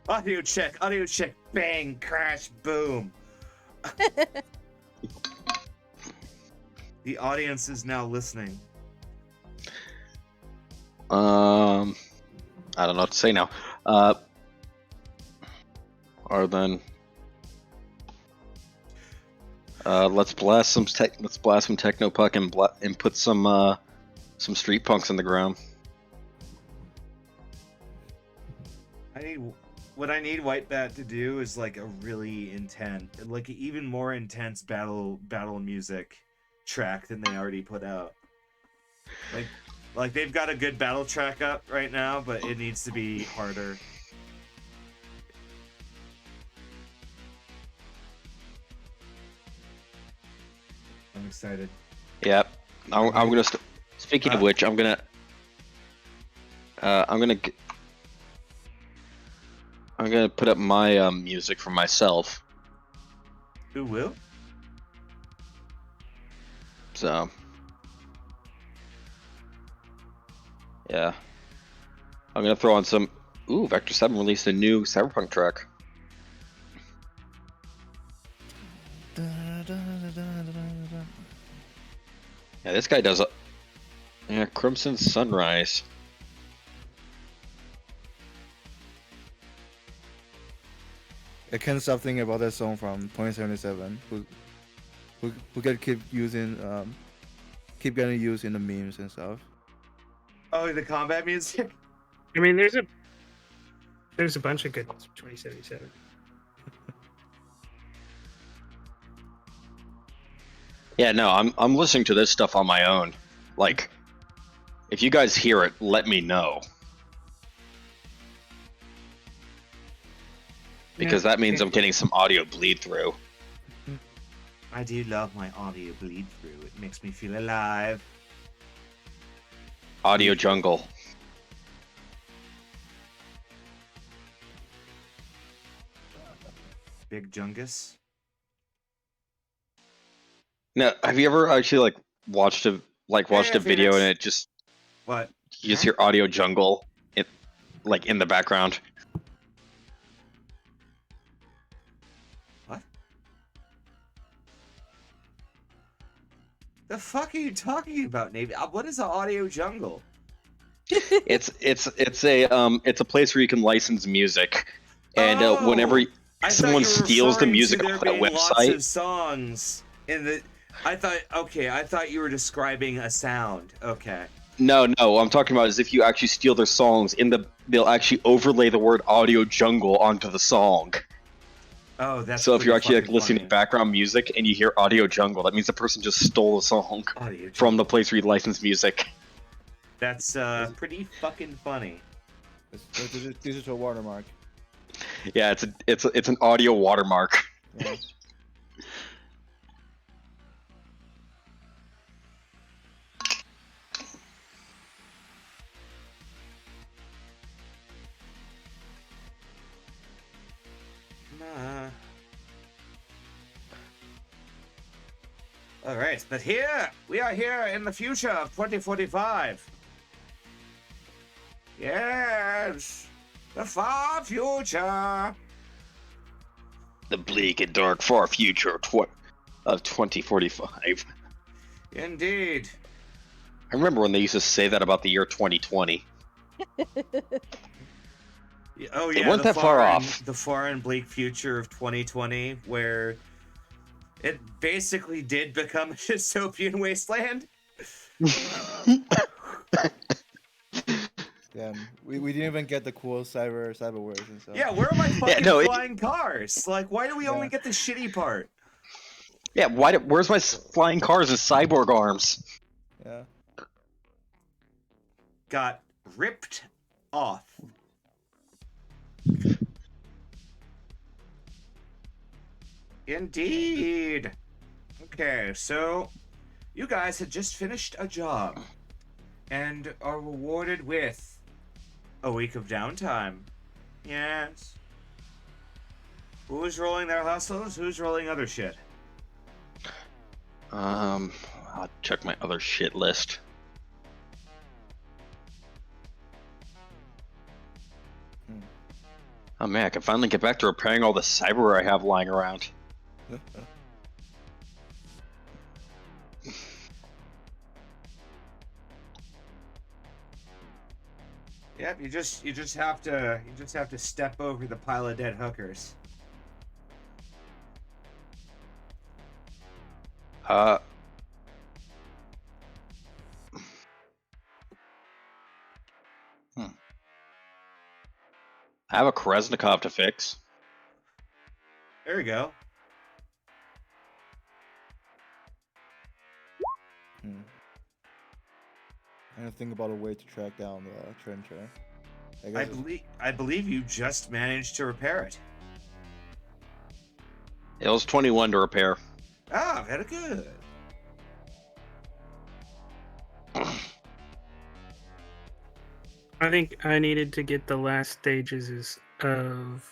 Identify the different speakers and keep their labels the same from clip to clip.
Speaker 1: Audio check, bang, crash, boom. The audience is now listening.
Speaker 2: I don't know what to say now. Or then, let's blast some Technopuck and put some street punks in the ground.
Speaker 1: What I need White Bat to do is like a really intense, like even more intense battle music track than they already put out. Like they've got a good battle track up right now, but it needs to be harder. I'm excited.
Speaker 2: Yeah, I'm gonna. Speaking of which, I'm gonna put up my music for myself.
Speaker 1: Who will?
Speaker 2: So, yeah, I'm gonna throw on some. Ooh, Vector 7 released a new Cyberpunk track. Yeah, this guy does a Crimson Sunrise.
Speaker 3: I can't stop thinking about that song from 2077. Who get keep getting used in the memes and stuff.
Speaker 1: Oh, the combat music.
Speaker 4: I mean, there's a bunch of good ones from 2077.
Speaker 2: Yeah, no, I'm listening to this stuff on my own. Like, if you guys hear it, let me know. Because that means I'm getting some audio bleed through.
Speaker 1: I do love my audio bleed through. It makes me feel alive.
Speaker 2: Audio jungle.
Speaker 1: Big Jungus.
Speaker 2: Now, have you ever actually watched a video and it just
Speaker 1: what?
Speaker 2: You just hear audio jungle in the background?
Speaker 1: What? The fuck are you talking about, Navy? What is an audio jungle?
Speaker 2: It's a place where you can license music, and whenever someone steals the music off that website,
Speaker 1: lots of songs in the. I thought you were describing a sound. Okay.
Speaker 2: No, I'm talking about is if you actually steal their songs, they'll actually overlay the word audio jungle onto the song.
Speaker 1: Oh, that's
Speaker 2: so if you're actually listening
Speaker 1: funny.
Speaker 2: to background music and you hear audio jungle, that means the person just stole the song from the place where you license music.
Speaker 1: That's pretty fucking funny.
Speaker 3: It's a digital watermark.
Speaker 2: Yeah, it's an audio watermark.
Speaker 3: Yeah.
Speaker 1: All right, but we are here in the future of 2045. Yes, the far future.
Speaker 2: The bleak and dark far future of 2045.
Speaker 1: Indeed.
Speaker 2: I remember when they used to say that about the year 2020.
Speaker 1: Oh yeah,
Speaker 2: they weren't that far off.
Speaker 1: The far and bleak future of 2020, where it basically did become a dystopian wasteland.
Speaker 3: Yeah, we didn't even get the cool cyber words and stuff.
Speaker 1: Yeah, where are my fucking flying cars? Like, why do we only get the shitty part?
Speaker 2: Yeah, where's my flying cars and cyborg arms?
Speaker 3: Yeah.
Speaker 1: Got ripped off. Indeed. Okay, so you guys had just finished a job and are rewarded with a week of downtime. Yes. Who's rolling their hustles? Who's rolling other shit?
Speaker 2: I'll check my other shit list. Oh man, I can finally get back to repairing all the cyberware I have lying around.
Speaker 1: Yep, you just have to step over the pile of dead hookers.
Speaker 2: Uh. I have a Krasnikov to fix.
Speaker 1: There we go.
Speaker 3: I don't think about a way to track down the trencher.
Speaker 1: I believe you just managed to repair it.
Speaker 2: It was 21 to repair.
Speaker 1: Ah, very good.
Speaker 4: I think I needed to get the last stages of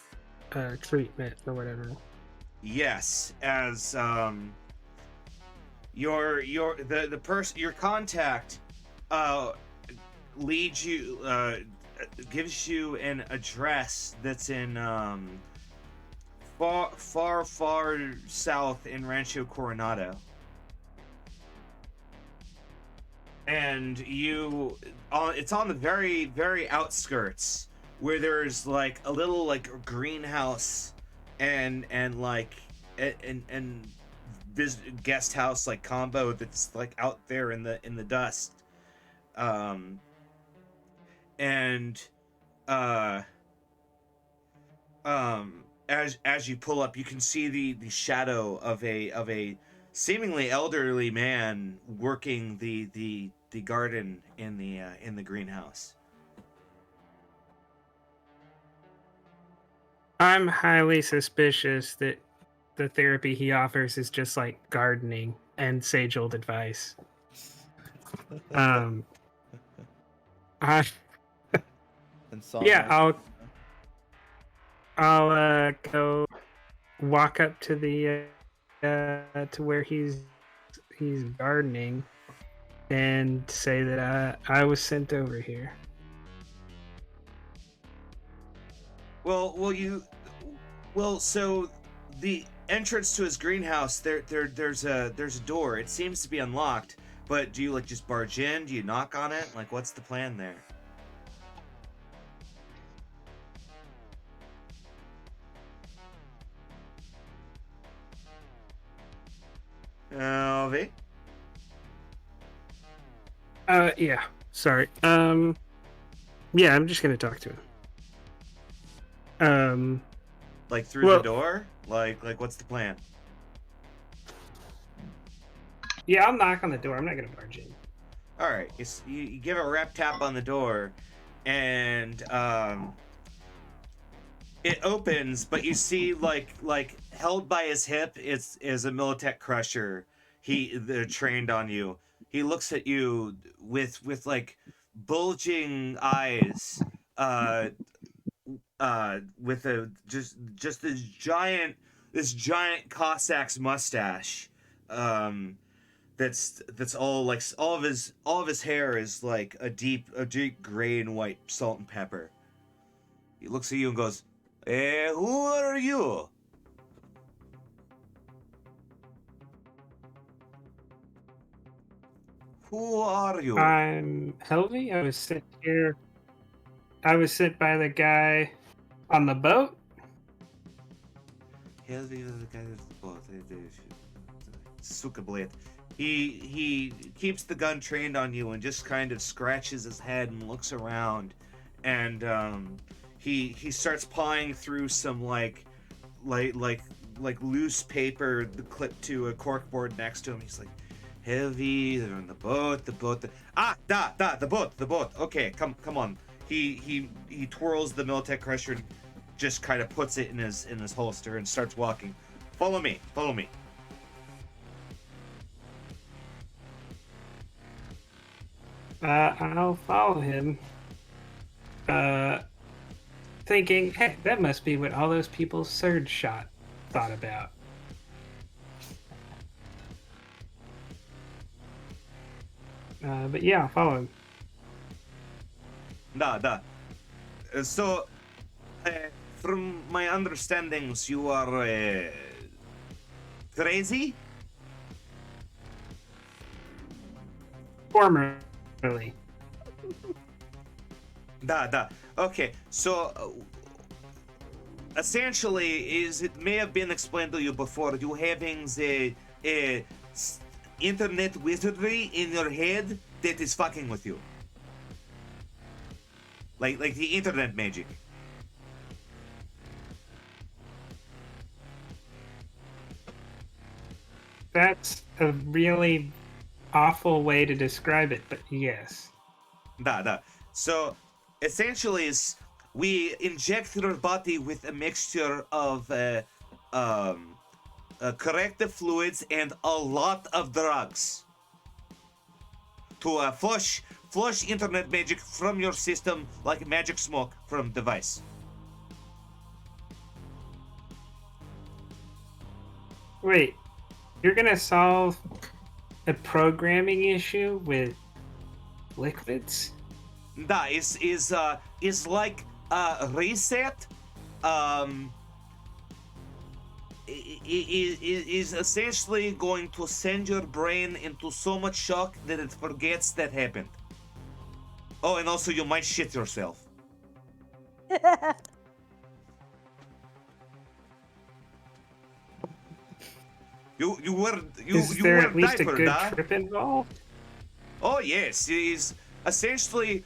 Speaker 4: treatment or whatever.
Speaker 1: Yes, as the person, your contact leads you, gives you an address that's in far south in Rancho Coronado. And it's on the very outskirts, where there's like a little like greenhouse and this guest house like combo that's like out there in the dust. As you pull up, you can see the shadow of a seemingly elderly man working the garden in the greenhouse.
Speaker 4: I'm highly suspicious that the therapy he offers is just like gardening and sage old advice. I yeah, I'll go walk up to the to where he's gardening and say that I was sent over here.
Speaker 1: So the entrance to his greenhouse, there's a door. It seems to be unlocked, but do you like just barge in? Do you knock on it? Like, what's the plan there? LV?
Speaker 4: Yeah. Sorry. Yeah, I'm just gonna talk to him.
Speaker 1: Like through the door? Like what's the plan?
Speaker 4: Yeah, I'll knock on the door. I'm not gonna barge in.
Speaker 1: All right. You give a rep tap on the door, and it opens, but you see like held by his hip is a Militech Crusher. They're trained on you. He looks at you with like bulging eyes, with just this giant Cossack's mustache, that's all like all of his hair is like a deep gray and white salt and pepper. He looks at you and goes, who are you? Who are you?
Speaker 4: I'm Helvey. I was sent here. I was sent by the guy on the boat.
Speaker 1: Helvey is the guy that's the boat. Sukablade. He keeps the gun trained on you and just kind of scratches his head and looks around, and he starts pawing through some like loose paper clipped to a corkboard next to him. He's like, Heavy, they're on the boat. The boat. Okay, come on. He twirls the Militech Crusher and just kind of puts it in his holster and starts walking. Follow me.
Speaker 4: I'll follow him. Thinking, hey, that must be what all those people Surge shot thought about. But yeah, I'll follow him.
Speaker 1: So, from my understandings, you are crazy?
Speaker 4: Formerly.
Speaker 1: Da. Okay, so essentially, it may have been explained to you before, you having the internet wizardry in your head that is fucking with you. Like the internet magic.
Speaker 4: That's a really awful way to describe it, but yes.
Speaker 1: Da. So, essentially, we inject your body with a mixture of corrective fluids and a lot of drugs to flush internet magic from your system like magic smoke from device.
Speaker 4: Wait, you're gonna solve a programming issue with liquids?
Speaker 1: Da is like a reset. Is essentially going to send your brain into so much shock that it forgets that happened. Oh, and also you might shit yourself. You
Speaker 4: Is there
Speaker 1: were
Speaker 4: at least
Speaker 1: diaper,
Speaker 4: a good
Speaker 1: da?
Speaker 4: trip involved?
Speaker 1: Oh yes, is essentially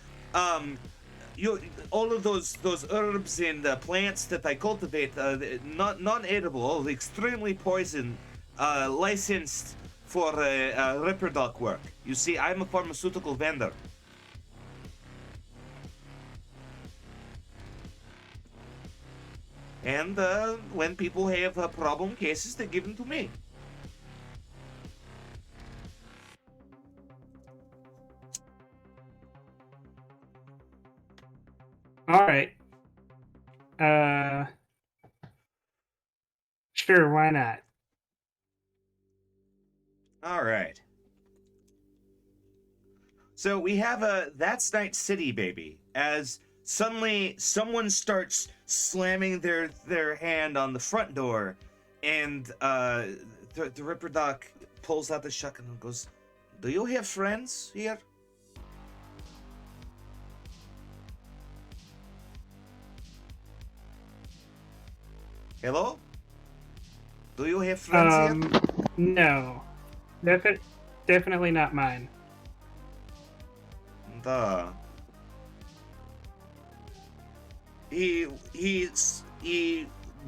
Speaker 1: you all of those herbs and plants that I cultivate, non-edible, extremely poison, licensed for reproduct work. You see, I'm a pharmaceutical vendor. And when people have problem cases, they give them to me.
Speaker 4: All right. Sure, why not?
Speaker 1: All right. So we have a That's Night City, baby, as suddenly someone starts slamming their hand on the front door, and the Ripper Doc pulls out the shotgun and goes, "Do you have friends here?" Hello? Do you have friends here?
Speaker 4: No. Definitely not mine.
Speaker 1: Duh. He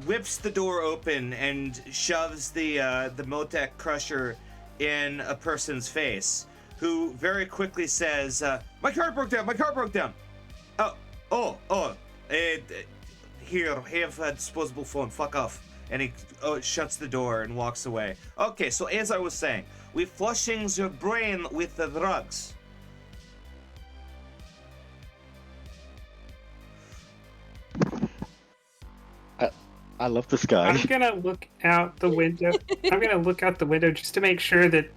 Speaker 1: whips the door open and shoves the Motec Crusher in a person's face, who very quickly says, "My car broke down. My car broke down." Here, have a disposable phone. Fuck off. And he shuts the door and walks away. Okay, so as I was saying, we're flushing your brain with the drugs.
Speaker 2: I love this guy.
Speaker 4: I'm gonna look out the window. I'm gonna look out the window just to make sure that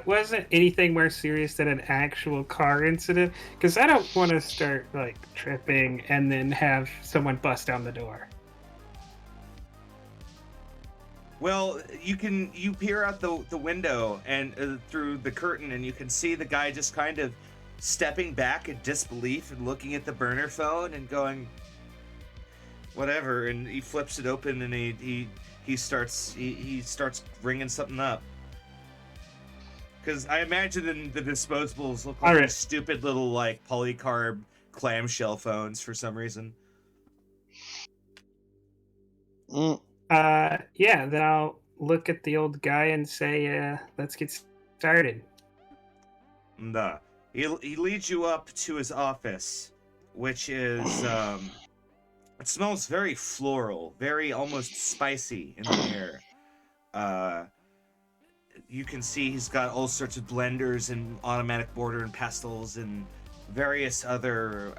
Speaker 4: wasn't anything more serious than an actual car incident, because I don't want to start like tripping and then have someone bust down the door.
Speaker 1: Well, you peer out the window and through the curtain, and you can see the guy just kind of stepping back in disbelief and looking at the burner phone and going, whatever. And he flips it open and he starts ringing something up. Because I imagine the disposables look like these stupid little like polycarb clamshell phones for some reason.
Speaker 4: Yeah, then I'll look at the old guy and say, let's get started.
Speaker 1: And he leads you up to his office, which is it smells very floral, very almost spicy in the air. You can see he's got all sorts of blenders and automatic border and pestles and various other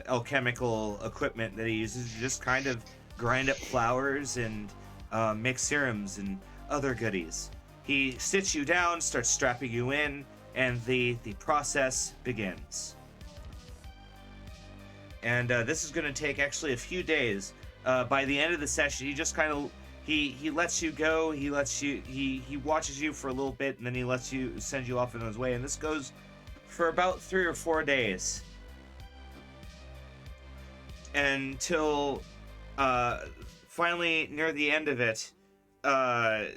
Speaker 1: alchemical equipment that he uses to just kind of grind up flowers and make serums and other goodies. He sits you down, starts strapping you in, and the process begins. And this is going to take actually a few days, by the end of the session, he just kind of he lets you go. He watches you for a little bit, and then he sends you off on his way. And this goes for about 3 or 4 days until finally near the end of it. I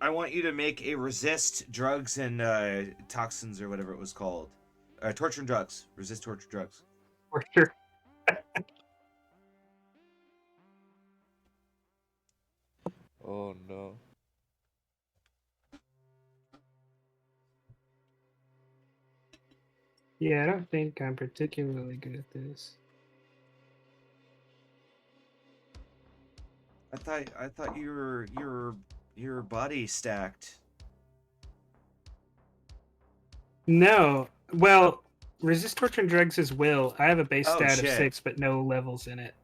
Speaker 1: want you to make a resist drugs and toxins or whatever it was called. Torture and drugs. Resist torture drugs.
Speaker 4: For sure.
Speaker 3: Oh no.
Speaker 4: Yeah, I don't think I'm particularly good at this.
Speaker 1: I thought your body stacked.
Speaker 4: No. Well, resist torture and drugs is will. I have a base
Speaker 1: Oh,
Speaker 4: stat
Speaker 1: shit.
Speaker 4: of 6, but no levels in it.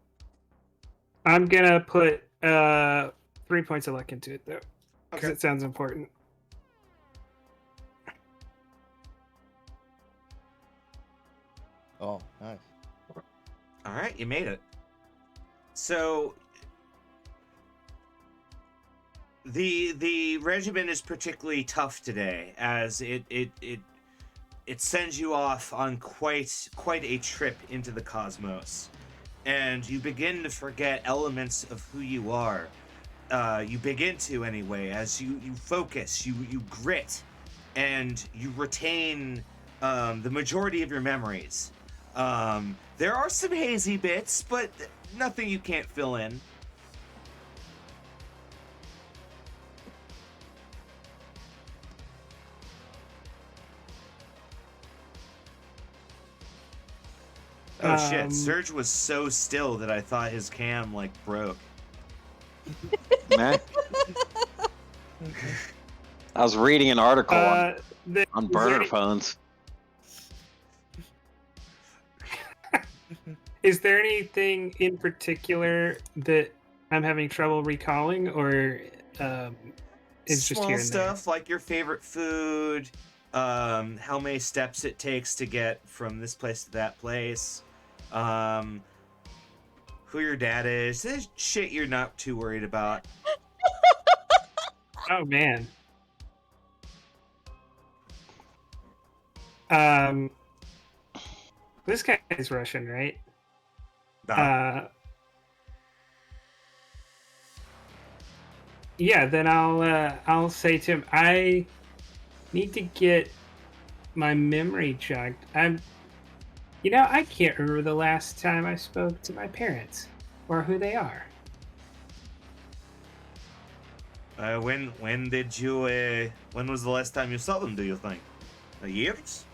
Speaker 4: I'm gonna put 3 points of luck into it though, because
Speaker 1: Okay.
Speaker 4: it sounds important.
Speaker 3: Oh, nice.
Speaker 1: All right, you made it. So the regimen is particularly tough today, as it sends you off on quite a trip into the cosmos, and you begin to forget elements of who you are. You begin to anyway, as you focus, you grit, and you retain the majority of your memories. There are some hazy bits, but nothing you can't fill in. Oh shit, Surge was so still that I thought his cam like broke.
Speaker 2: Man. I was reading an article on burner phones.
Speaker 4: Is there anything in particular that I'm having trouble recalling, or it's just
Speaker 1: small
Speaker 4: here and
Speaker 1: stuff like your favorite food, how many steps it takes to get from this place to that place, who your dad is. This shit you're not too worried about.
Speaker 4: there? Oh man. This guy's Russian, right? Yeah, then I'll say to him, I need to get my memory jogged. I can't remember the last time I spoke to my parents or who they are.
Speaker 1: When did you when was the last time you saw them, do you think? Years?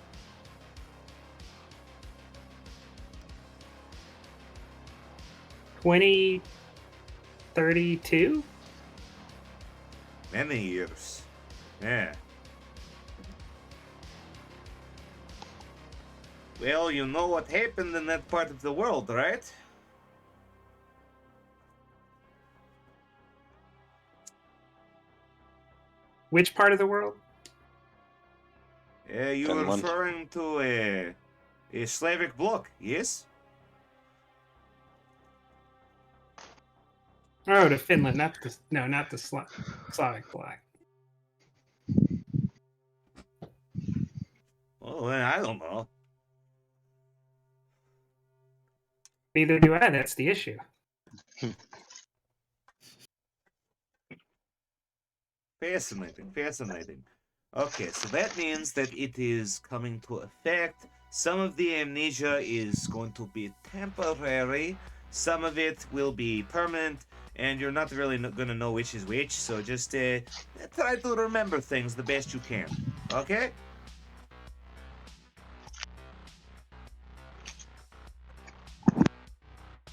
Speaker 4: $20, $32?
Speaker 1: Many years. Yeah. Well, you know what happened in that part of the world, right?
Speaker 4: Which part of the world?
Speaker 1: You were
Speaker 2: Finland.
Speaker 1: referring to a Slavic bloc, yes?
Speaker 4: Oh, to Finland, not the Slavic bloc.
Speaker 1: Oh, well, I don't know.
Speaker 4: Neither do I. That's the issue.
Speaker 1: Fascinating. Okay, so that means that it is coming to effect. Some of the amnesia is going to be temporary. Some of it will be permanent, and you're not really going to know which is which. So just try to remember things the best you can. Okay?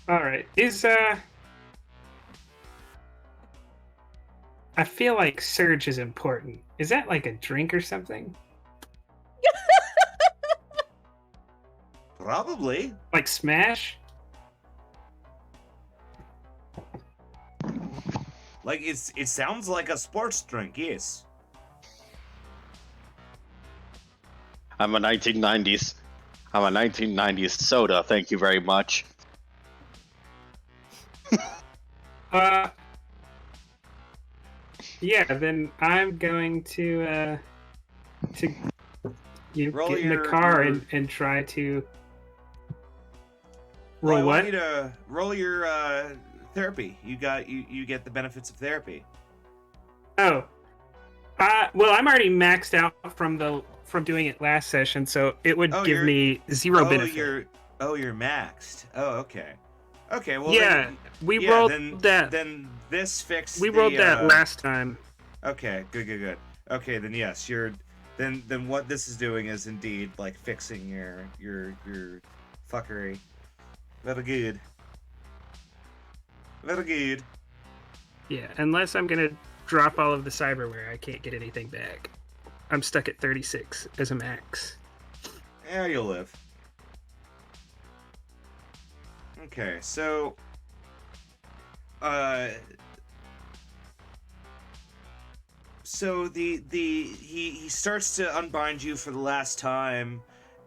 Speaker 4: All right. I feel like Surge is important. Is that like a drink or something?
Speaker 1: Probably.
Speaker 4: Like Smash?
Speaker 1: Like it sounds like a sports drink, yes.
Speaker 2: I'm a 1990s soda. Thank you very much.
Speaker 4: Uh, yeah. Then I'm going to
Speaker 1: Roll
Speaker 4: get in the
Speaker 1: your-
Speaker 4: car
Speaker 1: your-
Speaker 4: and try to
Speaker 1: Well,
Speaker 4: roll
Speaker 1: I
Speaker 4: what?
Speaker 1: want you to roll your therapy. You get the benefits of therapy.
Speaker 4: Oh, well, I'm already maxed out from doing it last session, so it would
Speaker 1: Oh,
Speaker 4: give
Speaker 1: you're-
Speaker 4: me 0 benefit.
Speaker 1: You're maxed. Oh, okay. Okay, well
Speaker 4: Yeah,
Speaker 1: then,
Speaker 4: we
Speaker 1: yeah,
Speaker 4: rolled
Speaker 1: then,
Speaker 4: that.
Speaker 1: Then this fixed.
Speaker 4: We rolled that last time.
Speaker 1: Okay, good. Okay, then yes, then what this is doing is indeed like fixing your fuckery. Very good. Very good.
Speaker 4: Yeah, unless I'm gonna drop all of the cyberware, I can't get anything back. I'm stuck at 36 as a max.
Speaker 1: Yeah, you'll live. Okay, so he starts to unbind you for the last time,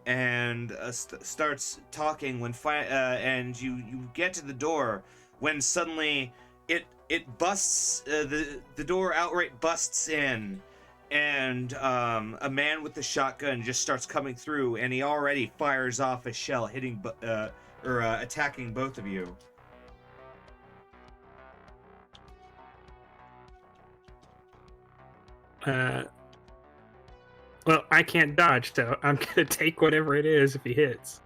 Speaker 1: and starts talking and you get to the door when suddenly it busts, the door outright busts in, and a man with the shotgun just starts coming through, and he already fires off a shell, hitting attacking both of you.
Speaker 4: Well, I can't dodge, so I'm gonna take whatever it is if he hits.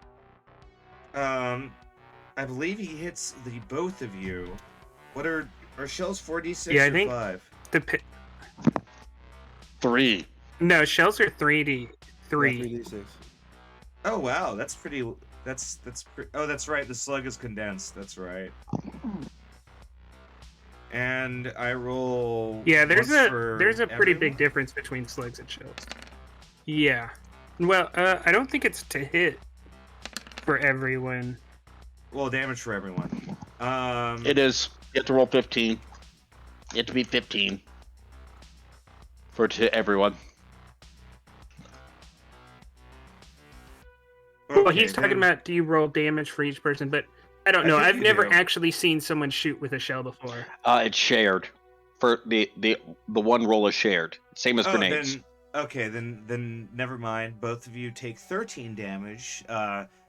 Speaker 1: I believe he hits the both of you. What are shells 4d6
Speaker 4: Yeah, I
Speaker 1: or
Speaker 4: think
Speaker 1: 5?
Speaker 2: 3.
Speaker 4: No, shells are 3D. 3.
Speaker 3: 3d6.
Speaker 1: Oh wow, that's pretty. That's oh, that's right. The slug is condensed. That's right. And I roll.
Speaker 4: Yeah, there's
Speaker 1: once for
Speaker 4: a pretty
Speaker 1: everyone?
Speaker 4: big difference between slugs and shells. Yeah. Well, I don't think it's to hit for everyone.
Speaker 1: Well, damage for everyone.
Speaker 2: It is. You have to roll 15. You have to be 15 for to everyone.
Speaker 4: Well,
Speaker 1: okay,
Speaker 4: he's talking
Speaker 1: then-
Speaker 4: about do you roll damage for each person, but I don't
Speaker 1: I
Speaker 4: know.
Speaker 1: think
Speaker 4: I've
Speaker 1: you
Speaker 4: never
Speaker 1: do.
Speaker 4: actually seen someone shoot with a shell before.
Speaker 2: It's shared. For the one roll is shared. Same as grenades.
Speaker 1: Then never mind. Both of you take 13 damage,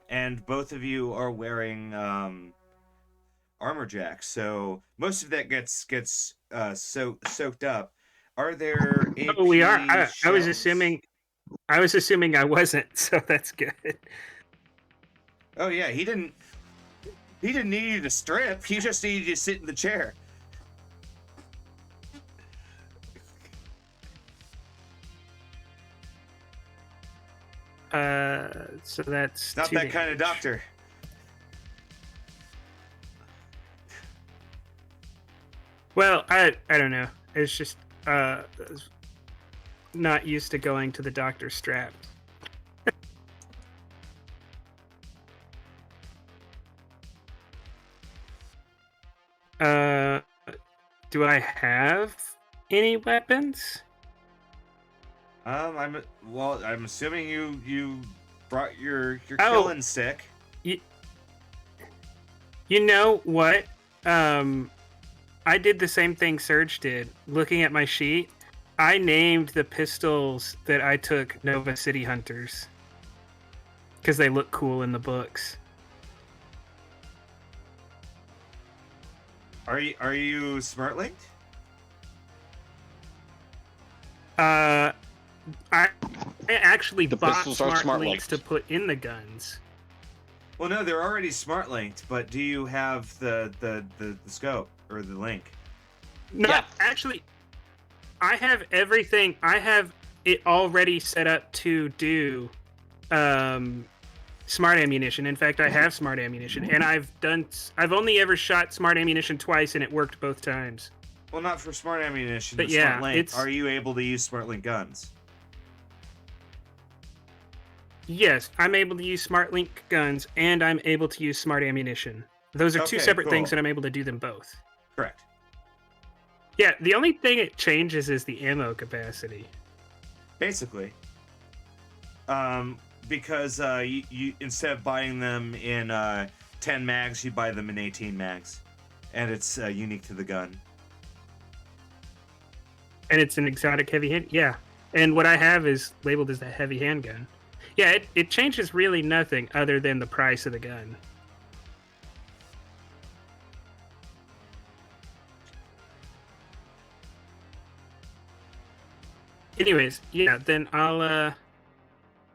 Speaker 1: and both of you are wearing armor jacks, so most of that gets soaked up. Are there AP
Speaker 4: Oh, we are. I was
Speaker 1: shells?
Speaker 4: assuming I wasn't, so that's good.
Speaker 1: Oh yeah, he didn't need you to strip. He just needed you to sit in the chair.
Speaker 4: So that's
Speaker 1: Not
Speaker 4: 2
Speaker 1: that kind of
Speaker 4: damage.
Speaker 1: doctor.
Speaker 4: Well, I don't know. It's just not used to going to the doctor strapped. Do I have any weapons?
Speaker 1: I'm assuming you brought your
Speaker 4: Oh.
Speaker 1: killing stick.
Speaker 4: You know what? I did the same thing Serge did. Looking at my sheet, I named the pistols that I took Nova City Hunters because they look cool in the books.
Speaker 1: Are you smart linked?
Speaker 4: I actually
Speaker 2: The
Speaker 4: bought
Speaker 2: pistols are
Speaker 4: smart
Speaker 2: smart
Speaker 4: links
Speaker 2: linked.
Speaker 4: to put in the guns.
Speaker 1: Well, no, they're already smart linked, but do you have the scope or the link?
Speaker 4: No,
Speaker 2: Yeah.
Speaker 4: actually, I have everything. I have it already set up to do smart ammunition. In fact, I have smart ammunition, and I've only ever shot smart ammunition twice, and it worked both times.
Speaker 1: Well, not for smart ammunition,
Speaker 4: But
Speaker 1: but
Speaker 4: yeah,
Speaker 1: smart link.
Speaker 4: it's-
Speaker 1: Are you able to use smart link guns?
Speaker 4: Yes, I'm able to use smart link guns, and I'm able to use smart ammunition. Those are two
Speaker 1: Okay,
Speaker 4: separate things,
Speaker 1: cool.
Speaker 4: and I'm able to do them both.
Speaker 1: Correct.
Speaker 4: Yeah, the only thing it changes is the ammo capacity.
Speaker 1: Basically. Because you instead of buying them in 10 mags, you buy them in 18 mags. and it's unique to the gun.
Speaker 4: And it's an exotic heavy hand. Yeah. And what I have is labeled as a heavy handgun. Yeah, it changes really nothing other than the price of the gun. Anyways, yeah, then I'll
Speaker 1: I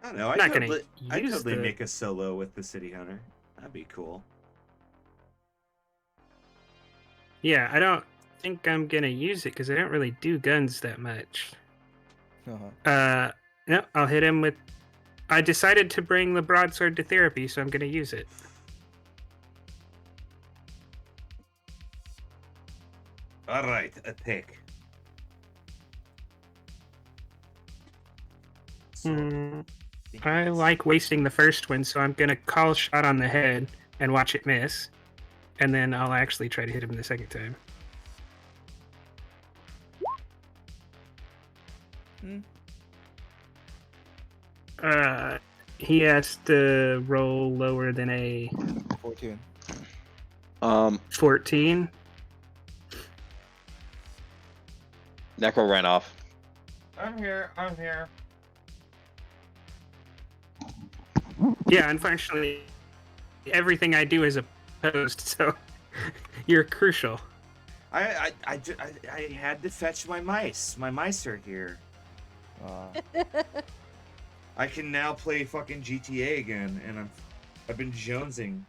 Speaker 1: don't know.
Speaker 4: not
Speaker 1: I'd
Speaker 4: gonna
Speaker 1: totally
Speaker 4: use
Speaker 1: make a solo with the City Hunter. That'd be cool.
Speaker 4: Yeah, I don't think I'm gonna use it because I don't really do guns that much. No, I'll hit him with. I decided to bring the broadsword to therapy, so I'm gonna use it.
Speaker 1: All right, attack.
Speaker 4: I like wasting the first one, so I'm gonna call shot on the head and watch it miss, and then I'll actually try to hit him the second time. He has to roll lower than a
Speaker 3: 14.
Speaker 4: 14.
Speaker 2: Necro ran off.
Speaker 1: I'm here.
Speaker 4: Yeah, unfortunately, everything I do is opposed, so you're crucial.
Speaker 1: I had to fetch my mice. My mice are here. I can now play fucking GTA again, and I've been jonesing.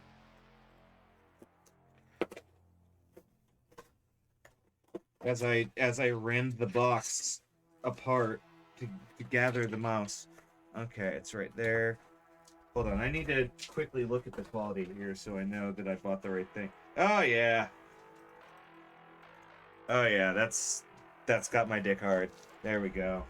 Speaker 1: As I rend the box apart to gather the mouse. Okay, it's right there. Hold on, I need to quickly look at the quality here so I know that I bought the right thing. Oh yeah. Oh yeah, that's got my dick hard. There we go.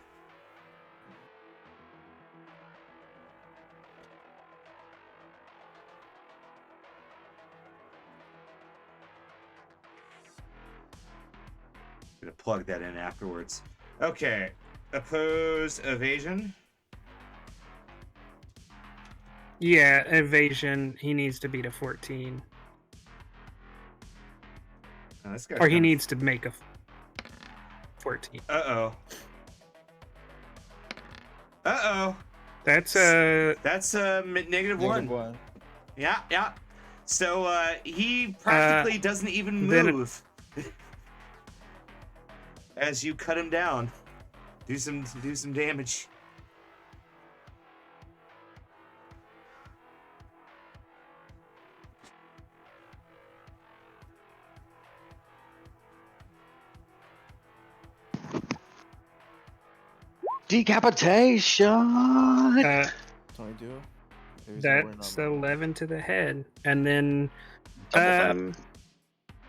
Speaker 1: I'm gonna plug that in afterwards. Okay, oppose evasion.
Speaker 4: Yeah, evasion. He needs to beat a 14,
Speaker 1: Oh, this guy's
Speaker 4: or he
Speaker 1: kinda-
Speaker 4: needs to make a 14.
Speaker 1: Uh-oh. Uh-oh.
Speaker 4: That's a
Speaker 1: That's negative one.
Speaker 3: -1.
Speaker 1: Yeah. So he practically doesn't even
Speaker 4: then-
Speaker 1: move. As you cut him down. Do some damage.
Speaker 2: Decapitation.
Speaker 3: 22.
Speaker 4: that's 11 to the head, and then
Speaker 2: Double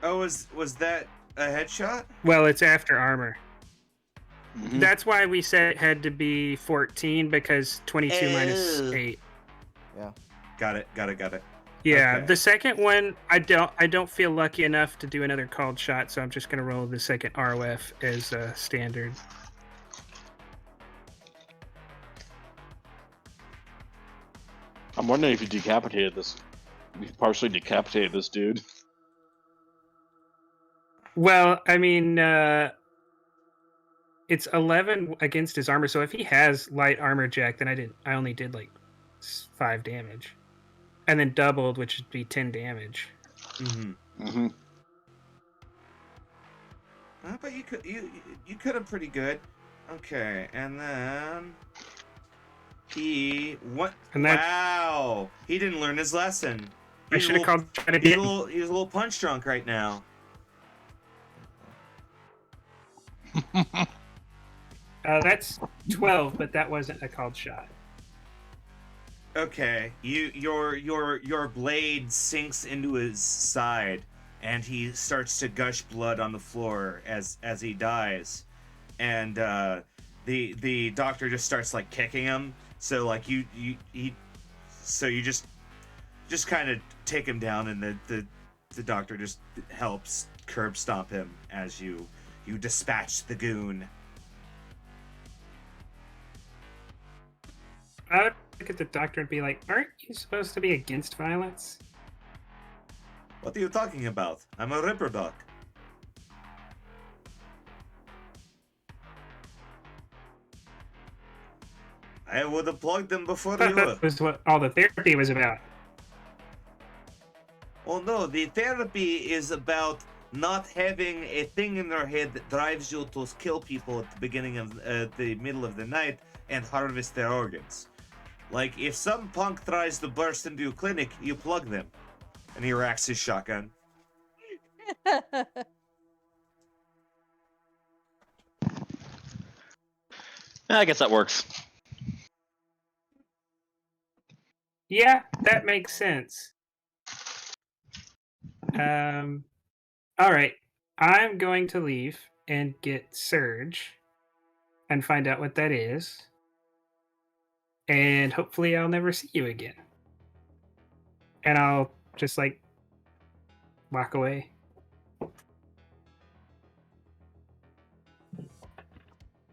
Speaker 1: Oh, was that a headshot?
Speaker 4: well, it's after armor.
Speaker 2: Mhm.
Speaker 4: That's why we said it had to be 14 because 22 minus
Speaker 1: Ew.
Speaker 4: 8.
Speaker 1: Got it.
Speaker 4: Yeah,
Speaker 1: Okay.
Speaker 4: the second one I don't feel lucky enough to do another called shot, so I'm just gonna roll the second ROF as standard.
Speaker 2: I'm wondering if you decapitated this. You partially decapitated this dude.
Speaker 4: Well, I mean, it's 11 against his armor, so if he has light armor jack, then I only did like 5 damage, and then doubled, which would be 10 damage.
Speaker 1: Mm-hmm.
Speaker 2: Mm-hmm.
Speaker 1: But you could have pretty good. Okay, and then
Speaker 4: And that-
Speaker 1: wow, he didn't learn his lesson.
Speaker 4: I should have called shot
Speaker 1: He's
Speaker 4: again.
Speaker 1: a little punch drunk right now.
Speaker 4: That's 12, but that wasn't a called shot.
Speaker 1: Okay, your blade sinks into his side, and he starts to gush blood on the floor as he dies, and the doctor just starts like kicking him. So like you just kind of take him down, and the doctor just helps curb stomp him as you dispatch the goon.
Speaker 4: I would look at the doctor and be like, aren't you supposed to be against violence?
Speaker 1: What are you talking about? I'm a ripper duck. I would have plugged them before you.
Speaker 4: That was what all the therapy was about.
Speaker 1: Oh no, the therapy is about not having a thing in their head that drives you to kill people at the beginning of the middle of the night and harvest their organs. Like, if some punk tries to burst into your clinic, you plug them. And he racks his shotgun.
Speaker 2: I guess that works.
Speaker 4: Yeah, that makes sense. All right. I'm going to leave and get Surge and find out what that is. And hopefully I'll never see you again. And I'll just like walk away.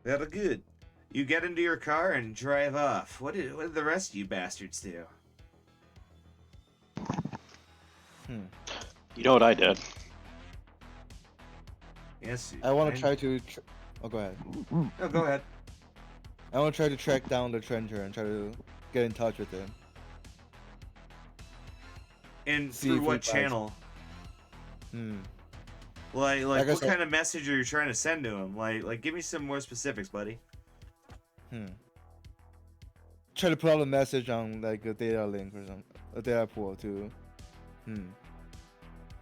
Speaker 1: Very good. You get into your car and drive off. What did the rest of you bastards do?
Speaker 2: You know what I did?
Speaker 1: Yes.
Speaker 3: I want to try to. Oh, go ahead.
Speaker 1: Oh, go ahead.
Speaker 3: I want to try to track down the Trencher and try to get in touch with him.
Speaker 1: And
Speaker 3: See
Speaker 1: through
Speaker 3: if
Speaker 1: what
Speaker 3: he
Speaker 1: channel? Like
Speaker 3: Like I
Speaker 1: what
Speaker 3: said-
Speaker 1: kind of message are you trying to send to him? Like, give me some more specifics, buddy.
Speaker 3: Try to put out a message on like a data link or something, a data pool to.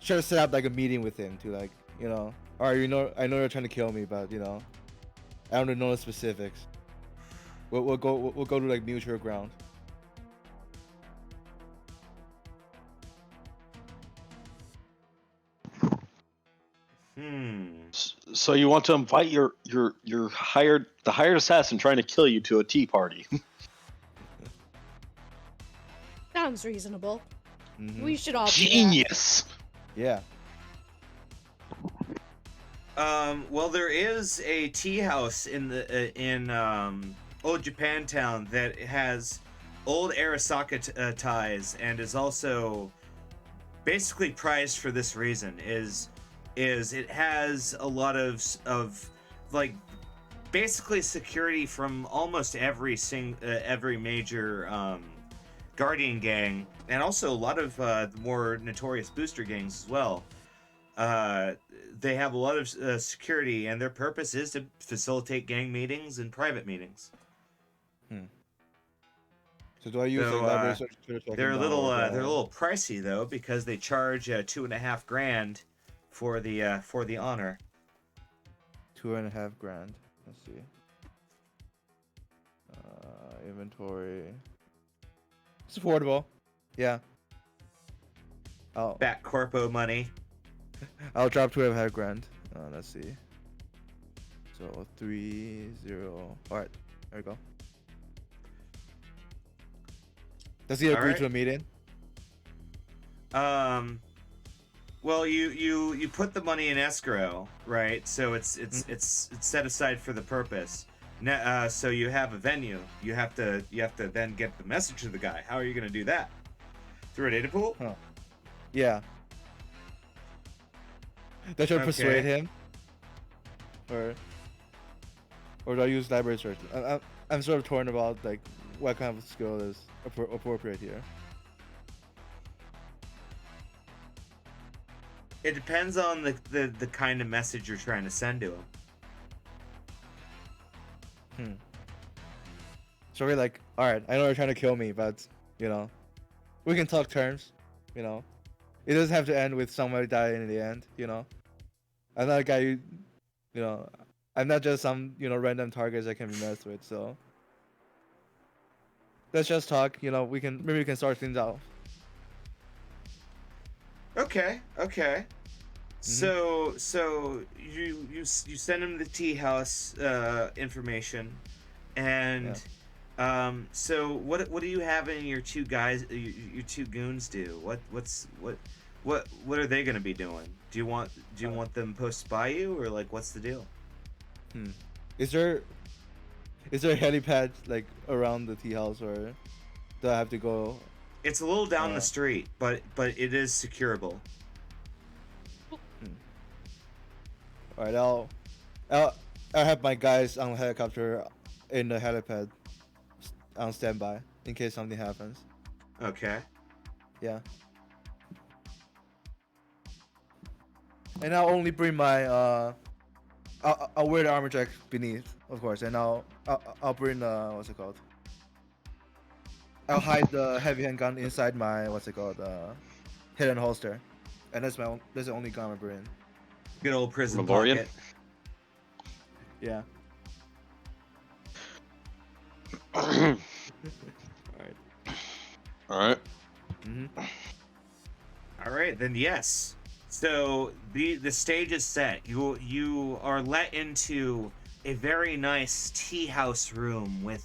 Speaker 3: Try to set up like a meeting with him to like, you know, all right, you know, I know you're trying to kill me, but you know, I don't know the specifics. We'll go to like mutual ground.
Speaker 2: So you want to invite your the hired assassin trying to kill you to a tea party?
Speaker 5: Sounds reasonable.
Speaker 3: Mhm.
Speaker 5: We should all do that.
Speaker 2: Genius.
Speaker 3: Yeah.
Speaker 1: Well, there is a tea house in the old Japantown that has old Arasaka ties and is also basically prized for this reason. Is it has a lot of like basically security from almost every major Guardian gang, and also a lot of more notorious booster gangs as well. They have a lot of security, and their purpose is to facilitate gang meetings and private meetings.
Speaker 3: So do I use
Speaker 1: So,
Speaker 3: like library search to check
Speaker 1: They're a
Speaker 3: him
Speaker 1: little
Speaker 3: down, or
Speaker 1: they're a little pricey though, because they charge $2.5 grand for the honor.
Speaker 3: $2.5 grand. Let's see. Inventory. It's affordable. Yeah.
Speaker 1: Back corpo money.
Speaker 3: I'll drop $2.5 grand. Let's see. So 30. All right. There we go. Does he agree
Speaker 1: Alright.
Speaker 3: to a meeting?
Speaker 1: Well, you put the money in escrow, right? So it's set aside for the purpose. Now, so you have a venue. You have to then get the message to the guy. How are you gonna do that? Through a data pool?
Speaker 3: Huh. Yeah. Does I persuade him? Or do I use library search? I'm sort of torn about like what kind of skill is appropriate here.
Speaker 1: It depends on the kind of message you're trying to send to him.
Speaker 3: So we're like, all right, I know you're trying to kill me, but you know, we can talk terms. You know, it doesn't have to end with somebody dying in the end. You know, I'm not a guy you know, I'm not just some random targets that can be messed with. So let's just talk. You know, maybe we can start things out.
Speaker 1: Okay. So you send him the tea house information, and so what do you have in your two guys, your two goons do? What are they gonna be doing? Do you want them posted by you, or like what's the deal?
Speaker 3: Is there a helipad like around the tea house, or do I have to go?
Speaker 1: It's a little down the street, but it is securable.
Speaker 3: All right, I'll have my guys on the helicopter in the helipad on standby in case something happens.
Speaker 1: Okay.
Speaker 3: Yeah. And I'll only bring my I'll wear the armor jack beneath, of course, and I'll bring what's it called? I'll hide the heavy handgun inside my hidden holster, and that's the only gun I bring.
Speaker 1: Good old prison
Speaker 2: Mandalorian?
Speaker 1: pocket.
Speaker 3: Yeah.
Speaker 2: All
Speaker 3: Alright.
Speaker 2: right.
Speaker 3: Mm-hmm.
Speaker 1: All right, then yes. So the stage is set. You are let into a very nice tea house room with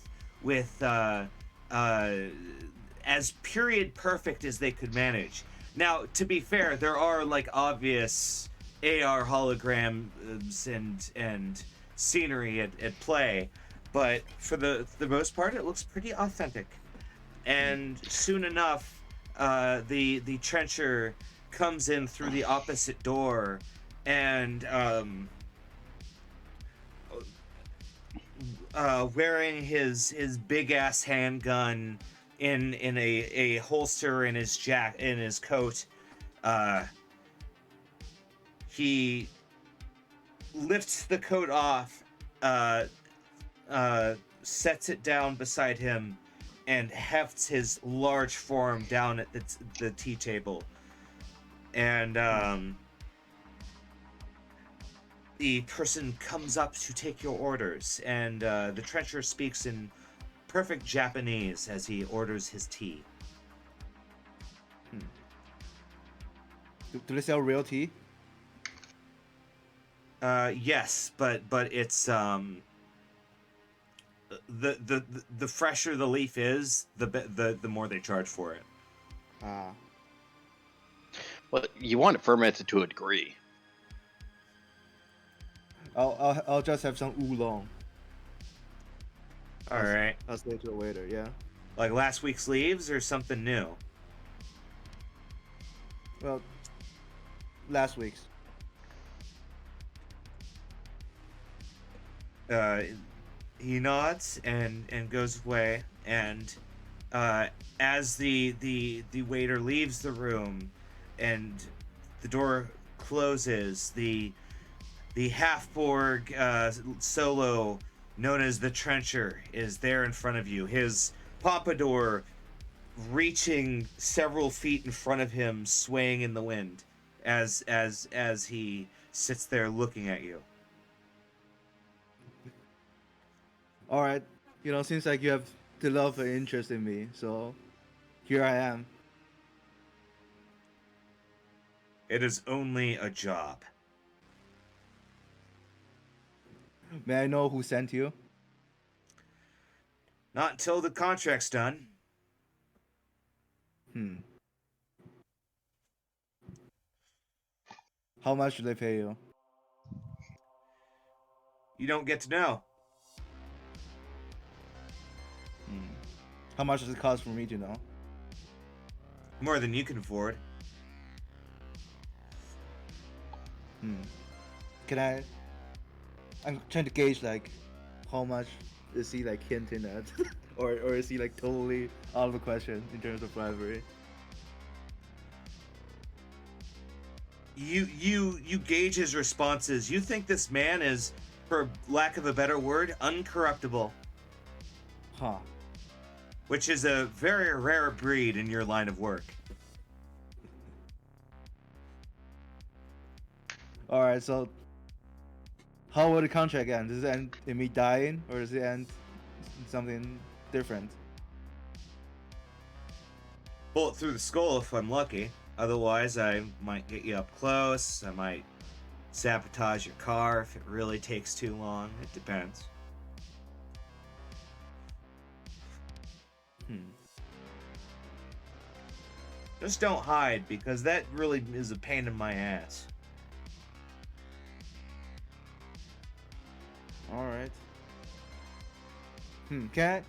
Speaker 1: as period perfect as they could manage. Now, to be fair, there are like obvious AR holograms and scenery at play, but for the most part, it looks pretty authentic. And soon enough, the trencher comes in through the opposite door, and wearing his big ass handgun in a holster in his coat, he lifts the coat off, sets it down beside him, and hefts his large form down at the tea table. And the person comes up to take your orders, and the trencher speaks in perfect Japanese as he orders his tea.
Speaker 3: Do they sell real tea?
Speaker 1: Yes, but it's the fresher the leaf is, the more they charge for it.
Speaker 3: Ah.
Speaker 2: Well, you want it fermented to a degree.
Speaker 3: I'll just have some oolong.
Speaker 1: All right,
Speaker 3: I'll say to it later. Yeah.
Speaker 1: like last week's leaves or something new.
Speaker 3: Well, last week's.
Speaker 1: He nods and goes away, and as the waiter leaves the room and the door closes, the half-Borg solo known as the Trencher is there in front of you, his pompadour reaching several feet in front of him, swaying in the wind as he sits there looking at you.
Speaker 3: All right. Seems like you have the love and interest in me, so here I am.
Speaker 1: It is only a job.
Speaker 3: May I know who sent you?
Speaker 1: Not until the contract's done.
Speaker 3: How much do they pay you?
Speaker 1: You don't get to know.
Speaker 3: How much does it cost for me to know?
Speaker 1: More than you can afford.
Speaker 3: Can I? I'm trying to gauge like how much is he like hinting at, or is he like totally out of the question in terms of bribery?
Speaker 1: You gauge his responses. You think this man is, for lack of a better word, uncorruptible,
Speaker 3: Huh.
Speaker 1: which is a very rare breed in your line of work.
Speaker 3: All right. So, how will the contract end? Does it end in me dying, or does it end in something different?
Speaker 1: Bullet through the skull if I'm lucky. Otherwise, I might get you up close. I might sabotage your car if it really takes too long. It depends. Just don't hide, because that really is a pain in my ass.
Speaker 3: All right. Can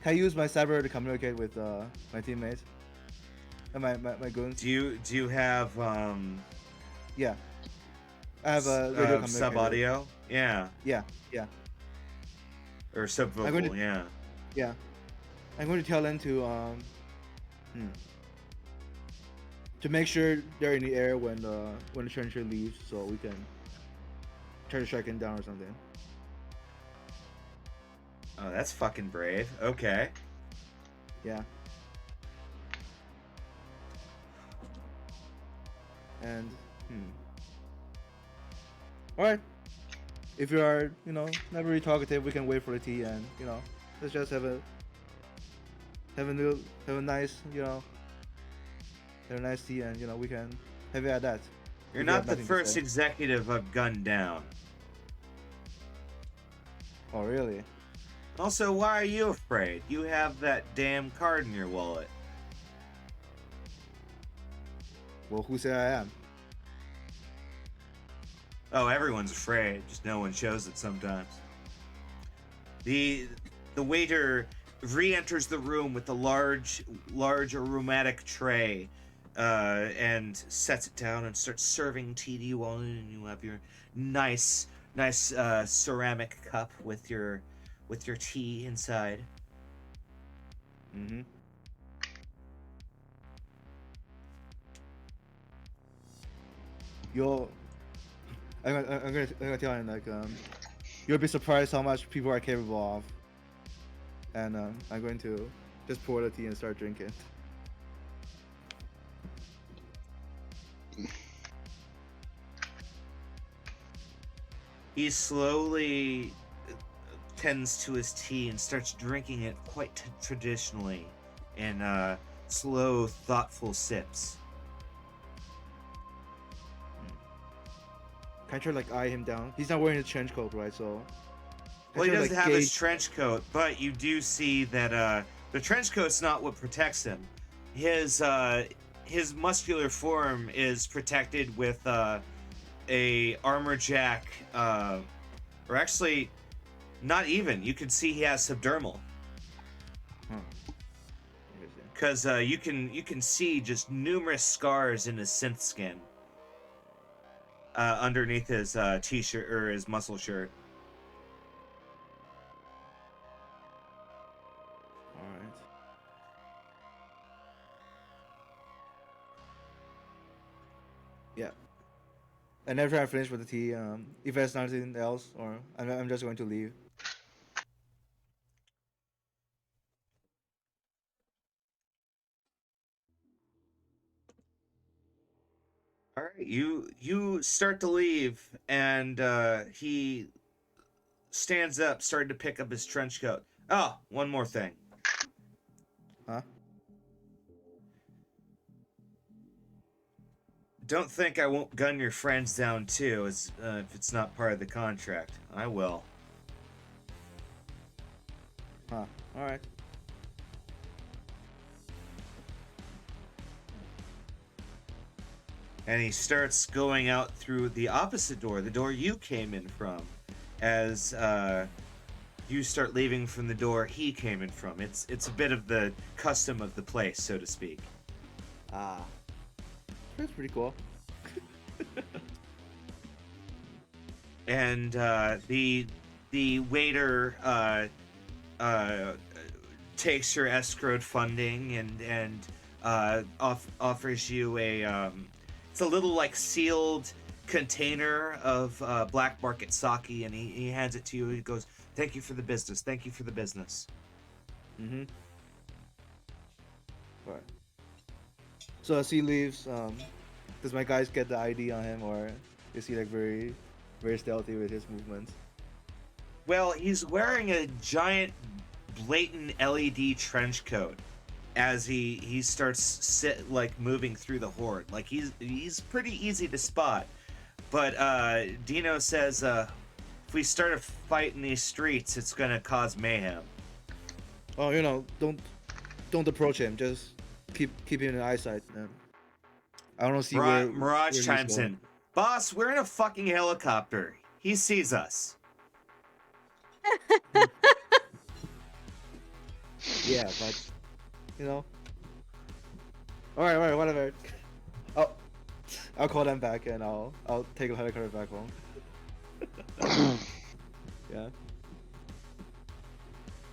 Speaker 3: I use my cyber to communicate with my teammates and my goons?
Speaker 1: Do you have
Speaker 3: Yeah. I have a radio communicator.
Speaker 1: sub audio. Yeah.
Speaker 3: Yeah, yeah,
Speaker 1: Or sub
Speaker 3: I'm
Speaker 1: vocal.
Speaker 3: going to-
Speaker 1: Yeah.
Speaker 3: yeah. I'm going to tell them to make sure they're in the air when the trencher leaves, so we can try to track him down or something.
Speaker 1: Oh, that's fucking brave. Okay.
Speaker 3: Yeah. And alright. If you are, not very talkative, we can wait for the tea and, let's just have a nice, have a nice tea and, we can have it at that.
Speaker 1: You're
Speaker 3: If you
Speaker 1: not
Speaker 3: have
Speaker 1: the
Speaker 3: nothing to
Speaker 1: first
Speaker 3: say.
Speaker 1: executive I've gunned down.
Speaker 3: Oh, really?
Speaker 1: Also, why are you afraid? You have that damn card in your wallet.
Speaker 3: Well, who said I am?
Speaker 1: Oh, everyone's afraid. Just no one shows it sometimes. The waiter re-enters the room with a large aromatic tray, and sets it down and starts serving tea to you all, and you have your nice ceramic cup with your tea inside.
Speaker 3: Mm-hmm. I'm gonna tell him, like, you'll be surprised how much people are capable of. And I'm going to just pour the tea and start drinking.
Speaker 1: He slowly tends to his tea and starts drinking it quite traditionally in slow, thoughtful sips.
Speaker 3: Can I try, like, eye him down? He's not wearing a trench coat, right? So.
Speaker 1: Well, he
Speaker 3: Can I try,
Speaker 1: doesn't
Speaker 3: like,
Speaker 1: have his
Speaker 3: gauge-
Speaker 1: trench coat, but you do see that the trench coat's not what protects him. His muscular form is protected with a armor jack, or actually, not even. You can see he has subdermal,
Speaker 3: Interesting.
Speaker 1: because you can see just numerous scars in his synth skin underneath his t-shirt or his muscle shirt.
Speaker 3: Alright. Yeah. And after I finish with the tea, if there's nothing else, or I'm just going to leave.
Speaker 1: All right, you start to leave, and he stands up, starting to pick up his trench coat. Oh, one more thing.
Speaker 3: Huh?
Speaker 1: Don't think I won't gun your friends down too, as if it's not part of the contract. I will.
Speaker 3: Huh. Alright.
Speaker 1: And he starts going out through the opposite door, the door you came in from, as you start leaving from the door he came in from. It's a bit of the custom of the place, so to speak.
Speaker 3: Ah. That's pretty cool.
Speaker 1: And the waiter takes your escrowed funding and offers you a it's a little like sealed container of black market sake, and he hands it to you. He goes, "Thank you for the business. Thank you for the business."
Speaker 3: Mm-hmm. Alright. So as he leaves, does my guys get the ID on him, or is he, like, very, very stealthy with his movements?
Speaker 1: Well, he's wearing a giant, blatant LED trench coat as he starts moving through the horde. Like, he's pretty easy to spot. But Dino says, if we start a fight in these streets, it's gonna cause mayhem.
Speaker 3: Oh, don't approach him. Just keep him in eyesight. Man. I don't see where
Speaker 1: Mirage
Speaker 3: he's
Speaker 1: chimes
Speaker 3: going.
Speaker 1: in. Boss, we're in a fucking helicopter. He sees us.
Speaker 3: Yeah, but Alright, whatever. Oh, I'll call them back and I'll take a helicopter back home. Yeah.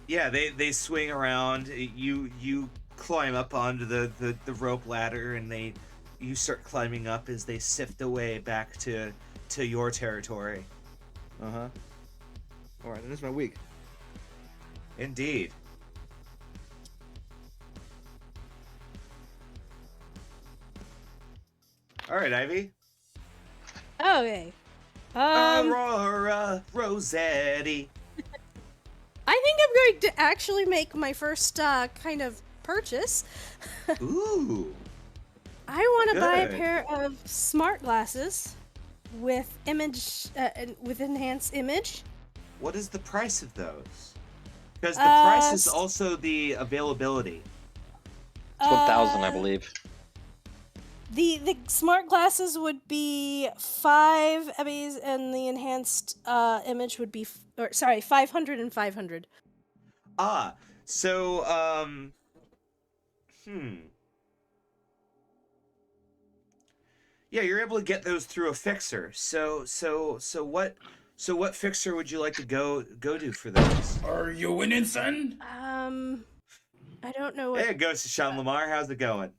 Speaker 1: Yeah, they swing around. You climb up onto the rope ladder, and you start climbing up as they sift away back to your territory.
Speaker 3: Uh-huh. Alright, then this is my week.
Speaker 1: Indeed. All right, Ivy.
Speaker 5: Okay.
Speaker 1: Aurora Rossetti.
Speaker 5: I think I'm going to actually make my first kind of purchase.
Speaker 1: Ooh.
Speaker 5: I want to buy a
Speaker 1: Good.
Speaker 5: pair of smart glasses with with enhanced image.
Speaker 1: What is the price of those? Because the price is
Speaker 5: s-
Speaker 1: also the availability.
Speaker 2: It's 1,000, I
Speaker 5: Uh,
Speaker 2: believe.
Speaker 5: The smart glasses would be 5 Emmys, and the enhanced image would be 500 and 500.
Speaker 1: Ah, so yeah, you're able to get those through a fixer. So what fixer would you like to go to for those?
Speaker 6: Are you winning, son?
Speaker 5: I don't know what
Speaker 1: Hey, it goes to Sean Lamar. How's it going?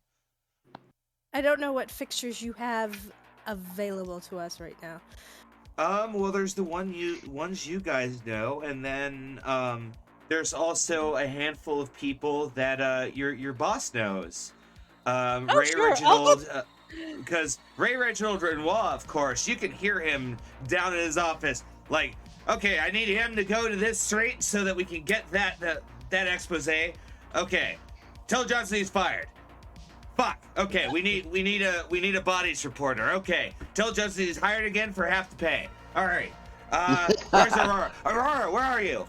Speaker 5: I don't know what fixtures you have available to us right now.
Speaker 1: Well, there's the ones you guys know, and then there's also a handful of people that your boss knows. Ray
Speaker 5: sure.
Speaker 1: Reginald, because Ray Reginald Renoir, of course, you can hear him down in his office, like, okay, I need him to go to this street so that we can get that expose. Okay, tell Johnson he's fired. Fuck. Okay, we need a bodies reporter. Okay, tell Johnson he's hired again for half the pay. All right. Where's Aurora? Aurora, where are you?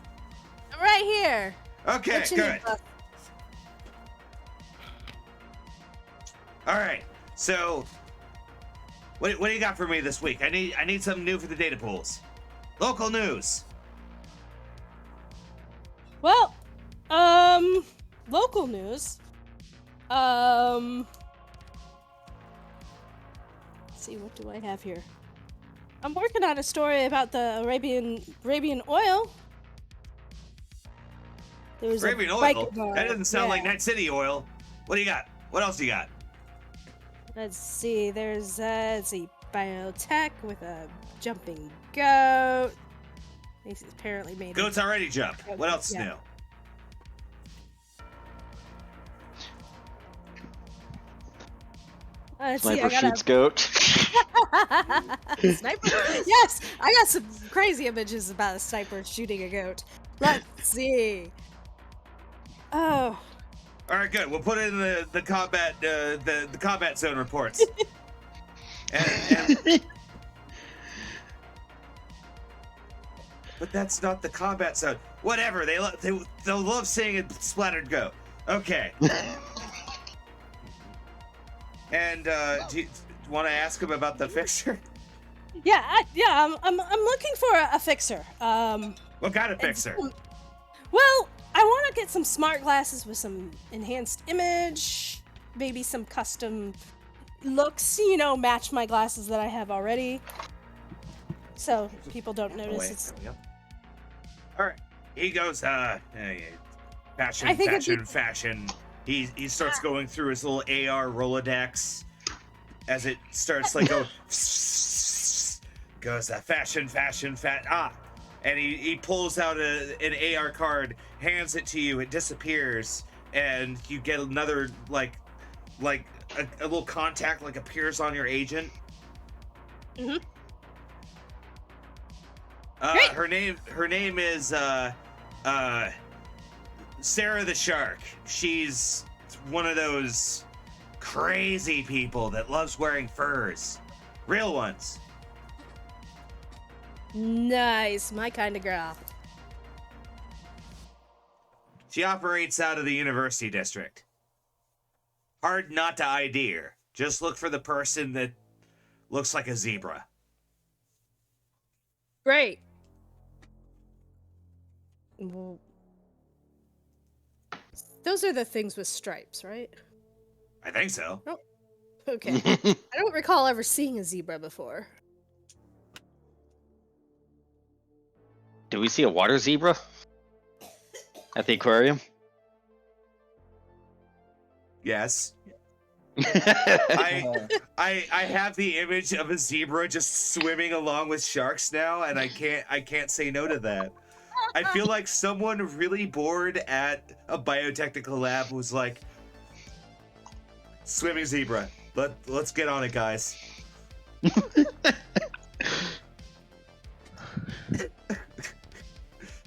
Speaker 5: I'm right here.
Speaker 1: Okay,
Speaker 5: What you
Speaker 1: good.
Speaker 5: need, bud?
Speaker 1: All right. So, what do you got for me this week? I need something new for the data pools. Local news.
Speaker 5: Well, local news. Let's see, what do I have here? I'm working on a story about the Arabian oil. There was
Speaker 1: Arabian
Speaker 5: a
Speaker 1: oil.
Speaker 5: biker bar.
Speaker 1: That doesn't sound like
Speaker 5: Yeah.
Speaker 1: Night City oil. What do you got? What else do you got?
Speaker 5: Let's see. There's biotech with a jumping goat. He's apparently made.
Speaker 1: Goats already jump. What else is
Speaker 5: Yeah.
Speaker 1: new?
Speaker 5: Let's see,
Speaker 2: Sniper
Speaker 5: I
Speaker 2: shoots goat.
Speaker 5: Sniper? Yes, I got some crazy images about a sniper shooting a goat. Let's see. Oh,
Speaker 1: All right, good. We'll put it in the combat the combat zone reports. and but that's not the combat zone. Whatever. They'll love seeing a splattered goat. Okay. And do you want to ask him about the fixer?
Speaker 5: yeah, I'm looking for a fixer.
Speaker 1: What kind of fixer?
Speaker 5: Well, I want to get some smart glasses with some enhanced image, maybe some custom looks, match my glasses that I have already. So people don't notice it's.
Speaker 1: All right. He goes, fashion.
Speaker 5: I think it'd be-
Speaker 1: Fashion. He starts going through his little AR Rolodex as it starts like go goes fashion. And he pulls out an AR card, hands it to you, it disappears, and you get another like a little contact like appears on your agent.
Speaker 5: Mhm.
Speaker 1: Great. Her name is Sarah the Shark. She's one of those crazy people that loves wearing furs. Real ones.
Speaker 5: Nice, my kind of girl.
Speaker 1: She operates out of the University District. Hard not to ID her. Just look for the person that looks like a zebra.
Speaker 5: Great. Well, those are the things with stripes, right?
Speaker 1: I think so.
Speaker 5: Okay. I don't recall ever seeing a zebra before.
Speaker 2: Do we see a water zebra at the aquarium?
Speaker 1: Yes.
Speaker 3: Uh,
Speaker 1: I have the image of a zebra just swimming along with sharks now, and I can't say no to that. I feel like someone really bored at a biotechnical lab was like, swimming zebra. Let's get on it, guys.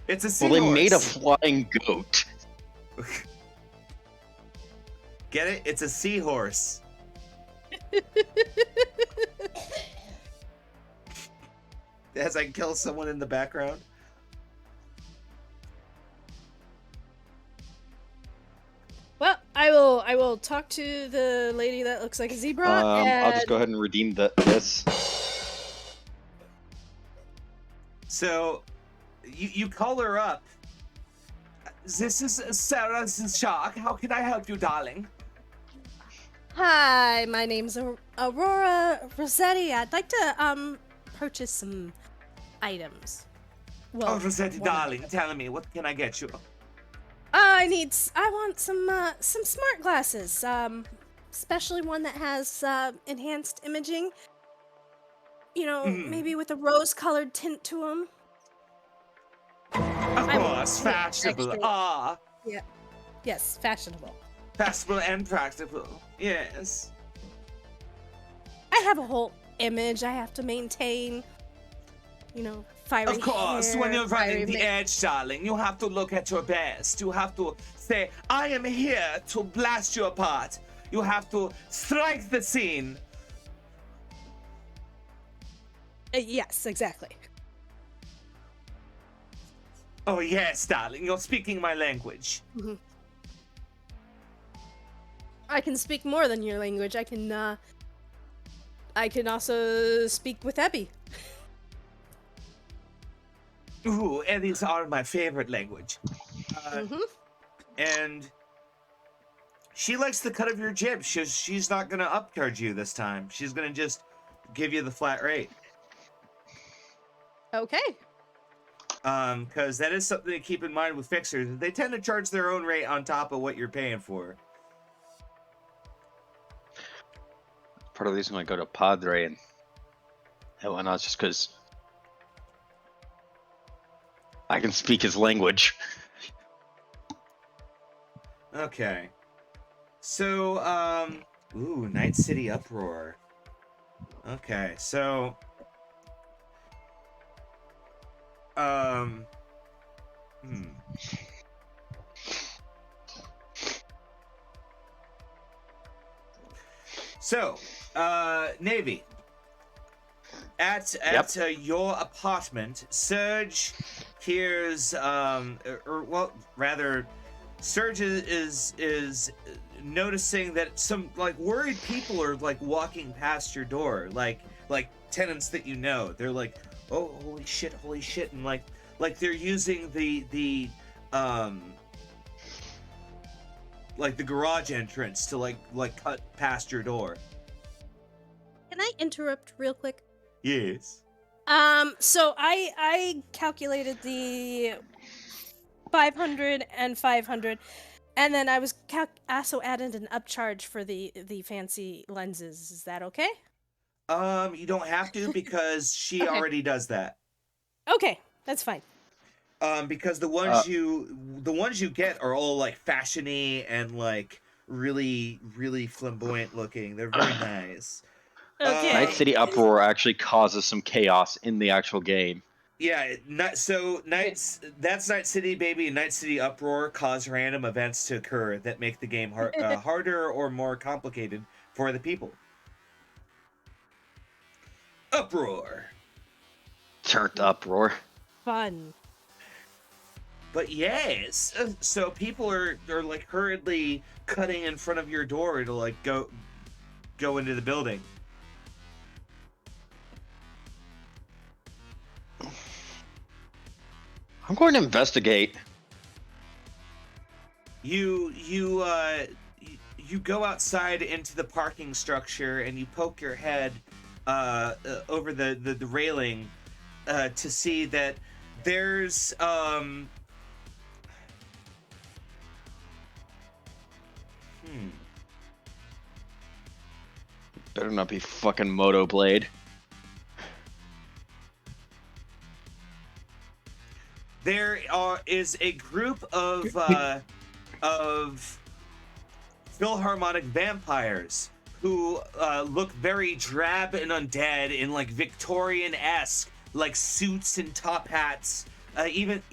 Speaker 1: It's a seahorse.
Speaker 2: Well, they made a flying goat.
Speaker 1: Get it? It's a seahorse. As I kill someone in the background.
Speaker 5: Well, I will talk to the lady that looks like a zebra.
Speaker 2: I'll just go ahead and redeem this.
Speaker 1: So, you call her up. This is Sarah's shark. How can I help you, darling?
Speaker 5: Hi, my name's Aurora Rossetti. I'd like to purchase some items. Well,
Speaker 1: Oh, Rossetti,
Speaker 5: one-
Speaker 1: darling, tell me, what can I get you?
Speaker 5: I want some smart glasses. Especially one that has enhanced imaging. You know, maybe with a rose-colored tint to them.
Speaker 1: Of
Speaker 5: I will-
Speaker 1: course, fashionable.
Speaker 5: Actually- Yes, fashionable.
Speaker 1: Fashionable and practical. Yes.
Speaker 5: I have a whole image I have to maintain. You know, fiery
Speaker 1: Of course,
Speaker 5: hair,
Speaker 1: when you're
Speaker 5: fiery
Speaker 1: running the
Speaker 5: makeup.
Speaker 1: edge, darling, you have to look at your best. You have to say, I am here to blast you apart. You have to strike the scene.
Speaker 5: Yes, exactly.
Speaker 1: Oh, yes, darling, you're speaking my language.
Speaker 5: I can speak more than your language. I can also speak with Ebby.
Speaker 1: Ooh, and these are my favorite language. And she likes the cut of your jib. She's not gonna upcharge you this time. She's gonna just give you the flat rate.
Speaker 5: Okay.
Speaker 1: Because that is something to keep in mind with fixers. They tend to charge their own rate on top of what you're paying for.
Speaker 2: Part of the reason I go to Padre and whatnot is just because I can speak his language.
Speaker 1: Okay. So, ooh, Night City Uproar. Okay, so, So, Navy. At your apartment, Surge hears, Surge is noticing that some worried people are walking past your door, like tenants that you know. They're like, oh, holy shit, and they're using the garage entrance to cut past your door.
Speaker 5: Can I interrupt real quick?
Speaker 1: Yes.
Speaker 5: So I calculated the 500 and 500, and then I was also added an upcharge for the fancy lenses. Is that okay?
Speaker 1: You don't have to because she
Speaker 5: Okay.
Speaker 1: already does that.
Speaker 5: Okay, that's fine.
Speaker 1: Because the ones you get are all fashiony and really, really flamboyant looking. They're very nice.
Speaker 5: Okay.
Speaker 2: Night City Uproar actually causes some chaos in the actual game.
Speaker 1: Yeah, that's Night City, baby, and Night City Uproar cause random events to occur that make the game harder or more complicated for the people. Uproar.
Speaker 2: Turned uproar.
Speaker 5: Fun.
Speaker 1: But yes, so people are hurriedly cutting in front of your door to go into the building.
Speaker 2: I'm going to investigate.
Speaker 1: You you go outside into the parking structure and you poke your head over the railing to see that there's
Speaker 2: Better not be fucking Moto Blade.
Speaker 1: There is a group of Philharmonic vampires who look very drab and undead in like Victorian-esque, like suits and top hats. Even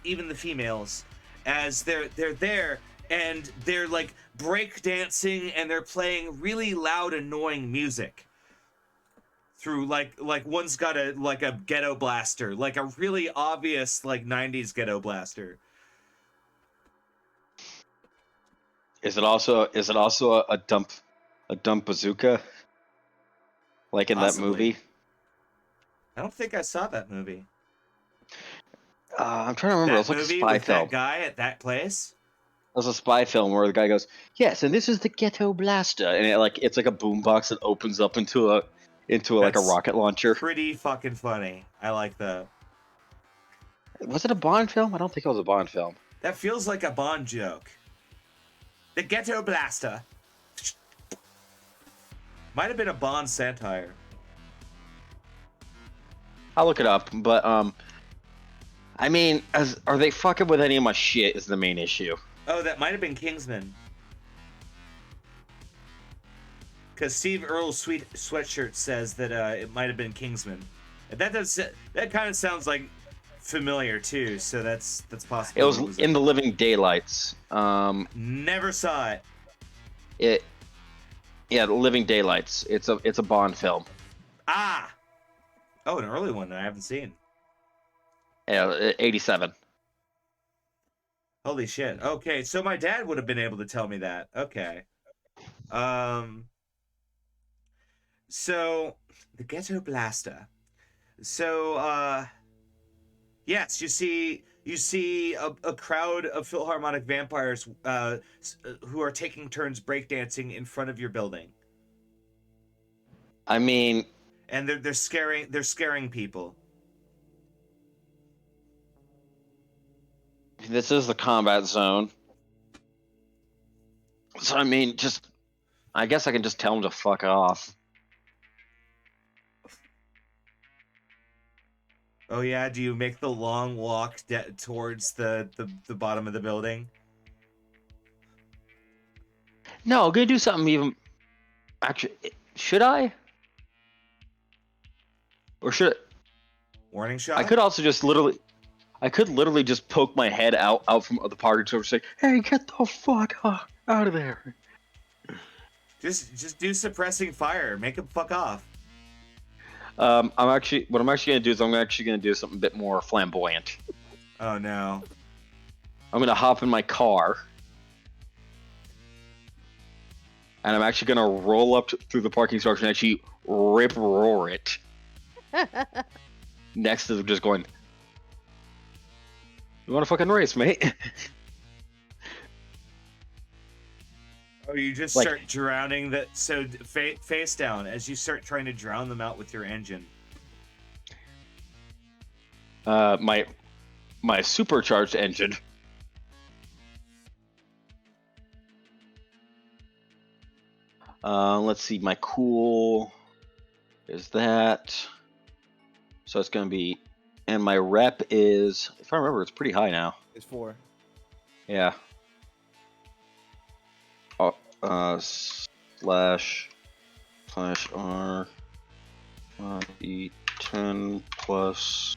Speaker 1: the females, as they're there and they're like break dancing and they're playing really loud, annoying music. Through like one's got a ghetto blaster, like a really obvious like 90s ghetto blaster.
Speaker 2: Is it also a dump bazooka? Like in
Speaker 1: Possibly.
Speaker 2: that movie?
Speaker 1: I don't think I saw that movie.
Speaker 2: I'm trying to remember.
Speaker 1: That
Speaker 2: It was like a
Speaker 1: movie
Speaker 2: spy
Speaker 1: with
Speaker 2: film.
Speaker 1: that guy at that place?
Speaker 2: It was a spy film where the guy goes, "Yes, and this is the ghetto blaster," and it's like a boombox that opens up into like a
Speaker 1: That's
Speaker 2: rocket launcher.
Speaker 1: Pretty fucking funny. I like that.
Speaker 2: Was it a Bond film? I don't think it was a Bond film.
Speaker 1: That feels like a Bond joke. The ghetto blaster. Might have been a Bond satire.
Speaker 2: I'll look it up, but I mean, are they fucking with any of my shit? Is the main issue.
Speaker 1: Oh, that might have been Kingsman. Because Steve Earle's sweet sweatshirt says that it might have been Kingsman. That kind of sounds like familiar too. So that's possible.
Speaker 2: It was in the Living Daylights.
Speaker 1: Never saw
Speaker 2: it. Yeah, the Living Daylights. It's a Bond film.
Speaker 1: Ah. Oh, an early one that I haven't seen.
Speaker 2: Yeah, 87.
Speaker 1: Holy shit. Okay, so my dad would have been able to tell me that. Okay. So the ghetto blaster. So yes, you see a crowd of Philharmonic vampires who are taking turns breakdancing in front of your building.
Speaker 2: I mean,
Speaker 1: and they're scaring people.
Speaker 2: This is the combat zone. So I mean, I guess I can just tell them to fuck off.
Speaker 1: Oh yeah, do you make the long walk towards the bottom of the building?
Speaker 2: No, I'm gonna do something even. Actually, should I? Or should?
Speaker 1: Warning shot.
Speaker 2: I could also just literally just poke my head out from the party to say, "Hey, get the fuck out of there!"
Speaker 1: Just do suppressing fire. Make him fuck off.
Speaker 2: What I'm actually gonna do is I'm actually gonna do something a bit more flamboyant.
Speaker 1: Oh no.
Speaker 2: I'm gonna hop in my car, and I'm actually gonna roll up through the parking structure and actually rip-roar it. Next to just going, "You want to fucking race, mate?"
Speaker 1: Oh, you just start drowning that. So face down as you start trying to drown them out with your engine.
Speaker 2: My supercharged engine. Let's see. My cool is that. So it's gonna be, and my rep is, if I remember, it's pretty high now.
Speaker 3: It's 4.
Speaker 2: Yeah. Slash R E10 plus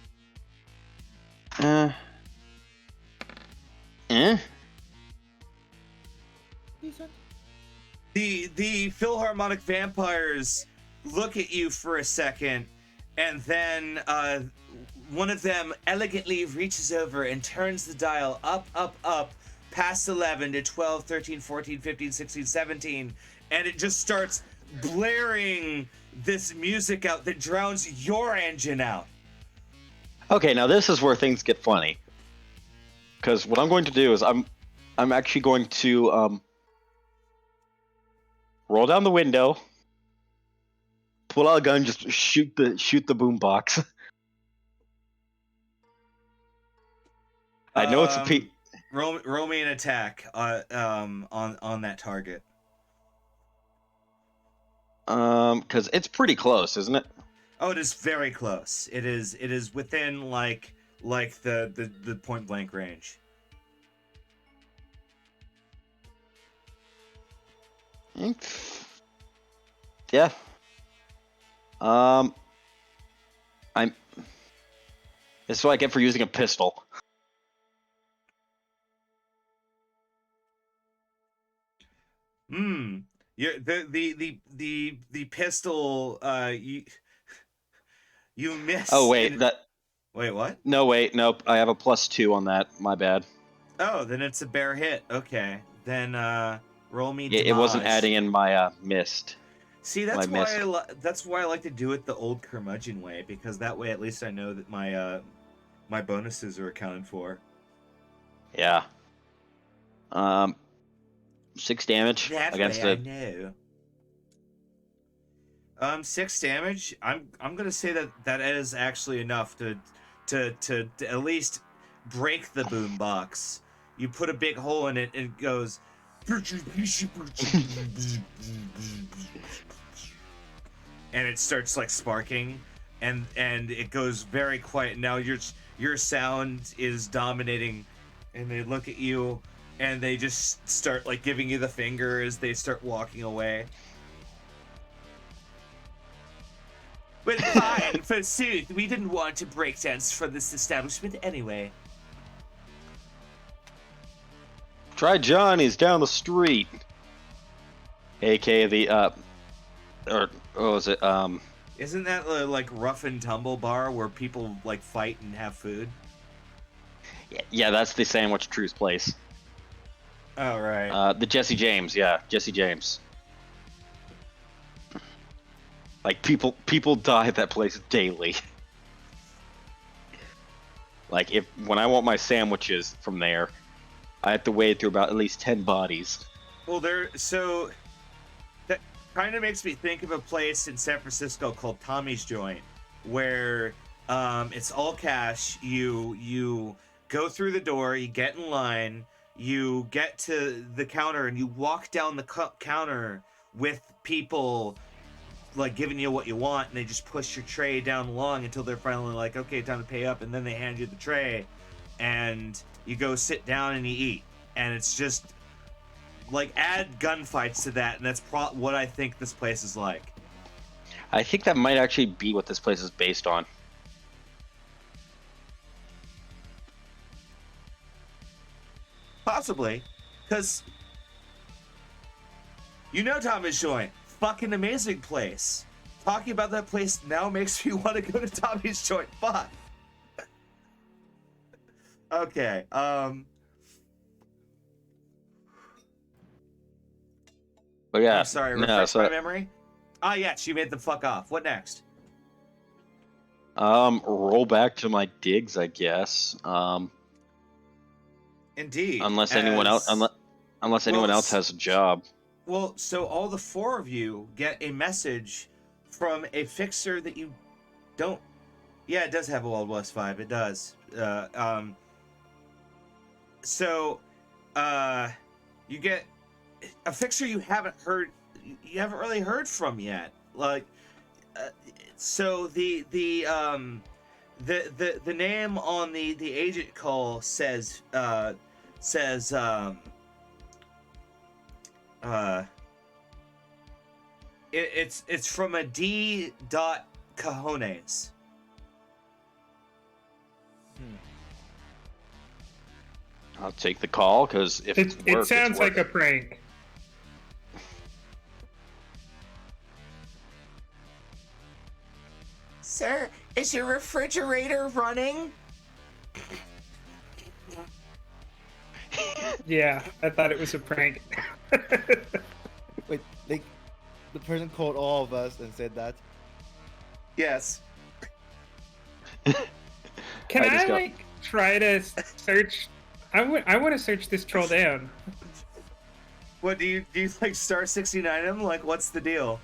Speaker 1: The Philharmonic vampires look at you for a second, and then one of them elegantly reaches over and turns the dial up past 11 to 12, 13, 14, 15, 16, 17, and it just starts blaring this music out that drowns your engine out.
Speaker 2: Okay, now this is where things get funny. Because what I'm going to do is I'm actually going to roll down the window, pull out a gun, just shoot the boombox. I know it's a
Speaker 1: roll me an attack on that target.
Speaker 2: Because it's pretty close, isn't it?
Speaker 1: Oh, it is very close. It is within like the point blank range.
Speaker 2: Yeah. I'm. This is what I get for using a pistol.
Speaker 1: The pistol. You missed.
Speaker 2: Oh wait,
Speaker 1: Wait, what?
Speaker 2: No, wait, nope. I have a +2 on that. My bad.
Speaker 1: Oh, then it's a bare hit. Okay, then roll me.
Speaker 2: It wasn't adding in my missed.
Speaker 1: See, that's why that's why I like to do it the old curmudgeon way, because that way at least I know that my my bonuses are accounted for.
Speaker 2: Yeah. 6 damage against
Speaker 1: I know. 6 damage. I'm gonna say that is actually enough to at least break the boombox. You put a big hole in it, and it goes. And it starts like sparking, and it goes very quiet. Now your sound is dominating, and they look at you, and they just start like giving you the finger as they start walking away. But fine, forsooth, we didn't want to break dance for this establishment anyway.
Speaker 2: Try Johnny's down the street. AKA the or what was it?
Speaker 1: Isn't that like rough and tumble bar where people like fight and have food?
Speaker 2: Yeah, that's the Sandwich Truce place.
Speaker 1: Oh right.
Speaker 2: The Jesse James, yeah, Jesse James. Like people die at that place daily. Like when I want my sandwiches from there, I have to wade through about at least 10 bodies.
Speaker 1: Well, so that kind of makes me think of a place in San Francisco called Tommy's Joint, where it's all cash. You go through the door, you get in line, you get to the counter, and you walk down the counter with people like giving you what you want, and they just push your tray down along until they're finally like, okay, time to pay up, and then they hand you the tray, and you go sit down and you eat. And it's just like add gunfights to that, and that's what I think this place is like.
Speaker 2: I think that might actually be what this place is based on.
Speaker 1: Possibly, because you know Tommy's Joint, fucking amazing place. Talking about that place now makes me want to go to Tommy's Joint. Fuck. Okay.
Speaker 2: But yeah.
Speaker 1: I'm sorry. Refresh my memory. Ah, yes. You made the fuck off. What next?
Speaker 2: Roll back to my digs, I guess.
Speaker 1: Indeed.
Speaker 2: Unless anyone else has a job.
Speaker 1: Well, so all the 4 of you get a message from a fixer that you don't. Yeah, it does have a Wild West vibe. It does. So, you get a fixer you haven't really heard from yet. Like, so the name on the agent call says it's from a D. Cajones.
Speaker 2: I'll take the call, because if
Speaker 4: it sounds like a prank.
Speaker 1: Sir, is your refrigerator running?
Speaker 4: Yeah, I thought it was a prank.
Speaker 3: Wait, the person called all of us and said that?
Speaker 1: Yes.
Speaker 4: Can I try to search? I want to search this troll down.
Speaker 1: What do you like star 69 him? Like, what's the deal?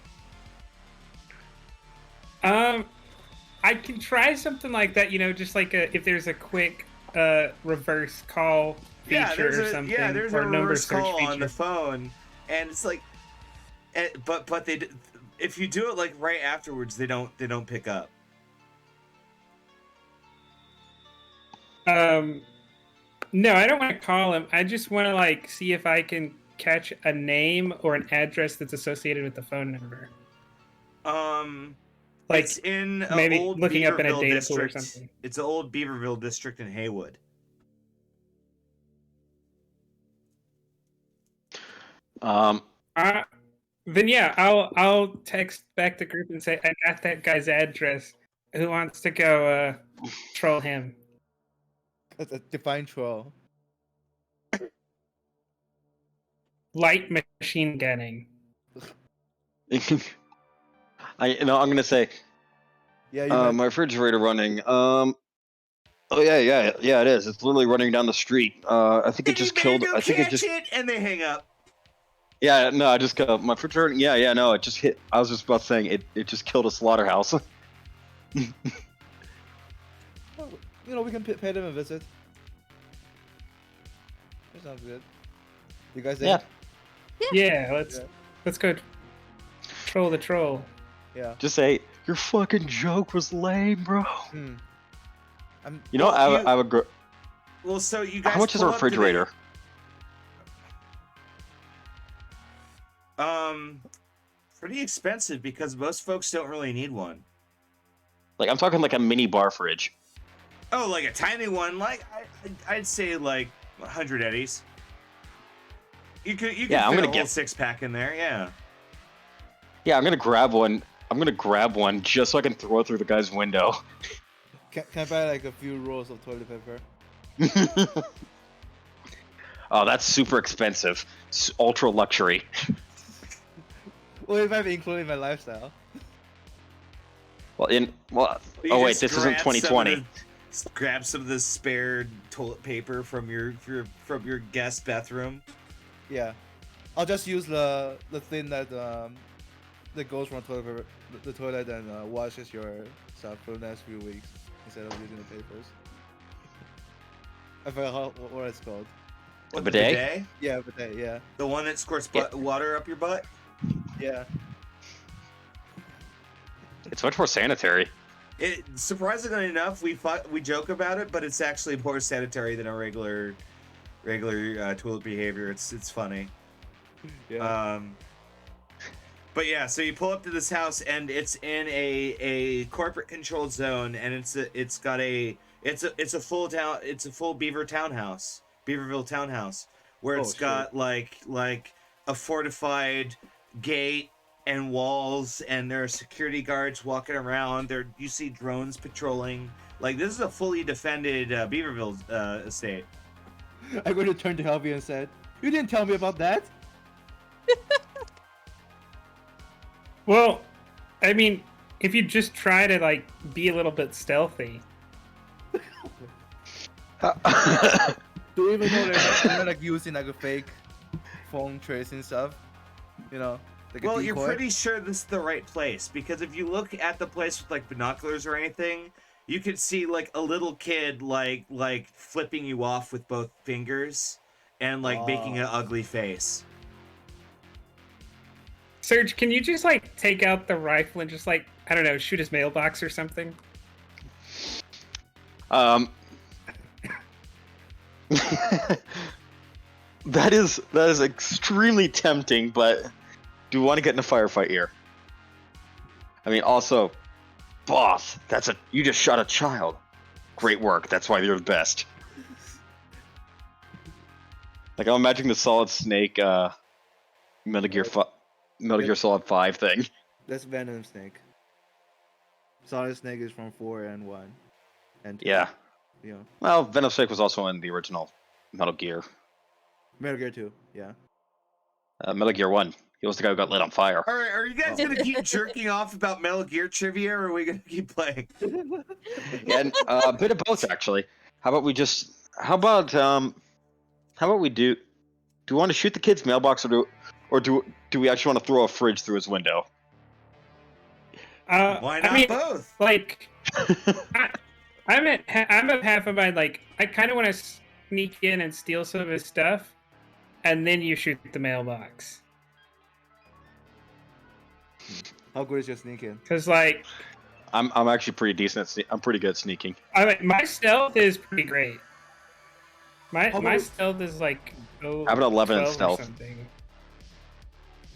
Speaker 4: I can try something like that, just like if there's a quick reverse call feature or something.
Speaker 1: Yeah, there's a
Speaker 4: or number
Speaker 1: reverse
Speaker 4: search
Speaker 1: call
Speaker 4: feature.
Speaker 1: on the phone, and it's like, but if you do it like right afterwards, they don't pick up.
Speaker 4: No, I don't want to call him. I just want to like see if I can catch a name or an address that's associated with the phone number. Like
Speaker 1: It's in
Speaker 4: maybe
Speaker 1: old
Speaker 4: looking up in a
Speaker 1: Beaverville
Speaker 4: data pool or
Speaker 1: district.
Speaker 4: something.
Speaker 1: It's an old Beaverville district in Haywood.
Speaker 4: Then yeah, I'll text back the group and say I got that guy's address. Who wants to go troll him?
Speaker 3: That's a divine troll.
Speaker 4: Light machine gunning.
Speaker 2: I'm gonna say,
Speaker 3: Yeah, you
Speaker 2: my refrigerator running. Oh yeah, it is. It's literally running down the street. I think it just killed. I think it just.
Speaker 1: And they hang up.
Speaker 2: Yeah, no, I just got my refrigerator. Yeah, no, it just hit. I was just about saying it just killed a slaughterhouse.
Speaker 3: we can pay them a visit. That sounds good. You guys
Speaker 2: Yeah.
Speaker 3: there?
Speaker 4: Yeah, let's go troll the troll.
Speaker 3: Yeah.
Speaker 2: Just say your fucking joke was lame, bro.
Speaker 3: I'm.
Speaker 2: I would.
Speaker 1: Well, so you guys.
Speaker 2: How much is a
Speaker 1: pull up to the-
Speaker 2: refrigerator?
Speaker 1: Pretty expensive because most folks don't really need one.
Speaker 2: Like I'm talking like a mini bar fridge.
Speaker 1: Oh, like a tiny one, like I'd say like 100 eddies. You could
Speaker 2: Yeah, I'm
Speaker 1: fit
Speaker 2: gonna
Speaker 1: a whole
Speaker 2: get-
Speaker 1: 6-pack in there, yeah.
Speaker 2: Yeah, I'm gonna grab one. I'm gonna grab one just so I can throw it through the guy's window.
Speaker 3: Can I buy like a few rolls of toilet paper?
Speaker 2: Oh, that's super expensive. It's ultra luxury.
Speaker 3: Well, it might be including my lifestyle.
Speaker 2: Well,
Speaker 1: You
Speaker 2: oh wait,
Speaker 1: just
Speaker 2: this isn't
Speaker 1: grab some of
Speaker 2: 2020.
Speaker 1: grab some of the spare toilet paper from your guest bathroom.
Speaker 3: Yeah, I'll just use the thing that goes from the toilet and washes your stuff for the next few weeks instead of using the papers. I forgot what it's called.
Speaker 2: A
Speaker 1: The
Speaker 2: bidet?
Speaker 3: Yeah, bidet. Yeah,
Speaker 1: The one that squirts
Speaker 2: Yeah.
Speaker 1: water up your butt?
Speaker 3: yeah.
Speaker 2: It's much more sanitary.
Speaker 1: It surprisingly enough, we joke about it, but it's actually more sanitary than a regular toilet behavior. It's funny.
Speaker 3: Yeah.
Speaker 1: But yeah, so you pull up to this house and it's in a corporate controlled zone, and it's a full Beaver townhouse, Beaverville townhouse, where it's got like a fortified gate and walls, and there are security guards walking around. You see drones patrolling. Like, this is a fully defended Beaverville estate.
Speaker 3: I'm going to turn to Helvy and said, "You didn't tell me about that."
Speaker 4: Well, I mean, if you just try to like be a little bit stealthy.
Speaker 3: Do even know they're like using like a fake phone tracing stuff, like a
Speaker 1: Well, you're
Speaker 3: decoy?
Speaker 1: pretty sure this is the right place, because if you look at the place with like binoculars or anything, you could see like a little kid like flipping you off with both fingers and like making an ugly face.
Speaker 4: Serge, can you just like take out the rifle and just like, I don't know, shoot his mailbox or something?
Speaker 2: That is extremely tempting, but do we want to get in a firefight here? I mean, also, boss, you just shot a child. Great work. That's why you're the best. Like, I'm imagining the Solid Snake, Metal Gear Solid 5 thing.
Speaker 3: That's Venom Snake. Solid Snake is from 4 and 1. And 2,
Speaker 2: Yeah.
Speaker 3: you know.
Speaker 2: Well, Venom Snake was also in the original Metal Gear.
Speaker 3: Metal Gear 2, yeah.
Speaker 2: Metal Gear 1. He was the guy who got lit on fire.
Speaker 1: All right, are you guys gonna keep jerking off about Metal Gear trivia, or are we gonna keep playing?
Speaker 2: And a bit of both, actually. How about we do Do we want to shoot the kid's mailbox, or do we actually want to throw a fridge through his window?
Speaker 1: Why not
Speaker 4: I mean,
Speaker 1: both?
Speaker 4: like, I'm at half of my like. I kind of want to sneak in and steal some of his stuff, and then you shoot the mailbox.
Speaker 3: How good is your sneaking?
Speaker 4: Because like,
Speaker 2: I'm actually pretty decent. I'm pretty good at sneaking.
Speaker 4: I mean, my stealth is pretty great. My
Speaker 3: about-
Speaker 4: stealth is like
Speaker 2: I have an 11 in
Speaker 4: 12 or
Speaker 2: stealth.
Speaker 4: something.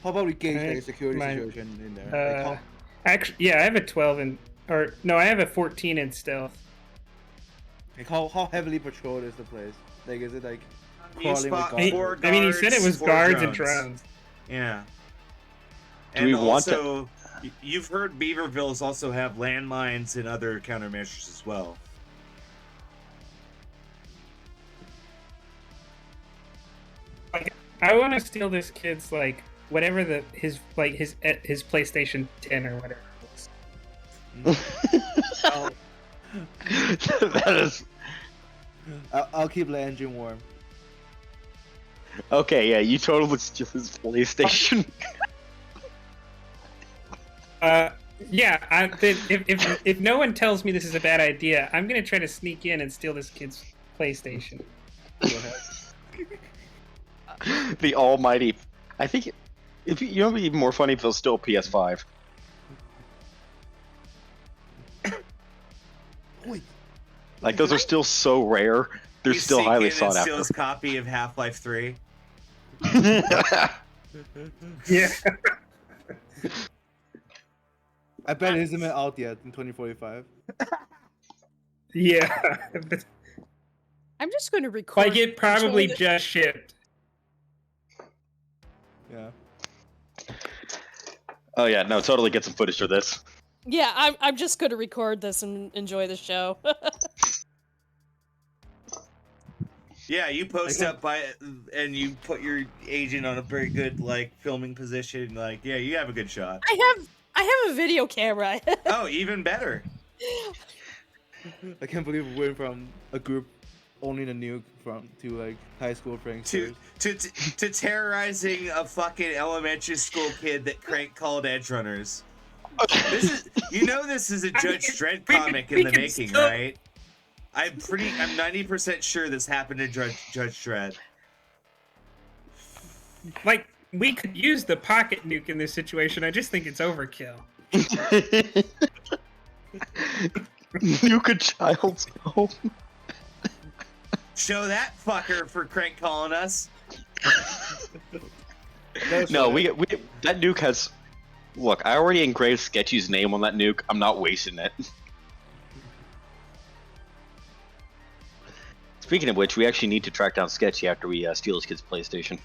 Speaker 3: How about we gauge
Speaker 4: Right,
Speaker 3: the security
Speaker 4: my-
Speaker 3: situation in there? Like, how,
Speaker 4: Actually, yeah, I have a 12 in, or no, I have a 14 in stealth.
Speaker 3: how heavily patrolled is the place? Like, is it like
Speaker 1: You
Speaker 3: crawling with
Speaker 1: spot
Speaker 3: guards?
Speaker 1: four
Speaker 4: I mean, he said it was
Speaker 1: four
Speaker 4: guards and drones.
Speaker 1: Yeah.
Speaker 2: Do we
Speaker 1: and
Speaker 2: want to-
Speaker 1: also, you've heard Beavervilles also have landmines and other countermeasures as well.
Speaker 4: I want to steal this kid's like whatever his PlayStation 10 or whatever.
Speaker 3: I'll,
Speaker 2: That is
Speaker 3: I'll keep the engine warm.
Speaker 2: okay. Yeah, you totally steal his PlayStation.
Speaker 4: Yeah. If no one tells me this is a bad idea, I'm gonna try to sneak in and steal this kid's PlayStation.
Speaker 2: The almighty. I think if you know, it'd be even more funny if it was still a PS5.
Speaker 3: Wait,
Speaker 2: Like those are still so rare. They're
Speaker 1: You
Speaker 2: still
Speaker 1: sneak
Speaker 2: highly
Speaker 1: in
Speaker 2: sought
Speaker 1: and steal
Speaker 2: after.
Speaker 1: his copy of Half-Life 3.
Speaker 4: Yeah.
Speaker 3: I bet it isn't out yet in 2045.
Speaker 4: Yeah.
Speaker 5: I'm just going to record.
Speaker 4: Like it probably
Speaker 5: Control
Speaker 4: just shipped.
Speaker 3: Yeah.
Speaker 2: Oh yeah, no, totally get some footage for this.
Speaker 5: Yeah, I'm just going to record this and enjoy the show.
Speaker 1: Yeah, you post
Speaker 3: Okay.
Speaker 1: up by it and you put your agent on a very good like filming position. Like, yeah, you have a good shot.
Speaker 5: I have a video camera.
Speaker 1: Oh, even better.
Speaker 3: I can't believe we went from a group owning a nuke to like high school pranksters.
Speaker 1: To terrorizing a fucking elementary school kid that Crank called edge runners. This is a Judge Dredd comic in the
Speaker 4: can
Speaker 1: making,
Speaker 4: still-
Speaker 1: right? I'm 90% sure this happened to Judge Dredd.
Speaker 4: Like we could use the pocket nuke in this situation. I just think it's overkill.
Speaker 2: Nuke a child's home.
Speaker 1: Show that fucker for Crank calling us.
Speaker 2: No, we that nuke has. Look, I already engraved Sketchy's name on that nuke. I'm not wasting it. Speaking of which, we actually need to track down Sketchy after we steal his kid's PlayStation.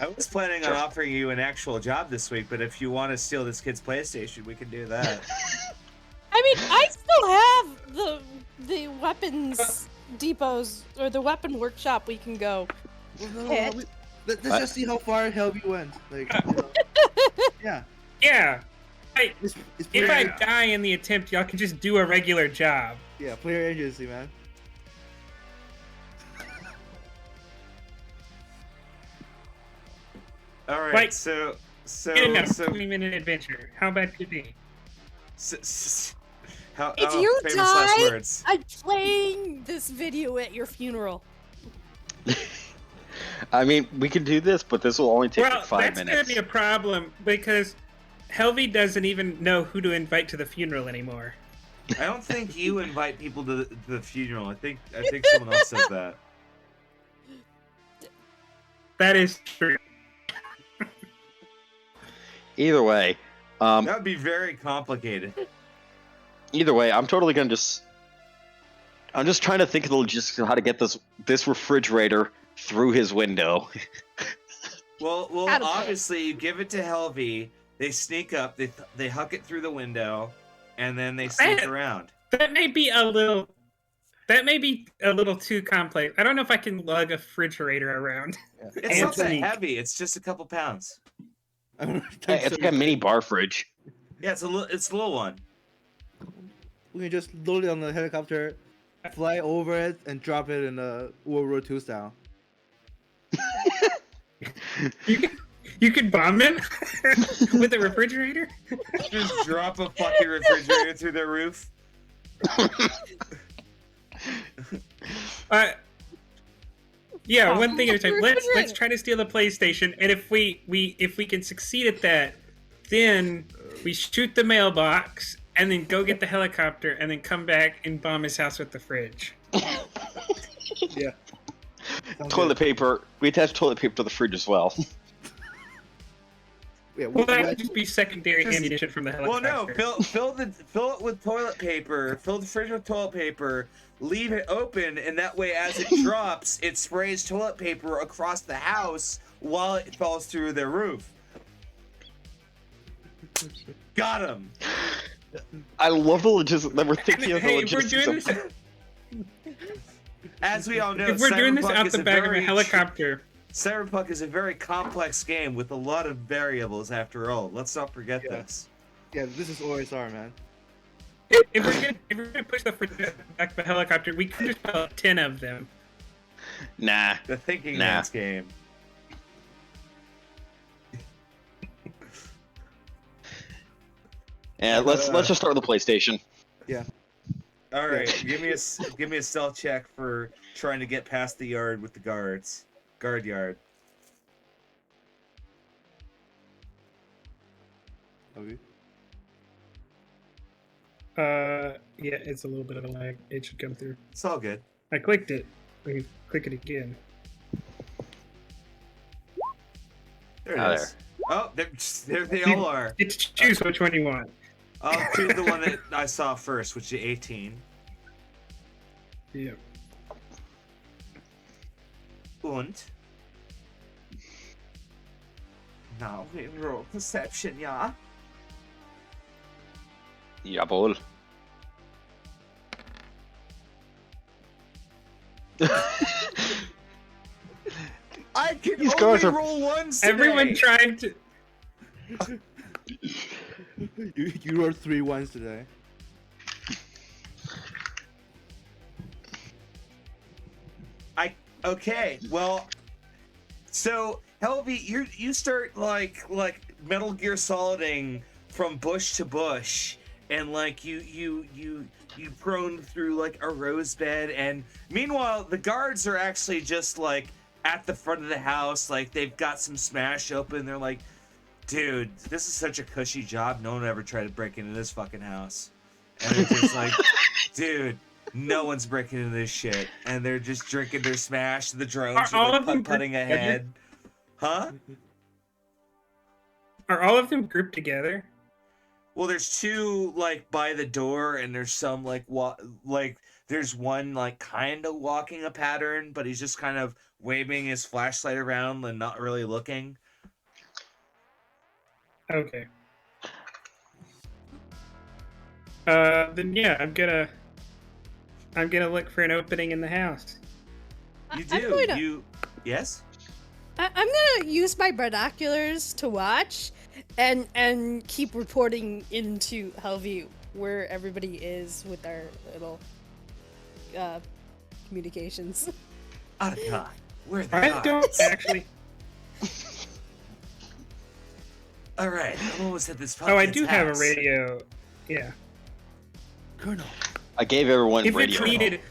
Speaker 1: I was planning on offering you an actual job this week, but if you want to steal this kid's PlayStation, we can do that.
Speaker 5: I mean, I still have the weapons depots or the weapon workshop we can go.
Speaker 3: Well, no, let's just see how far Helby went. Like, you know. Yeah.
Speaker 4: Yeah.
Speaker 3: It's
Speaker 4: If
Speaker 3: player,
Speaker 4: I die in the attempt, y'all can just do a regular job.
Speaker 3: yeah, player agency, man.
Speaker 1: All right,
Speaker 4: Like,
Speaker 1: so
Speaker 4: Get a 20-minute adventure. How bad could it be?
Speaker 1: How
Speaker 5: If you
Speaker 1: famous last
Speaker 5: die,
Speaker 1: words.
Speaker 5: I'm playing this video at your funeral.
Speaker 2: I mean, we can do this, but this will only take
Speaker 4: Well,
Speaker 2: like 5
Speaker 4: that's
Speaker 2: minutes.
Speaker 4: gonna be a problem because Helvey doesn't even know who to invite to the funeral anymore.
Speaker 1: I don't think you invite people to the funeral. I think someone else said that.
Speaker 4: That is true.
Speaker 2: Either way,
Speaker 1: That would be very complicated.
Speaker 2: I'm totally gonna just. I'm just trying to think of the logistics of how to get this refrigerator through his window.
Speaker 1: Well,
Speaker 5: How to play.
Speaker 1: obviously you give it to Helvey. They sneak up. They huck it through the window, and then they sneak around.
Speaker 4: That may be a little. That may be a little too complex. I don't know if I can lug a refrigerator around.
Speaker 1: It's not that
Speaker 4: Anthony.
Speaker 1: heavy. It's just a couple pounds.
Speaker 2: Hey, it's like a mini bar fridge.
Speaker 1: Yeah, it's a little one.
Speaker 3: We can just load it on the helicopter, fly over it and drop it in a World War II style.
Speaker 4: You could bomb it with a refrigerator.
Speaker 1: Just drop a fucking refrigerator through their roof.
Speaker 4: Yeah, one thing at a time. Let's
Speaker 5: Refrigerator.
Speaker 4: try to steal the PlayStation, and if we can succeed at that, then we shoot the mailbox, and then go get the helicopter, and then come back and bomb his house with the fridge.
Speaker 3: Yeah. Sounds
Speaker 2: Toilet
Speaker 3: good.
Speaker 2: paper. We attach toilet paper to the fridge as well.
Speaker 3: Yeah,
Speaker 4: Well, that
Speaker 3: what-
Speaker 4: would just be secondary
Speaker 1: Just-
Speaker 4: ammunition from the
Speaker 1: Well,
Speaker 4: helicopter.
Speaker 1: no, fill it with toilet paper. Fill the fridge with toilet paper. Leave it open, and that way, as it drops, it sprays toilet paper across the house while it falls through their roof. Got him.
Speaker 2: I love the logistics that we're thinking of the
Speaker 4: Hey, if we're
Speaker 2: logistics
Speaker 4: doing
Speaker 2: of
Speaker 4: this,
Speaker 1: As we all know,
Speaker 4: if we're doing this
Speaker 1: Cyberpunk
Speaker 4: out
Speaker 1: is
Speaker 4: the
Speaker 1: a
Speaker 4: back of a
Speaker 1: very-
Speaker 4: helicopter,
Speaker 1: Cyberpunk is a very complex game with a lot of variables. After all, let's not forget
Speaker 3: Yeah.
Speaker 1: this.
Speaker 3: Yeah, this is OSR, man.
Speaker 4: if we're gonna push the fridge back of a helicopter, we could just put 10 of them.
Speaker 2: Nah.
Speaker 1: The thinking
Speaker 2: Nah.
Speaker 1: man's game.
Speaker 2: Yeah, let's just start with the PlayStation.
Speaker 1: All right, give me a stealth check for trying to get past the yard with the guards. Guard yard.
Speaker 3: Okay.
Speaker 4: Yeah, it's a little bit of a lag. It should come through.
Speaker 1: It's all good.
Speaker 4: I clicked it. We click it again.
Speaker 1: There it
Speaker 2: Ah,
Speaker 1: is. Oh, there they all are.
Speaker 4: You choose which one you want.
Speaker 1: I'll choose the one that I saw first, which is 18.
Speaker 4: Yeah.
Speaker 1: Und? Now we roll perception, yeah?
Speaker 2: Jawohl.
Speaker 1: I can
Speaker 2: These
Speaker 1: only
Speaker 2: guys are-
Speaker 1: roll ones today.
Speaker 4: Everyone trying to.
Speaker 3: You rolled 3 ones today.
Speaker 1: Okay, well, so Helvy, you start like Metal Gear Soliding from bush to bush, and like you prone through like a rose bed, and meanwhile the guards are actually just like at the front of the house, like they've got some smash open. They're like, dude, this is such a cushy job. No one ever tried to break into this fucking house, and they're just like, dude. No one's breaking into this shit, and they're just drinking their smash. The drones
Speaker 4: Are all
Speaker 1: are like
Speaker 4: of them
Speaker 1: putting
Speaker 4: grouped
Speaker 1: ahead. Huh?
Speaker 4: Are all of them grouped together?
Speaker 1: Well, there's two like by the door, and there's some like there's one like kind of walking a pattern, but he's just kind of waving his flashlight around and not really looking.
Speaker 4: Okay. Then yeah, I'm gonna look for an opening in the house.
Speaker 1: You
Speaker 5: I'm
Speaker 1: do.
Speaker 5: going to-
Speaker 1: You yes?
Speaker 5: I'm gonna use my binoculars to watch and keep reporting into Helvey where everybody is with our little communications.
Speaker 1: Oh God, where are the
Speaker 4: I
Speaker 1: guards?
Speaker 4: don't actually.
Speaker 1: All right, I'm almost at this.
Speaker 4: Oh, I
Speaker 1: pumpkin's
Speaker 4: do have a
Speaker 1: house.
Speaker 4: radio. Yeah.
Speaker 3: Colonel.
Speaker 2: I gave everyone
Speaker 4: If
Speaker 2: radio.
Speaker 4: it's needed,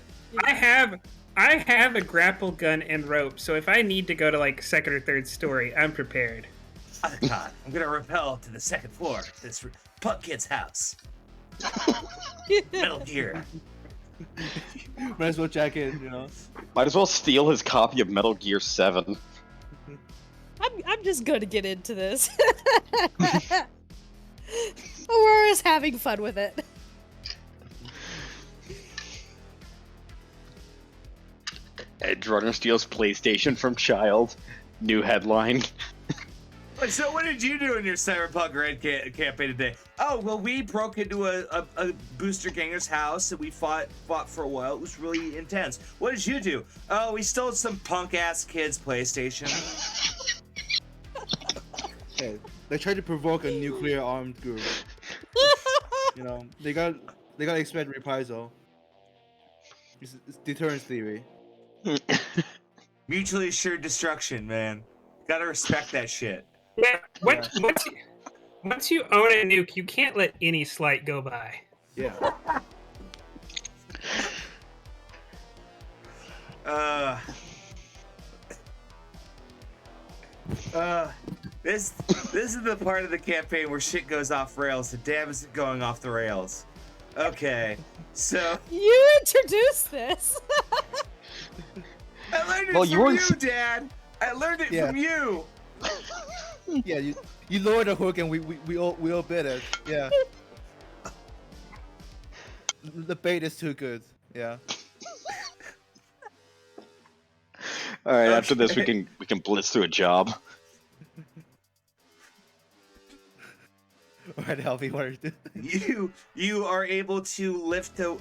Speaker 4: I have a grapple gun and rope. So if I need to go to like second or third story, I'm prepared.
Speaker 1: Oh God, I'm gonna rappel to the second floor. To this pumpkin's house. Metal Gear.
Speaker 3: Might as well check in, you know.
Speaker 2: Might as well steal his copy of Metal Gear 7.
Speaker 5: I'm just gonna get into this. Aurora's having fun with it.
Speaker 2: Edgerunner steals PlayStation from child. New headline.
Speaker 1: Wait, so what did you do in your Cyberpunk Red campaign today? Oh, well, we broke into a booster ganger's house and we fought for a while. It was really intense. What did you do? Oh, we stole some punk-ass kid's PlayStation.
Speaker 3: Hey, they tried to provoke a nuclear armed group. You know, they got expect reprisal. It's deterrence theory.
Speaker 1: Mutually assured destruction, man. Gotta respect that shit.
Speaker 4: Yeah, once you own a nuke, you can't let any slight go by.
Speaker 3: Yeah.
Speaker 1: This is the part of the campaign where shit goes off rails. So damn, is it going off the rails? Okay, so
Speaker 5: You introduced this.
Speaker 1: I learned it
Speaker 2: Well,
Speaker 1: from
Speaker 2: you weren't
Speaker 1: you, Dad. I learned it
Speaker 3: Yeah.
Speaker 1: from you.
Speaker 3: Yeah, you lower the hook and we all bid it. Yeah. The bait is too good. Yeah.
Speaker 2: All right, after this
Speaker 1: Okay.
Speaker 2: we can blitz through a job.
Speaker 3: All right, Alfie, what are you doing?
Speaker 1: You are able to lift a.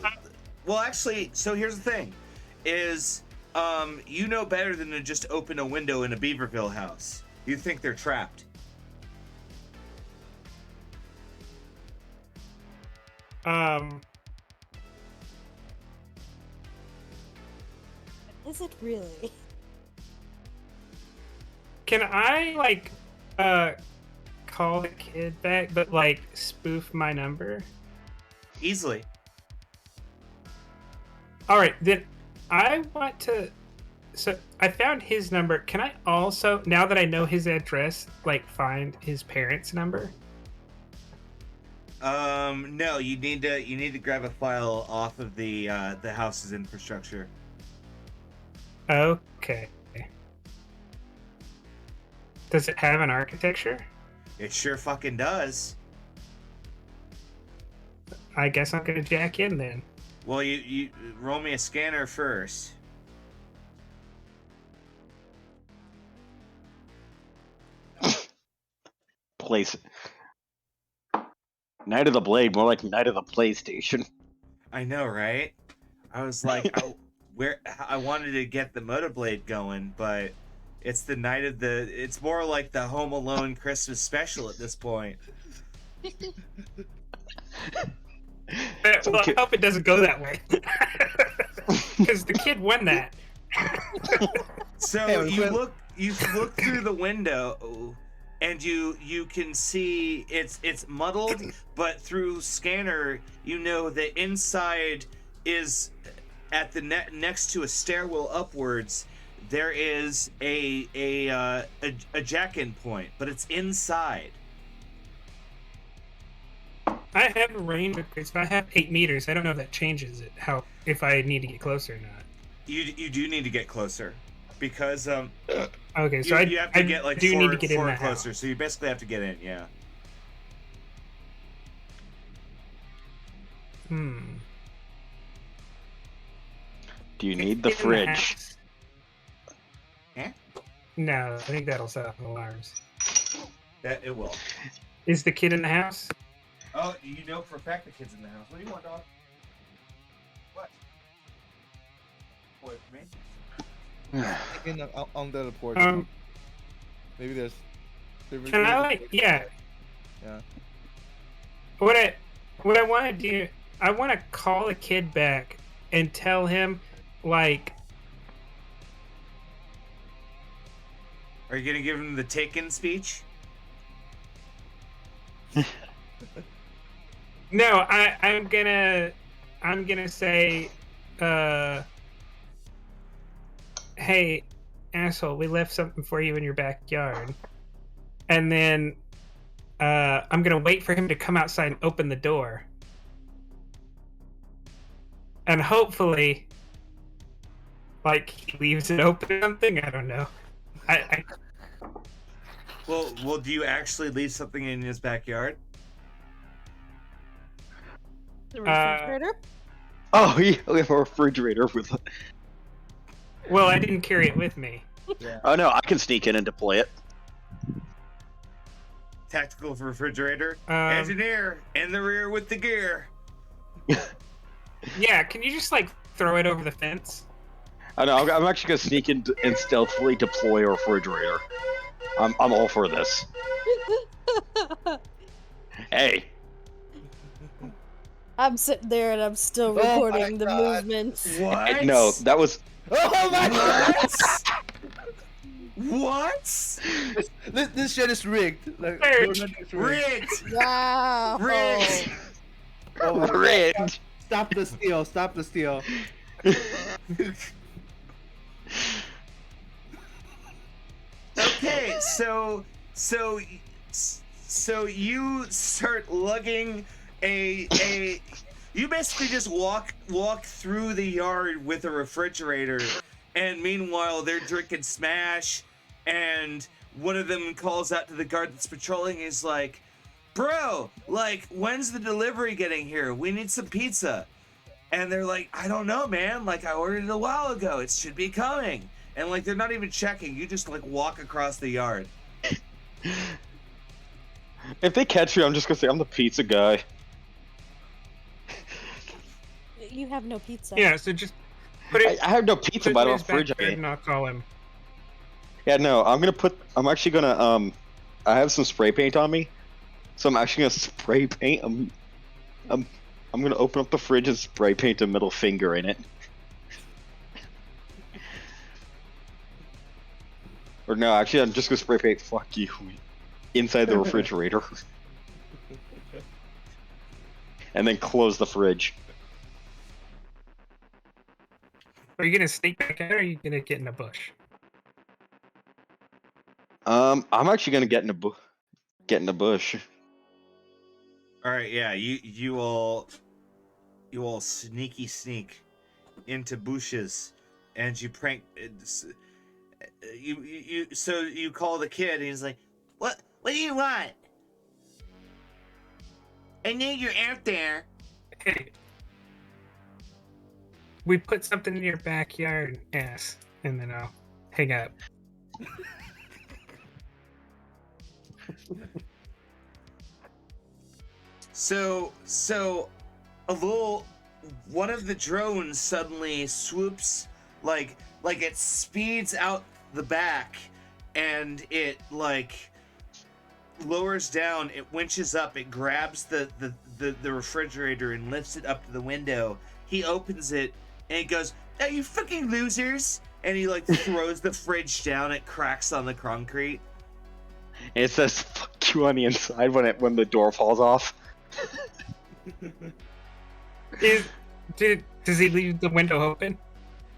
Speaker 1: Well, actually, so here's the thing, is you know better than to just open a window in a Beaverville house. You think they're trapped.
Speaker 5: Is it really?
Speaker 4: Can I like call the kid back, but like spoof my number?
Speaker 1: Easily.
Speaker 4: All right, then I want to. So I found his number. Can I also, now that I know his address, like find his parents' number?
Speaker 1: No, you need to grab a file off of the house's infrastructure.
Speaker 4: Okay. Does it have an architecture?
Speaker 1: It sure fucking does.
Speaker 4: I guess I'm gonna jack in then.
Speaker 1: Well, you roll me a scanner first.
Speaker 2: Place. Night of the Blade, more like Night of the PlayStation.
Speaker 1: I know, right? I was like, I wanted to get the Motorblade going, but it's the night of the. It's more like the Home Alone Christmas special at this point.
Speaker 4: Well, I hope it doesn't go that way. Because the kid won that.
Speaker 1: So
Speaker 3: Hey,
Speaker 1: you
Speaker 3: when-
Speaker 1: look through the window, and you can see it's muddled, but through scanner you know that inside is at the next to a stairwell upwards. There is a jack-in point, but it's inside.
Speaker 4: I have a range of, so I have 8 meters. I don't know if that changes it. How if I need to get closer or not.
Speaker 1: You do need to get closer, because
Speaker 4: Okay, so
Speaker 1: you have to get like
Speaker 4: do
Speaker 1: four,
Speaker 4: need to get in
Speaker 1: four
Speaker 4: that
Speaker 1: closer.
Speaker 4: house.
Speaker 1: So you basically have to get in, yeah.
Speaker 2: Do you need the
Speaker 4: Get in
Speaker 2: fridge?
Speaker 4: house.
Speaker 1: Eh?
Speaker 4: No, I think that'll set off alarms.
Speaker 1: That it will.
Speaker 4: Is the kid in the house?
Speaker 1: Oh, you know for a fact the kid's in the house. What do you want, dog? What? What, me?
Speaker 3: Again, under the porch. Maybe there's.
Speaker 4: Can I like yeah?
Speaker 3: Yeah.
Speaker 4: What I want to do, I want to call the kid back and tell him like,
Speaker 1: Are you gonna give him the Taken speech?
Speaker 4: no, I'm gonna say, hey, asshole, we left something for you in your backyard, and then I'm gonna wait for him to come outside and open the door, and hopefully, like he leaves it open or something. I don't know. I
Speaker 1: Well, do you actually leave something in his backyard?
Speaker 5: The refrigerator?
Speaker 2: Oh, yeah, we have a refrigerator with.
Speaker 4: well, I didn't carry it with me.
Speaker 2: Oh no, I can sneak in and deploy it.
Speaker 1: Tactical refrigerator.
Speaker 4: Um,
Speaker 1: Engineer in the rear with the gear.
Speaker 4: Yeah, can you just like throw it over the fence?
Speaker 2: I know. I'm actually gonna sneak in and stealthily deploy a refrigerator. I'm all for this. Hey,
Speaker 5: I'm sitting there and I'm still
Speaker 3: Oh my
Speaker 5: recording the
Speaker 3: God.
Speaker 5: movements.
Speaker 1: What?
Speaker 2: No, that was.
Speaker 3: Oh my God!
Speaker 1: What?
Speaker 3: This shit is rigged. Like,
Speaker 4: Search.
Speaker 3: it's rigged.
Speaker 1: Rigged!
Speaker 5: Wow.
Speaker 1: Rigged!
Speaker 3: Oh my God.
Speaker 2: Rigged.
Speaker 3: Stop the steal! Stop the steal!
Speaker 1: Okay, so you start lugging a you basically just walk through the yard with a refrigerator, and meanwhile they're drinking Smash, and one of them calls out to the guard that's patrolling. He's like, "Bro, like, when's the delivery getting here? We need some pizza." And they're like, "I don't know, man. Like, I ordered it a while ago. It should be coming." And like, they're not even checking. You just like walk across the yard.
Speaker 2: If they catch you, I'm just gonna say I'm the pizza guy.
Speaker 5: You have no pizza.
Speaker 4: Yeah, so just put it.
Speaker 2: I have no pizza,
Speaker 4: put
Speaker 2: but I
Speaker 4: it in
Speaker 2: don't
Speaker 4: his
Speaker 2: have a fridge.
Speaker 4: backyard and I'll call him.
Speaker 2: Yeah, no, I'm actually gonna I have some spray paint on me, so I'm actually gonna spray paint. I'm gonna open up the fridge and spray paint a middle finger in it. Or no, actually, I'm just gonna spray paint "fuck you" inside the refrigerator, and then close the fridge.
Speaker 4: Are you gonna sneak back out, or are you gonna get in a bush?
Speaker 2: I'm actually gonna get in the bush.
Speaker 1: All right, yeah, you all sneak into bushes, and you prank. So you call the kid, and he's like, "What do you want? I know you're out there."
Speaker 4: Hey, we put something in your backyard, ass, and then I'll hang up.
Speaker 1: So one of the drones suddenly swoops, like it speeds out the back, and it like lowers down, it winches up, it grabs the refrigerator and lifts it up to the window. He opens it and he goes, "Are you fucking losers?" And he like throws the fridge down, it cracks on the concrete.
Speaker 2: And it says "fuck you" on the inside when the door falls off.
Speaker 4: Does he leave the window open?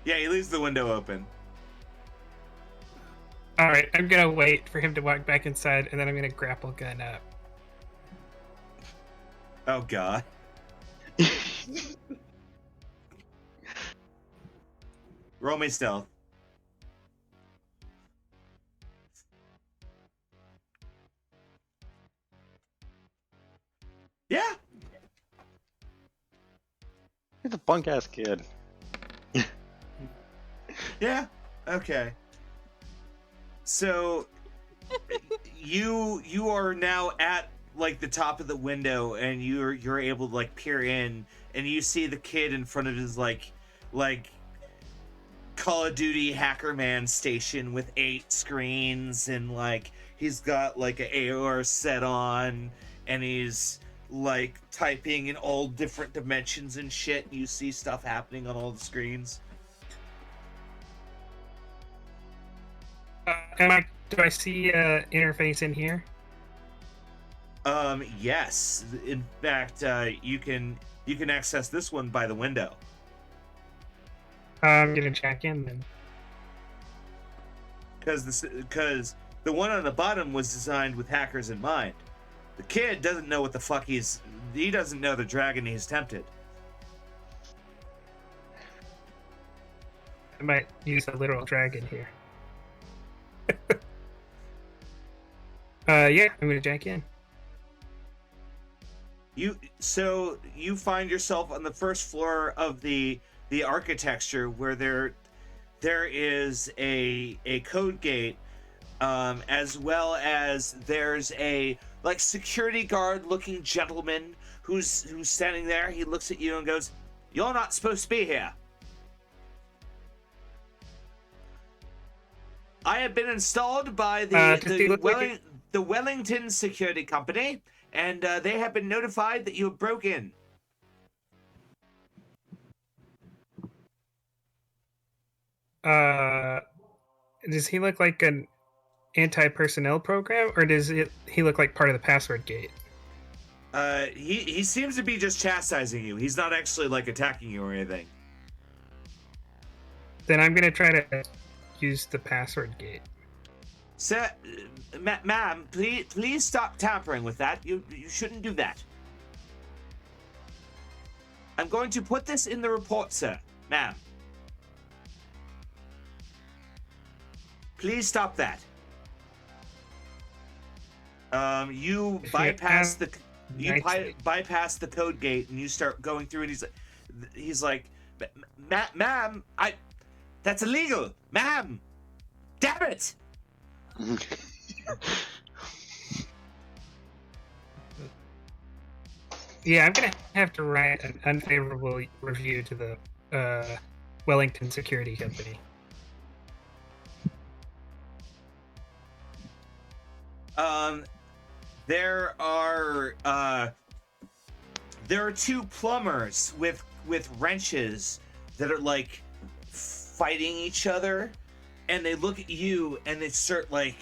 Speaker 1: Yeah, he leaves the window open.
Speaker 4: Alright, I'm gonna wait for him to walk back inside, and then I'm gonna grapple gun up.
Speaker 1: Oh god. Roll me stealth. Yeah.
Speaker 2: He's a punk ass kid.
Speaker 1: Yeah. Okay. So you are now at like the top of the window, and you're able to like peer in, and you see the kid in front of his like Call of Duty Hacker Man station with 8 screens, and like he's got like an AR set on, and he's like typing in all different dimensions and shit. You see stuff happening on all the screens.
Speaker 4: Do I see interface in here?
Speaker 1: Yes. In fact, you can access this one by the window.
Speaker 4: I'm gonna check in then.
Speaker 1: Because the one on the bottom was designed with hackers in mind. The kid doesn't know what the fuck he doesn't know the dragon he's tempted.
Speaker 4: I might use a literal dragon here. Yeah, I'm gonna jack in.
Speaker 1: You find yourself on the first floor of the architecture, where there is a code gate, as well as there's a like security guard looking gentleman who's standing there. He looks at you and goes, "You're not supposed to be here. I have been installed by the Wellington Security Company, and they have been notified that you have broken."
Speaker 4: Does he look like an anti-personnel program, or he look like part of the password gate?
Speaker 1: He seems to be just chastising you. He's not actually like attacking you or anything.
Speaker 4: Then I'm gonna try to use the password gate.
Speaker 1: Sir, ma'am, please stop tampering with that. You shouldn't do that. I'm going to put this in the report, sir. Ma'am. Please stop that. You bypass the bypass the code gate and you start going through and he's like, ma'am, that's illegal, ma'am. Damn it.
Speaker 4: Yeah, I'm gonna have to write an unfavorable review to the Wellington Security Company.
Speaker 1: There are two plumbers with wrenches that are like fighting each other, and they look at you and they start like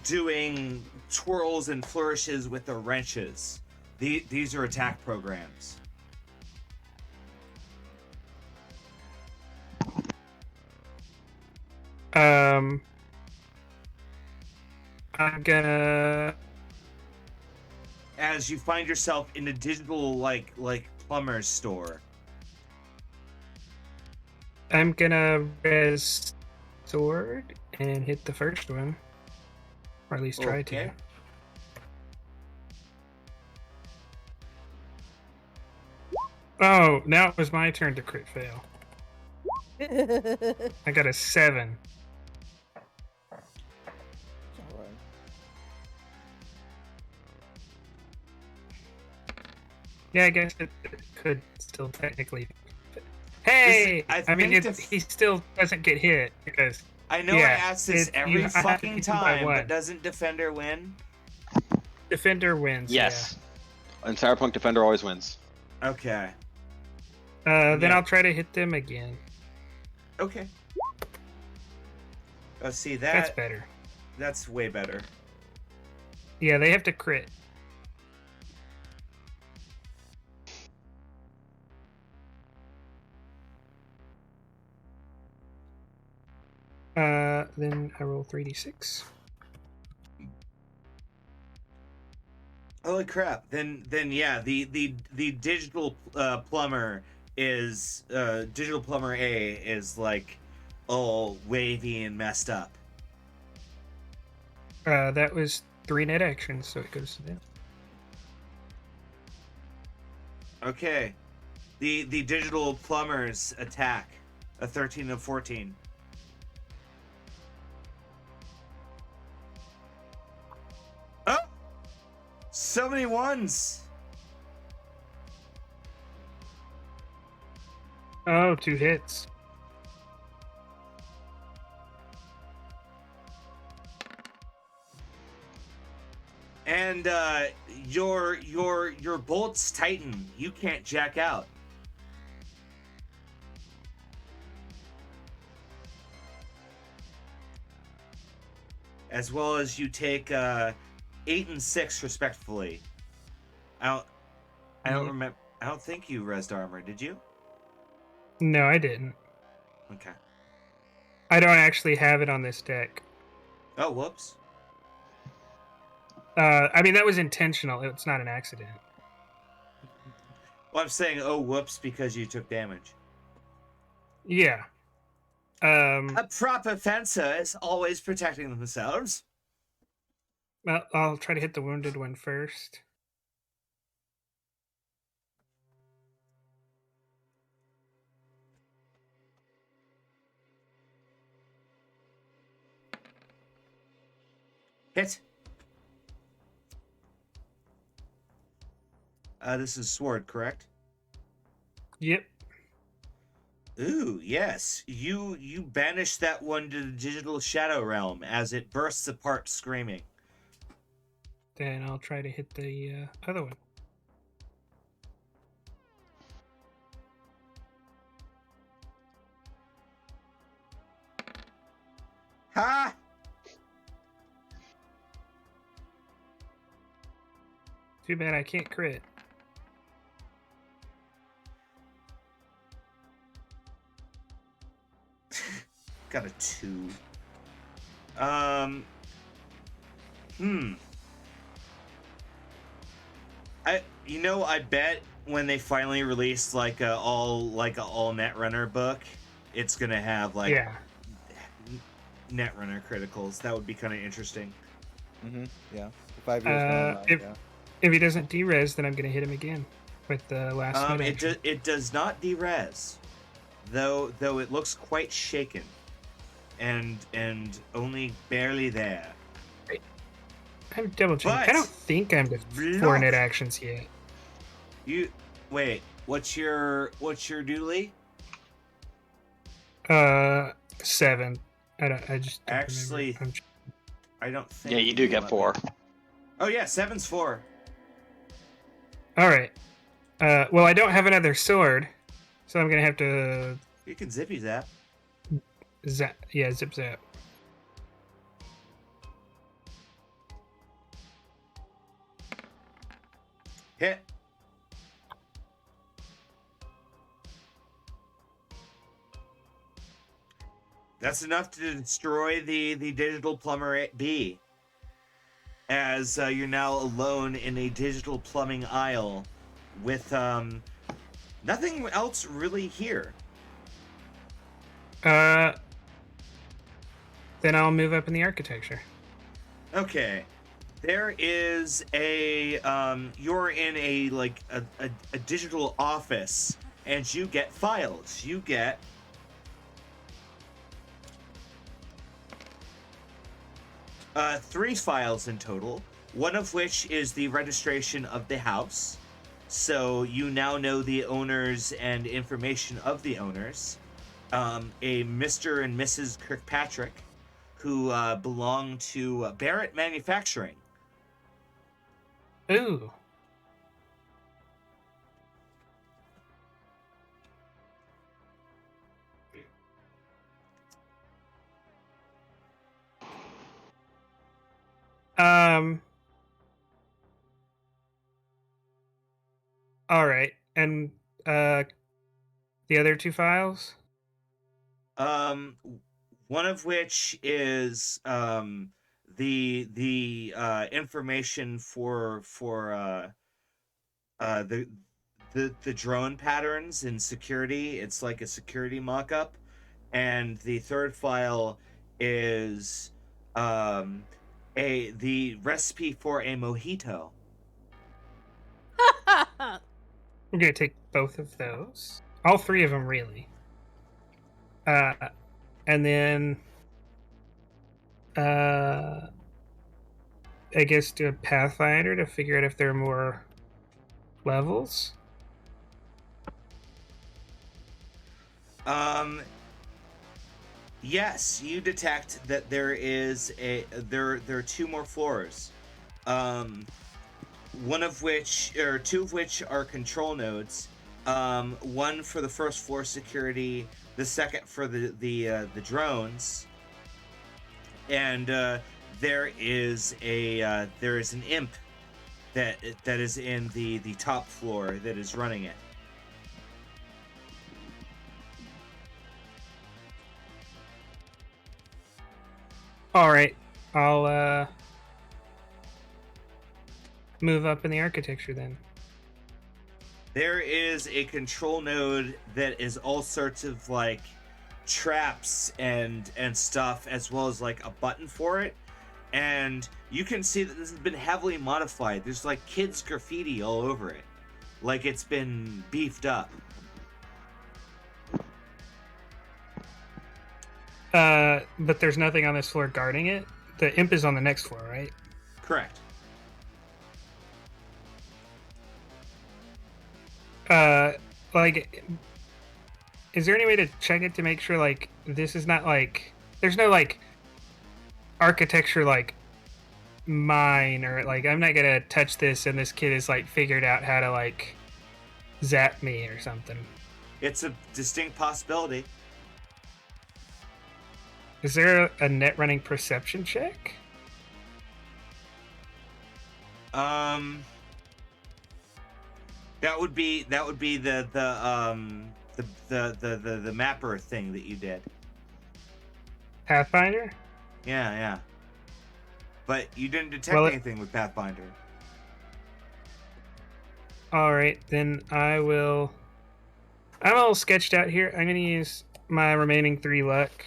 Speaker 1: doing twirls and flourishes with their wrenches. These are attack programs.
Speaker 4: I'm gonna.
Speaker 1: As you find yourself in a digital like plumber's store.
Speaker 4: I'm gonna res sword and hit the first one, or at least try to. Oh, now it was my turn to crit fail. I got a 7. Yeah, I guess it could still technically. Hey, I mean, he still doesn't get hit because.
Speaker 1: I know I ask this every fucking time, but doesn't Defender win?
Speaker 4: Defender wins.
Speaker 2: Yes. Yeah. And Cyberpunk Defender always wins.
Speaker 1: Okay.
Speaker 4: Then I'll try to hit them again.
Speaker 1: Okay. Oh, see that?
Speaker 4: That's better.
Speaker 1: That's way better.
Speaker 4: Yeah, they have to crit. Then I roll 3d6.
Speaker 1: Holy crap! Then yeah, the digital plumber is digital plumber A is like all wavy and messed up.
Speaker 4: That was 3 net actions, so it goes to them.
Speaker 1: Okay, the digital plumbers attack a 13 and 14. Oh, so many ones.
Speaker 4: Oh, 2 hits.
Speaker 1: And your bolts tighten. You can't jack out. As well as you take 8 and 6 respectively. I don't remember. I don't think you resed armor. Did you?
Speaker 4: No, I didn't.
Speaker 1: Okay.
Speaker 4: I don't actually have it on this deck.
Speaker 1: Oh, whoops.
Speaker 4: I mean, that was intentional. It's not an accident.
Speaker 1: Well, I'm saying, oh, whoops, because you took damage.
Speaker 4: Yeah.
Speaker 1: A proper fencer is always protecting themselves.
Speaker 4: Well, I'll try to hit the wounded one first.
Speaker 1: Hit. This is sword, correct?
Speaker 4: Yep.
Speaker 1: Ooh, yes. You banish that one to the digital shadow realm as it bursts apart screaming.
Speaker 4: Then I'll try to hit the other one.
Speaker 1: Ha!
Speaker 4: Too bad I can't crit.
Speaker 1: Got a 2. I bet when they finally release like a all Netrunner book, it's gonna have like
Speaker 4: Yeah.
Speaker 1: Netrunner criticals. That would be kind of interesting.
Speaker 3: Yeah. 5 years down the line, yeah.
Speaker 4: If he doesn't derez, then I'm gonna hit him again with the last minute action.
Speaker 1: It does not derez, though it looks quite shaken, and only barely there.
Speaker 4: I'm double checking.
Speaker 1: But-
Speaker 4: I don't think I'm to 4 net actions yet.
Speaker 1: You wait. What's your dooley?
Speaker 4: 7. I just don't
Speaker 1: Actually,
Speaker 4: remember.
Speaker 1: I don't think.
Speaker 2: Yeah, you do get 4.
Speaker 1: Oh yeah, 7's 4.
Speaker 4: All right. Well, I don't have another sword, so I'm gonna have to
Speaker 1: You can zippy zap.
Speaker 4: zap. Yeah, zip zap.
Speaker 1: Hit. That's enough to destroy the digital plumber B. As you're now alone in a digital plumbing aisle with nothing else really here.
Speaker 4: Then I'll move up in the architecture.
Speaker 1: Okay. There is a you're in a digital office and you get files. You get 3 files in total, one of which is the registration of the house. So you now know the owners and information of the owners. A Mr. and Mrs. Kirkpatrick, who belong to Barrett Manufacturing.
Speaker 4: Ooh. All right, and the other 2 files.
Speaker 1: One of which is the information for the drone patterns in security. It's like a security mock-up, and the third file is the recipe for a mojito.
Speaker 4: I'm gonna take both of those. All 3 of them, really. And then I guess do a Pathfinder to figure out if there are more levels.
Speaker 1: Yes, you detect that there is there are 2 more floors. One of which, or 2 of which, are control nodes. One for the first floor security, the second for the drones, and there is an imp that is in the top floor that is running it.
Speaker 4: All right, I'll move up in the architecture then.
Speaker 1: There is a control node that is all sorts of like traps and stuff, as well as like a button for it. And you can see that this has been heavily modified. There's like kids graffiti all over it. Like it's been beefed up.
Speaker 4: But there's nothing on this floor guarding it. The imp is on the next floor, right?
Speaker 1: Correct.
Speaker 4: Like, is there any way to check it to make sure, like, this is not, like, there's no, like, architecture, like, mine, or, like, I'm not gonna touch this and this kid has, like, figured out how to, like, zap me or something.
Speaker 1: It's a distinct possibility.
Speaker 4: Is there a net running perception check?
Speaker 1: That would be the mapper thing that you did.
Speaker 4: Pathfinder?
Speaker 1: Yeah. But you didn't detect
Speaker 4: Well,
Speaker 1: anything with Pathfinder.
Speaker 4: Alright, then I'm a little sketched out here. I'm gonna use my remaining 3 luck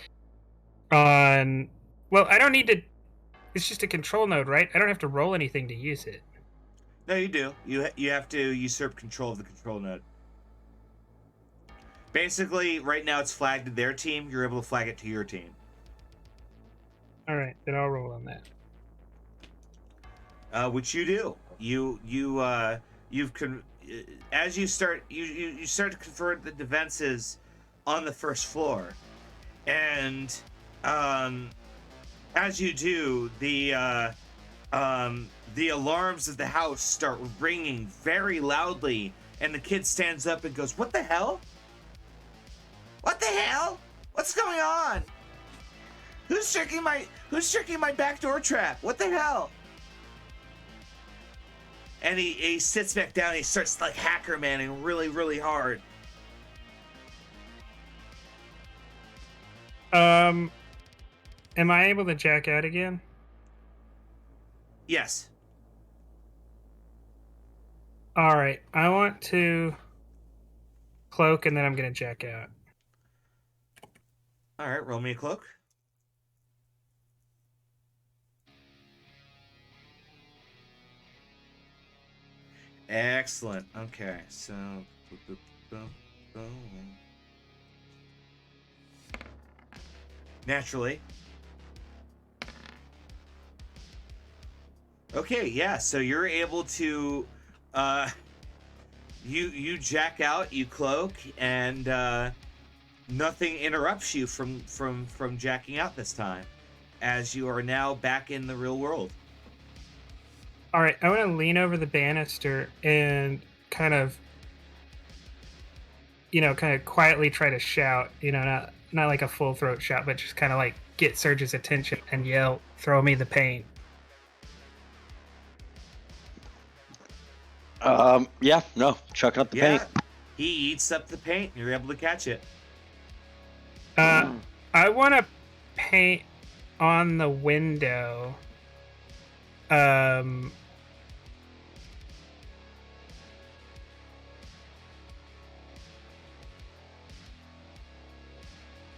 Speaker 4: on... Well, I don't need to... It's just a control node, right? I don't have to roll anything to use it.
Speaker 1: No, you do. You have to usurp control of the control node. Basically, right now it's flagged to their team. You're able to flag it to your team.
Speaker 4: Alright, then I'll roll on that.
Speaker 1: Which you do. As you start to convert the defenses on the first floor, and as you do, the alarms of the house start ringing very loudly, and the kid stands up and goes, "What the hell? What the hell? What's going on? Who's checking my backdoor trap? What the hell?" And he sits back down and he starts like hacker manning really, really hard.
Speaker 4: Am I able to jack out again?
Speaker 1: Yes.
Speaker 4: Alright, I want to cloak and then I'm gonna jack out.
Speaker 1: Alright, roll me a cloak. Excellent. Okay, so naturally. Okay, yeah, so you're able to you jack out, you cloak, and nothing interrupts you from jacking out this time, as you are now back in the real world.
Speaker 4: All right, I want to lean over the banister and kind of quietly try to shout, not like a full throat shout, but just kind of like get Serge's attention and yell, "Throw me the paint."
Speaker 2: Chucking up the
Speaker 1: Yeah,
Speaker 2: paint.
Speaker 1: he eats up the paint. You're able to catch it.
Speaker 4: I want to paint on the window.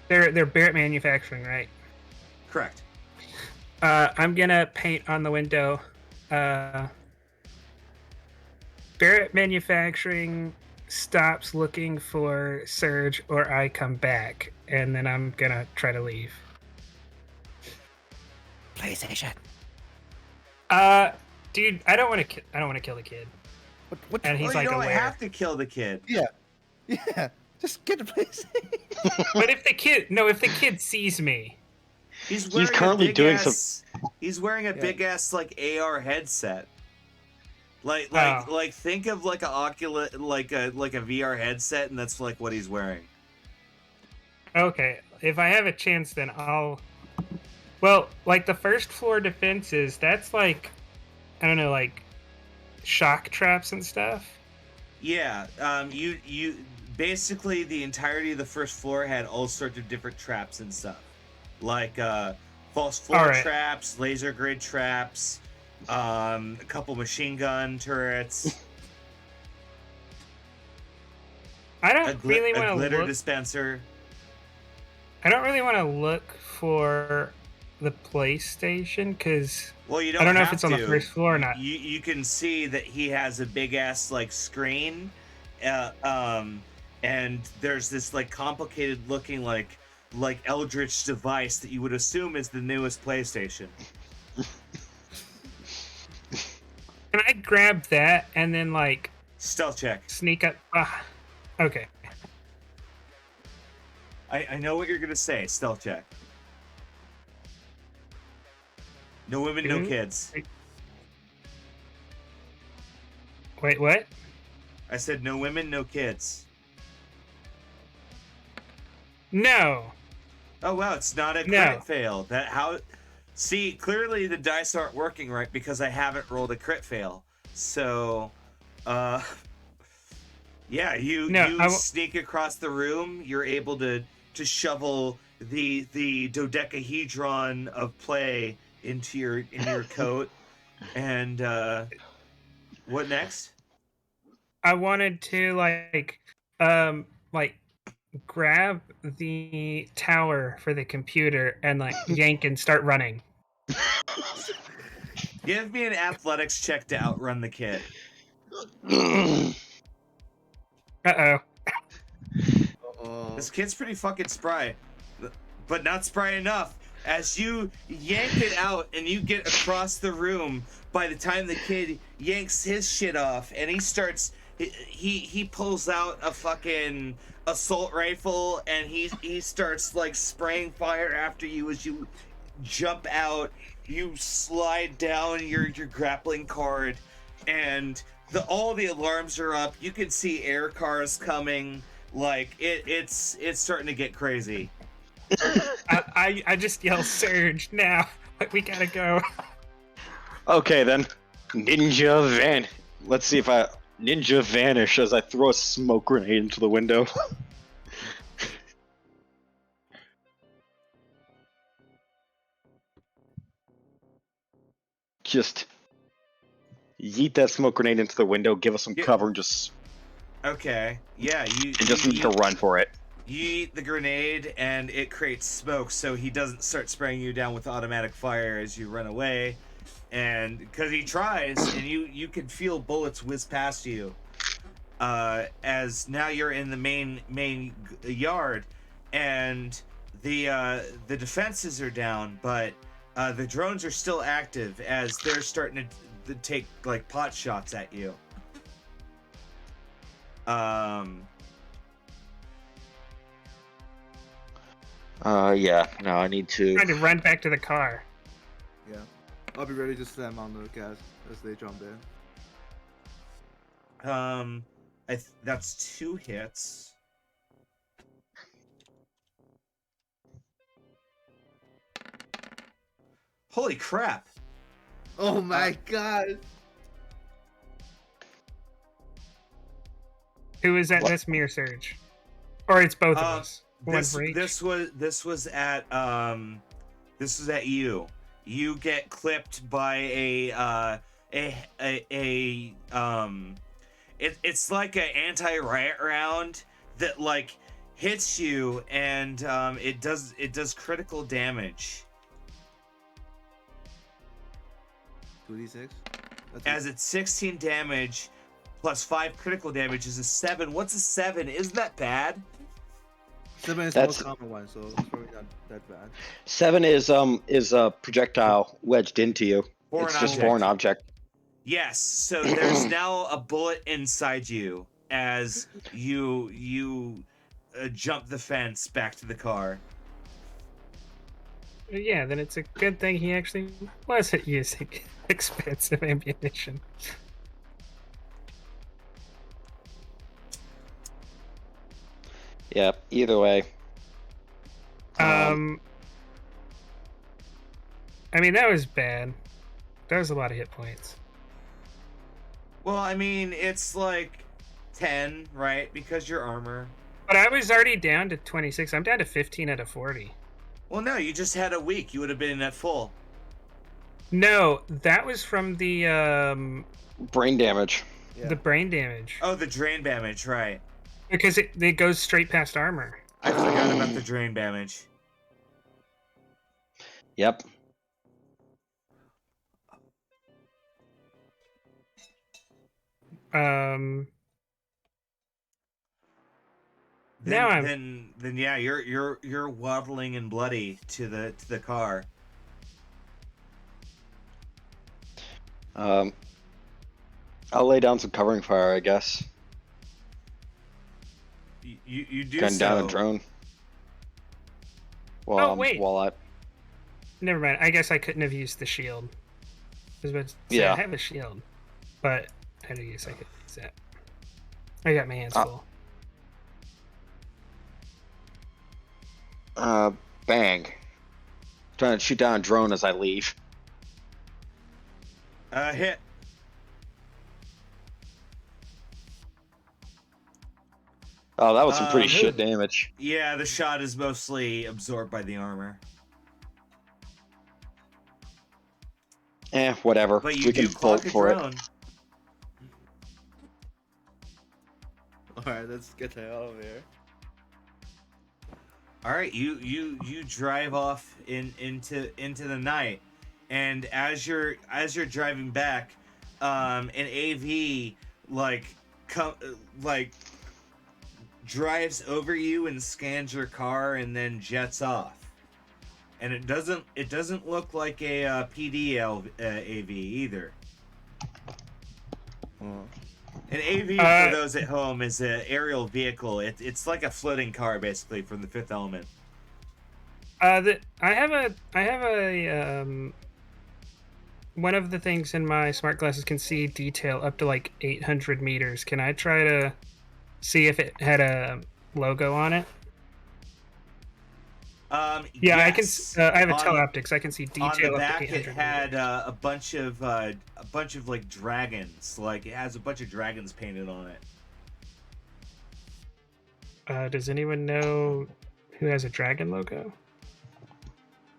Speaker 4: They're Barrett Manufacturing, right?
Speaker 1: Correct.
Speaker 4: I'm gonna paint on the window. Barrett Manufacturing stops looking for Surge, or I come back, and then I'm gonna try to leave.
Speaker 5: PlayStation.
Speaker 4: Dude, I don't want to kill the kid.
Speaker 3: What?
Speaker 4: And he's
Speaker 1: Well, you
Speaker 4: like
Speaker 1: don't
Speaker 4: aware.
Speaker 1: have to kill the kid.
Speaker 3: Yeah. Just get the PlayStation.
Speaker 4: But if the kid sees me,
Speaker 1: He's wearing
Speaker 2: currently doing
Speaker 1: He's wearing a big ass like AR headset. Like think of like a Oculus, like a VR headset, and that's like what he's wearing.
Speaker 4: okay, if I have a chance, then I'll. Well, like the first floor defenses, that's like, I don't know, like shock traps and stuff.
Speaker 1: Yeah, you basically the entirety of the first floor had all sorts of different traps and stuff, like false floor traps, laser grid traps, a couple machine gun turrets.
Speaker 4: I don't really want to
Speaker 1: glitter
Speaker 4: look.
Speaker 1: dispenser.
Speaker 4: I don't really want to look for the PlayStation because
Speaker 1: Well, you
Speaker 4: I don't know if
Speaker 1: have
Speaker 4: it's on the
Speaker 1: to.
Speaker 4: first floor or not.
Speaker 1: You can see that he has a big ass like screen, and there's this like complicated looking like eldritch device that you would assume is the newest PlayStation.
Speaker 4: Can I grab that and then like
Speaker 1: Stealth check.
Speaker 4: sneak up? Okay.
Speaker 1: I know what you're gonna say. Stealth check. No women, no kids.
Speaker 4: Wait, what?
Speaker 1: I said no women, no kids.
Speaker 4: No.
Speaker 1: Oh wow, it's not a crit
Speaker 4: No.
Speaker 1: fail. That how? See, clearly the dice aren't working right because I haven't rolled a crit fail. So, uh, yeah, you
Speaker 4: No,
Speaker 1: you sneak across the room. You're able to shovel the dodecahedron of play into your coat. And what next?
Speaker 4: I wanted to like grab the tower for the computer and like yank and start running.
Speaker 1: Give me an athletics check to outrun the kid.
Speaker 4: Uh-oh.
Speaker 1: This kid's pretty fucking spry, but not spry enough. As you yank it out and you get across the room, by the time the kid yanks his shit off and he pulls out a fucking assault rifle and he starts like spraying fire after you as you jump out. You slide down your grappling cord, and all the alarms are up. You can see air cars coming. Like it's starting to get crazy.
Speaker 4: I just yell surge now. Like we gotta go.
Speaker 2: Okay then, ninja van. Let's see if I ninja vanish as I throw a smoke grenade into the window. Just yeet that smoke grenade into the window, give us some cover, and just
Speaker 1: Okay. Yeah, you
Speaker 2: just need to run for it.
Speaker 1: You eat the grenade and it creates smoke, so he doesn't start spraying you down with automatic fire as you run away. And because he tries, and you can feel bullets whiz past you. As now you're in the main yard, and the defenses are down, but the drones are still active as they're starting to take like pot shots at you.
Speaker 2: Yeah. No, I need to.
Speaker 4: Trying to run back to the car.
Speaker 3: Yeah. I'll be ready to slam on the gas as they jump in.
Speaker 1: That's 2 hits. Holy crap!
Speaker 3: Oh my god!
Speaker 4: Who is that?
Speaker 2: What?
Speaker 4: That's Mirror Surge. Or it's both of us. One
Speaker 1: This
Speaker 4: for each.
Speaker 1: this was at you. You get clipped by it's like an anti-riot round that like hits you, and it does critical damage.
Speaker 3: 2d6?
Speaker 1: As it's 16 damage plus 5 critical damage is a 7. What's a 7? Isn't that bad?
Speaker 3: 7 is
Speaker 2: That's-
Speaker 3: the most common one, so it's probably not that bad.
Speaker 2: 7 is a projectile wedged into you.
Speaker 1: Foreign
Speaker 2: It's just
Speaker 1: object.
Speaker 2: foreign object.
Speaker 1: Yes, so there's now a bullet inside you as you jump the fence back to the car.
Speaker 4: Yeah, then it's a good thing he actually wasn't using expensive ammunition.
Speaker 2: Yeah. Either way.
Speaker 4: I mean, that was bad. That was a lot of hit points.
Speaker 1: Well, I mean, it's like 10, right? Because your armor.
Speaker 4: But I was already down to 26. I'm down to 15 out of 40.
Speaker 1: Well, no, you just had a week. You would have been at full.
Speaker 4: No, that was from the
Speaker 2: Brain damage.
Speaker 3: Yeah.
Speaker 4: brain damage.
Speaker 1: Oh, the drain damage, right?
Speaker 4: Because it goes straight past armor.
Speaker 1: I forgot about the drain damage.
Speaker 2: Yep.
Speaker 4: Now I'm-
Speaker 1: Then yeah, you're waddling and bloody to the car.
Speaker 2: I'll lay down some covering fire, I guess.
Speaker 1: You do
Speaker 2: Gun
Speaker 1: so.
Speaker 2: down a drone. Well,
Speaker 4: Oh, wait.
Speaker 2: While
Speaker 4: Never mind. I guess I couldn't have used the shield. I was about to say,
Speaker 2: Yeah.
Speaker 4: I have a shield, but I don't guess I could use that. I got my hands full.
Speaker 2: Bang. Trying to shoot down a drone as I leave.
Speaker 1: Hit.
Speaker 2: Oh, that was some pretty
Speaker 1: Um,
Speaker 2: shit damage.
Speaker 1: Yeah, the shot is mostly absorbed by the armor.
Speaker 2: Whatever.
Speaker 1: But you
Speaker 2: We
Speaker 1: do
Speaker 2: can
Speaker 1: clock
Speaker 2: vote
Speaker 1: a
Speaker 2: for
Speaker 1: drone.
Speaker 2: it.
Speaker 3: Alright, let's get the hell out of here.
Speaker 1: All right, you drive off into the night, and as you're driving back, an AV like drives over you and scans your car and then jets off. And it doesn't look like a AV either. An AV, for those at home, is an aerial vehicle. It's like a floating car, basically, from the Fifth Element.
Speaker 4: I have a one of the things in my smart glasses can see detail up to like 800 meters. Can I try to see if it had a logo on it? Yeah,
Speaker 1: Yes.
Speaker 4: I can. I have a teleoptics. I can see
Speaker 1: On
Speaker 4: detail
Speaker 1: the
Speaker 4: up
Speaker 1: back,
Speaker 4: to 800
Speaker 1: it had
Speaker 4: meters.
Speaker 1: a bunch of like dragons. Like it has a bunch of dragons painted on it.
Speaker 4: Does anyone know who has a dragon logo?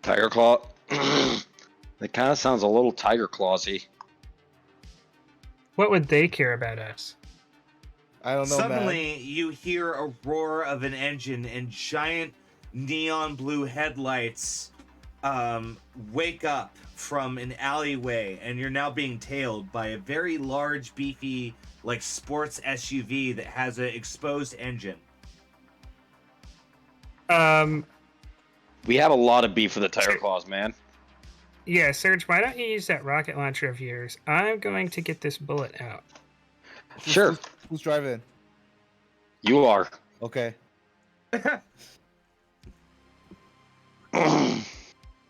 Speaker 2: Tiger Claw. That kind of sounds a little Tiger Clawsy.
Speaker 4: What would they care about us?
Speaker 3: I don't know, man.
Speaker 1: Suddenly, you hear a roar of an engine and giant neon blue headlights wake up from an alleyway, and you're now being tailed by a very large, beefy, like sports SUV that has an exposed engine.
Speaker 2: We have a lot of beef with the Tiger Claws, man.
Speaker 4: Yeah, Serge, why don't you use that rocket launcher of yours? I'm going to get this bullet out.
Speaker 2: Sure.
Speaker 3: Who's driving?
Speaker 2: You are.
Speaker 3: Okay.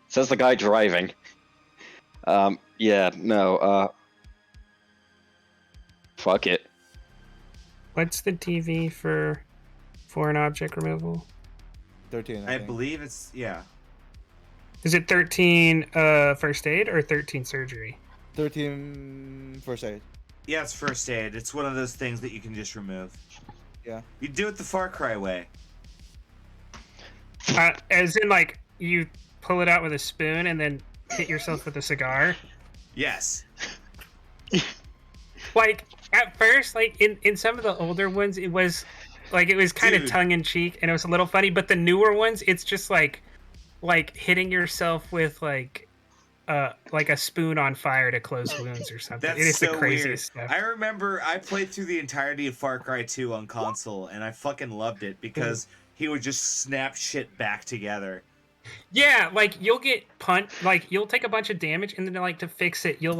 Speaker 2: Says the guy driving. Yeah, no, fuck it.
Speaker 4: What's the DV for foreign object removal?
Speaker 3: 13,
Speaker 1: I
Speaker 3: think.
Speaker 1: believe it's, yeah.
Speaker 4: Is it 13 first aid or 13 surgery?
Speaker 3: 13 first aid.
Speaker 1: Yeah, it's first aid. It's one of those things that you can just remove.
Speaker 3: Yeah.
Speaker 1: You do it the Far Cry way.
Speaker 4: As in, like, you pull it out with a spoon and then hit yourself with a cigar?
Speaker 1: Yes.
Speaker 4: Like, at first, like, in some of the older ones, it was kind of
Speaker 1: Dude.
Speaker 4: tongue-in-cheek, and it was a little funny, but the newer ones, it's just, like hitting yourself with, like a spoon on fire to close wounds or something.
Speaker 1: That's
Speaker 4: It is
Speaker 1: so
Speaker 4: the craziest
Speaker 1: weird.
Speaker 4: stuff.
Speaker 1: I remember I played through the entirety of Far Cry 2 on console, and I fucking loved it because he would just snap shit back together.
Speaker 4: Yeah, like, you'll get punched, like, you'll take a bunch of damage, and then, like, to fix it, you'll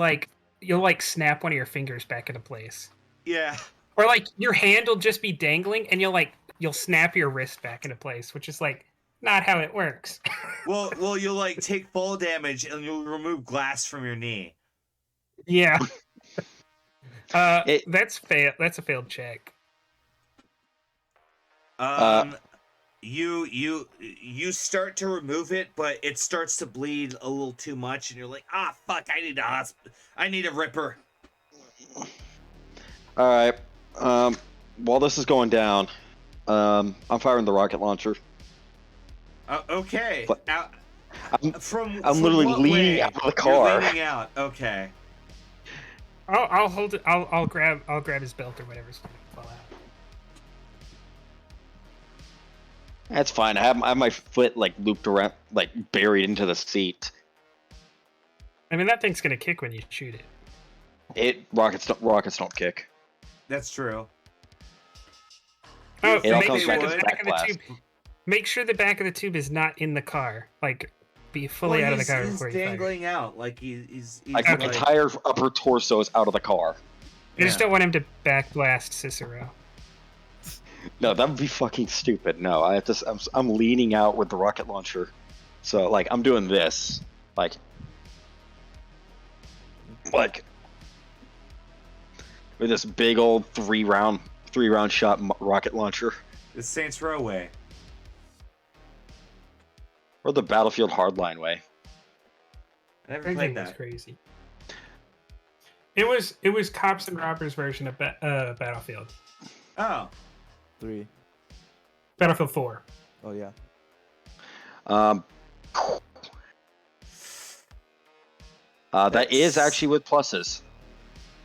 Speaker 4: snap one of your fingers back into place.
Speaker 1: Yeah.
Speaker 4: Or, like, your hand will just be dangling, and you'll snap your wrist back into place, which is, like, not how it works.
Speaker 1: Well, you'll like take fall damage and you'll remove glass from your knee.
Speaker 4: Yeah. That's a failed check.
Speaker 1: You start to remove it, but it starts to bleed a little too much, and you're like, ah, fuck, I need a ripper.
Speaker 2: All right. While this is going down, I'm firing the rocket launcher.
Speaker 1: Okay.
Speaker 2: But
Speaker 1: Now,
Speaker 2: I'm
Speaker 1: from
Speaker 2: literally
Speaker 1: what
Speaker 2: leaning
Speaker 1: way?
Speaker 2: out of the car.
Speaker 1: You're leaning out. Okay.
Speaker 4: I'll hold it. I'll grab his belt or whatever's gonna fall out.
Speaker 2: That's fine. I have my foot like looped around, like buried into the seat.
Speaker 4: I mean, that thing's gonna kick when you shoot it.
Speaker 2: Rockets don't kick.
Speaker 1: That's true.
Speaker 4: Oh,
Speaker 2: It all
Speaker 4: make
Speaker 2: comes
Speaker 4: sure
Speaker 2: back
Speaker 4: the
Speaker 2: as
Speaker 4: back of the
Speaker 2: backblast.
Speaker 4: tube. Make sure the back of the tube is not in the car. Like, be fully out of the car
Speaker 1: He's
Speaker 4: before you fire.
Speaker 1: dangling out like he's
Speaker 2: Like my
Speaker 1: like,
Speaker 2: entire upper torso is out of the car.
Speaker 4: I just
Speaker 1: Yeah.
Speaker 4: don't want him to backblast Cicero.
Speaker 2: No, that would be fucking stupid. No, I have to. I'm leaning out with the rocket launcher, so like I'm doing this, like with this big old three round rocket launcher.
Speaker 1: the Saints Row way.
Speaker 2: Or the Battlefield Hardline way.
Speaker 1: I never
Speaker 4: That
Speaker 1: played
Speaker 4: game was
Speaker 1: that.
Speaker 4: crazy. It was Cops and Robbers version of Battlefield.
Speaker 1: Oh,
Speaker 3: 3.
Speaker 4: Battlefield 4.
Speaker 3: Oh yeah.
Speaker 2: That is
Speaker 1: That's-
Speaker 2: actually with pluses.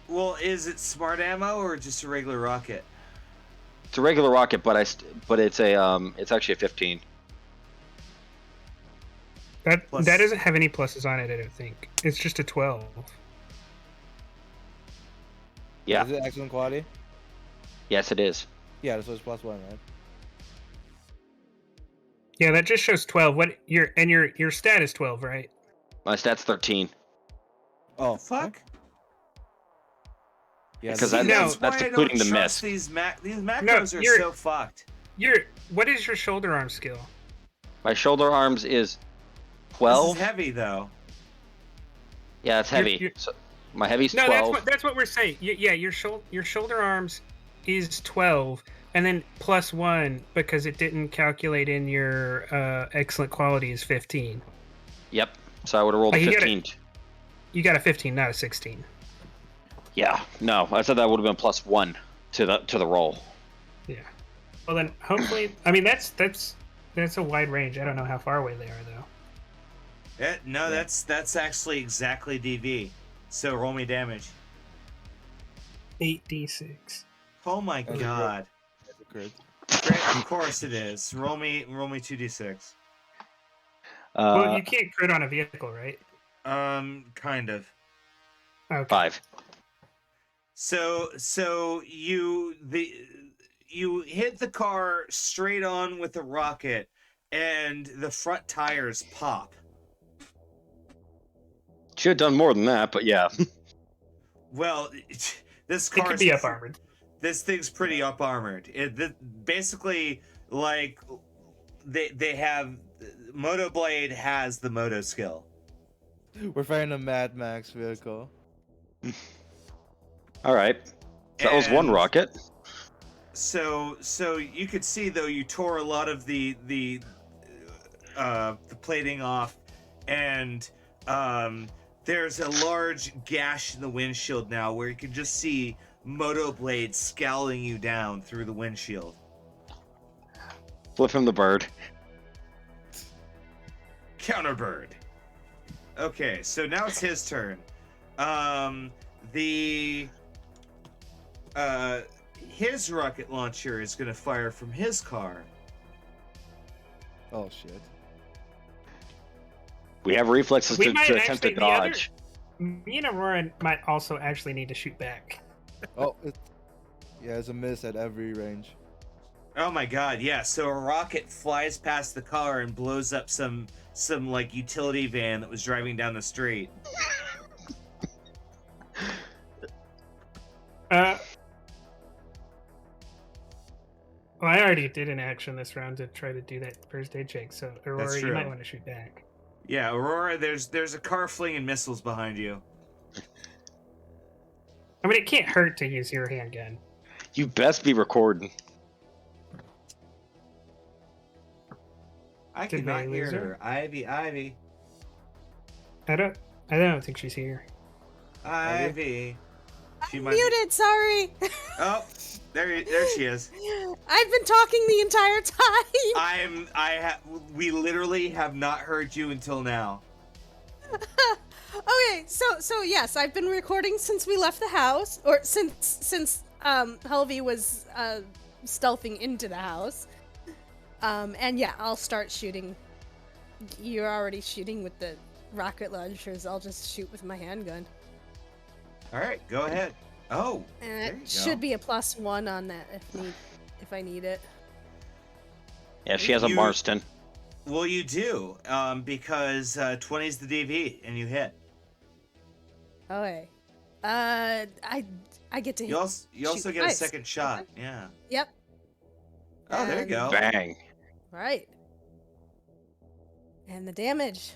Speaker 1: well, is it smart ammo or just a regular rocket?
Speaker 2: It's a regular rocket, but it's actually a 15.
Speaker 4: That
Speaker 1: Plus-
Speaker 4: that doesn't have any pluses on it, I don't think. It's just a 12.
Speaker 2: Yeah.
Speaker 3: Is it excellent quality?
Speaker 2: Yes, it is.
Speaker 3: Yeah, this was +1, right?
Speaker 4: Yeah, that just shows 12. What your stat is 12, right?
Speaker 2: My stat's 13.
Speaker 3: Oh,
Speaker 1: Fuck.
Speaker 3: Yeah,
Speaker 2: Because
Speaker 3: this is-
Speaker 4: No.
Speaker 2: that's
Speaker 1: why I
Speaker 2: including
Speaker 1: don't
Speaker 2: the
Speaker 1: trust
Speaker 2: misc.
Speaker 1: these macros are
Speaker 4: you're-
Speaker 1: so fucked.
Speaker 4: What is your shoulder arm skill?
Speaker 2: My shoulder arms is
Speaker 1: This
Speaker 2: 12.
Speaker 1: is heavy though.
Speaker 2: Yeah, it's heavy.
Speaker 4: You're-
Speaker 2: So my heavy's
Speaker 4: No,
Speaker 2: 12.
Speaker 4: that's what we're saying. Yeah, your shoulder arms is 12, and then +1 because it didn't calculate in your excellent quality is 15.
Speaker 2: Yep. So I would have rolled
Speaker 4: Oh,
Speaker 2: a
Speaker 4: you got
Speaker 2: 15.
Speaker 4: You got a 15, not a 16.
Speaker 2: Yeah. No, I said that would have been +1 to the roll.
Speaker 4: Yeah. Well then, hopefully, I mean that's a wide range. I don't know how far away they are though.
Speaker 1: No, that's actually exactly DV. So roll me damage.
Speaker 4: 8d6.
Speaker 1: Oh my
Speaker 3: That's
Speaker 1: god.
Speaker 3: That's a crit.
Speaker 1: Great, of course it is. Roll me 2d6.
Speaker 4: Well, you can't crit on a vehicle, right?
Speaker 1: Kind of.
Speaker 4: Okay.
Speaker 2: 5.
Speaker 1: So you hit the car straight on with a rocket, and the front tires pop.
Speaker 2: Should have done more than that, but yeah.
Speaker 1: Well, this
Speaker 4: It
Speaker 1: car
Speaker 4: could be up armored.
Speaker 1: This thing's pretty up armored. Basically, like they have Motoblade has the moto skill.
Speaker 3: We're fighting a Mad Max vehicle.
Speaker 2: All right. So that was one
Speaker 1: And-
Speaker 2: rocket.
Speaker 1: So you could see though you tore a lot of the plating off, and there's a large gash in the windshield now where you can just see Motoblade scowling you down through the windshield.
Speaker 2: Flip him the bird.
Speaker 1: Counterbird. Okay, so now it's his turn. His rocket launcher is gonna fire from his car.
Speaker 3: Oh shit.
Speaker 2: We have reflexes
Speaker 4: We
Speaker 2: to
Speaker 4: might
Speaker 2: attempt to
Speaker 4: actually- the other-
Speaker 2: dodge.
Speaker 4: Me and Aurora might also actually need to shoot back.
Speaker 3: Oh, yeah, it's a miss at every range.
Speaker 1: Oh my god, yeah. So a rocket flies past the car and blows up some like utility van that was driving down the street.
Speaker 4: Well, I already did an action this round to try to do that first aid check, so Aurora,
Speaker 1: That's
Speaker 4: you
Speaker 1: true.
Speaker 4: might want to shoot back.
Speaker 1: Yeah, Aurora, there's a car flinging missiles behind you.
Speaker 4: I mean, it can't hurt to use your handgun.
Speaker 2: You best be recording.
Speaker 1: I
Speaker 4: Did
Speaker 1: cannot
Speaker 4: they
Speaker 1: hear
Speaker 4: lose
Speaker 1: her. Ivy.
Speaker 4: I don't think she's here.
Speaker 1: Ivy. She
Speaker 5: I'm
Speaker 1: might-
Speaker 5: muted, sorry.
Speaker 1: Oh, there she is.
Speaker 5: I've been talking the entire time.
Speaker 1: We literally have not heard you until now.
Speaker 5: Okay, so yes, I've been recording since we left the house, or since Helvy was stealthing into the house. And yeah, I'll start shooting. You're already shooting with the rocket launchers. I'll just shoot with my handgun.
Speaker 1: All right, go ahead. Oh,
Speaker 5: And
Speaker 1: there
Speaker 5: it
Speaker 1: you
Speaker 5: should
Speaker 1: go.
Speaker 5: be a +1 on that if I need it.
Speaker 2: Yeah, she has a
Speaker 1: You-
Speaker 2: Marston.
Speaker 1: Well, you do, because 20 is the DV, and you hit.
Speaker 5: Okay. I get to hit.
Speaker 1: You also
Speaker 5: shoot
Speaker 1: get a
Speaker 5: twice.
Speaker 1: second shot. Yeah.
Speaker 5: Yep.
Speaker 1: Oh, there you
Speaker 5: And-
Speaker 1: go.
Speaker 2: Bang.
Speaker 5: Right. And the damage.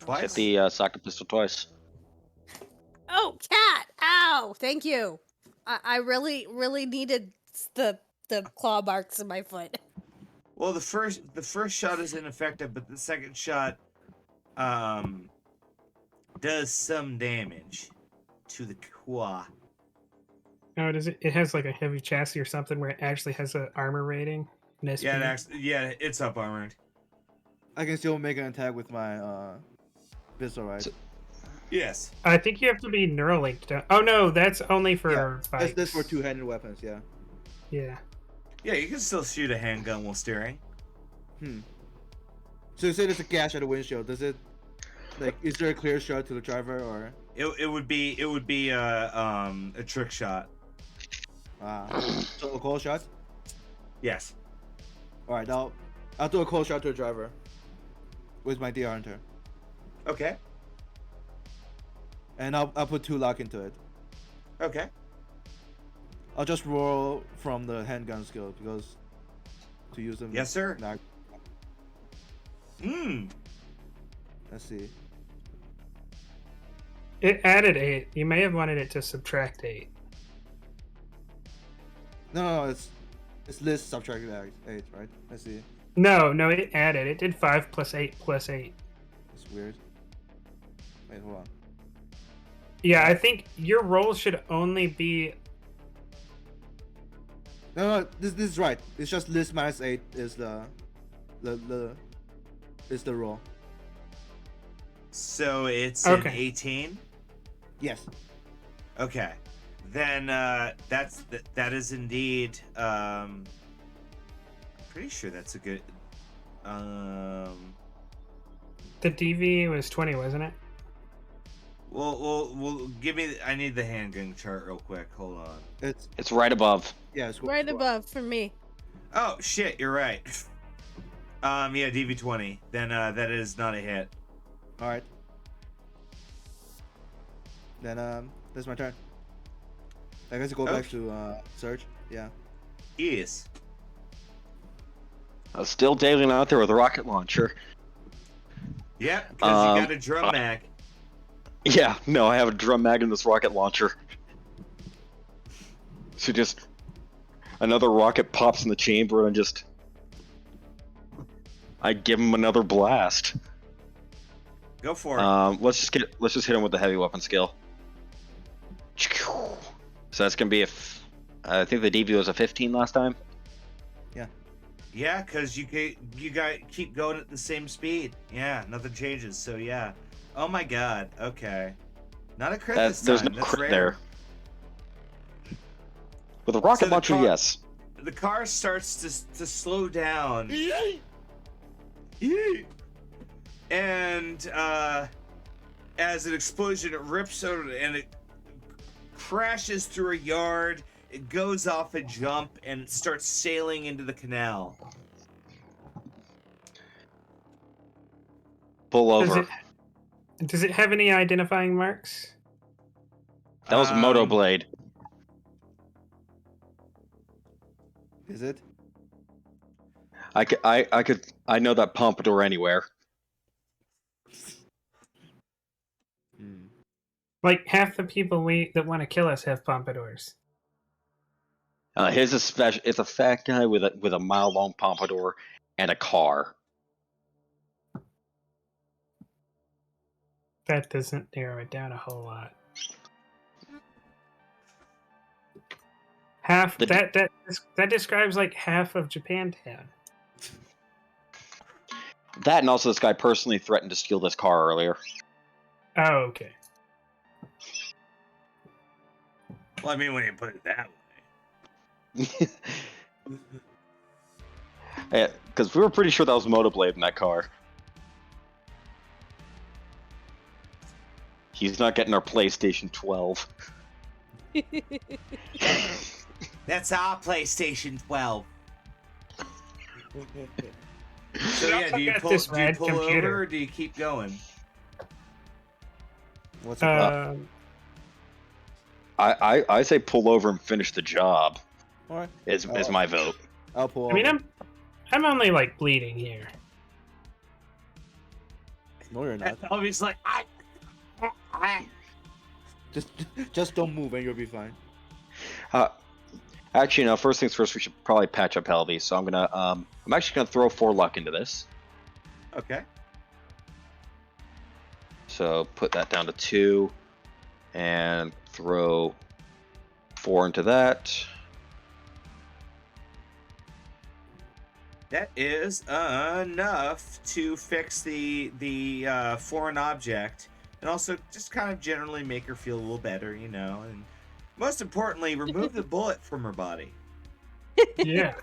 Speaker 1: Twice.
Speaker 2: Hit the socket pistol twice.
Speaker 5: Oh, cat! Ow! Thank you. I really needed the claw marks in my foot.
Speaker 1: Well, the first shot is ineffective, but the second shot does some damage to the car.
Speaker 4: Oh, does it? It has like a heavy chassis or something where it actually has an armor rating. An SP.
Speaker 1: Yeah, it's up armored.
Speaker 3: I can still make an attack with my pistol, right?
Speaker 1: Yes.
Speaker 4: I think you have to be Neuralinked. Oh no, that's only for
Speaker 3: Yeah,
Speaker 4: bikes.
Speaker 3: that's for two-handed weapons. Yeah.
Speaker 4: Yeah.
Speaker 1: Yeah, you can still shoot a handgun while steering.
Speaker 3: So you say there's a gash at the windshield. Does it, like, is there a clear shot to the driver or?
Speaker 1: It would be a trick shot.
Speaker 3: So a cold shot?
Speaker 1: Yes.
Speaker 3: All right, I'll do a cold shot to the driver with my deer hunter,
Speaker 1: Okay.
Speaker 3: and I'll put 2 lock into it.
Speaker 1: Okay.
Speaker 3: I'll just roll from the handgun skill because to use them.
Speaker 1: Yes, sir.
Speaker 3: Not, let's see.
Speaker 4: It added 8. You may have wanted it to subtract 8.
Speaker 3: No, it's list subtracted 8, right? Let's see.
Speaker 4: No, it added. It did 5 plus 8 plus 8.
Speaker 3: It's weird. Wait, hold on.
Speaker 4: Yeah, I think your roll should only be.
Speaker 3: No, this is right. It's just list minus 8 is the is the roll.
Speaker 1: So it's
Speaker 4: Okay.
Speaker 1: an 18.
Speaker 3: Yes.
Speaker 1: Okay. Then that is indeed. I'm pretty sure that's a good.
Speaker 4: The DV was 20, wasn't it?
Speaker 1: Well, give me. I need the handgun chart real quick. Hold on.
Speaker 2: It's right above.
Speaker 3: Yeah, it's
Speaker 5: Right above for me.
Speaker 1: Oh shit, you're right. Yeah, DV20. Then that is not a hit.
Speaker 3: All right. Then that's my turn. I guess go back to search. Yeah.
Speaker 1: Yes.
Speaker 2: I was still dailing out there with a rocket launcher.
Speaker 1: Yep, because you got a drum mag.
Speaker 2: Yeah, no, I have a drum mag in this rocket launcher. So just another rocket pops in the chamber and I give him another blast.
Speaker 1: Go for it.
Speaker 2: Let's just hit him with the heavy weapon skill. So that's gonna be I think the DV was a 15 last time.
Speaker 1: Yeah, because you keep going at the same speed. Yeah, nothing changes. So yeah. Oh my god. Okay. Not a crit this time.
Speaker 2: There's no
Speaker 1: That's
Speaker 2: crit
Speaker 1: rare.
Speaker 2: there. With a rocket
Speaker 1: So the
Speaker 2: launcher,
Speaker 1: car-
Speaker 2: yes.
Speaker 1: The car starts to slow down. And as an explosion, it rips out and it crashes through a yard. It goes off a jump and it starts sailing into the canal.
Speaker 2: Pull over.
Speaker 4: Does it have any identifying marks?
Speaker 2: That was Moto Blade.
Speaker 3: Is it?
Speaker 2: I know that pompadour anywhere.
Speaker 4: Like half the people that want to kill us have pompadours.
Speaker 2: His is special. It's a fat guy with a mile-long pompadour and a car.
Speaker 4: That doesn't narrow it down a whole lot. Half that describes like half of Japantown.
Speaker 2: That and also this guy personally threatened to steal this car earlier.
Speaker 4: Oh, okay.
Speaker 1: Well, I mean, when you put it that way.
Speaker 2: Because we were pretty sure that was Moto Blade in that car. He's not getting our PlayStation 12.
Speaker 1: That's our PlayStation 12. So yeah, do you
Speaker 4: got
Speaker 1: pull
Speaker 4: this rad
Speaker 1: over
Speaker 4: computer.
Speaker 1: or do you keep going?
Speaker 3: What's it?
Speaker 2: I say pull over and finish the job.
Speaker 3: All right.
Speaker 2: Is my vote.
Speaker 3: I'll pull.
Speaker 4: I mean,
Speaker 3: over.
Speaker 4: I'm only like bleeding here.
Speaker 3: No, you're not.
Speaker 1: Obviously, like,
Speaker 3: Just don't move and you'll be fine.
Speaker 2: Actually, no. First things first, we should probably patch up Helvey. So I'm actually gonna throw 4 luck into this.
Speaker 1: Okay.
Speaker 2: So put that down to 2, and throw 4 into that.
Speaker 1: That is enough to fix the foreign object, and also just kind of generally make her feel a little better, you know. And most importantly, remove the bullet from her body.
Speaker 4: Yeah.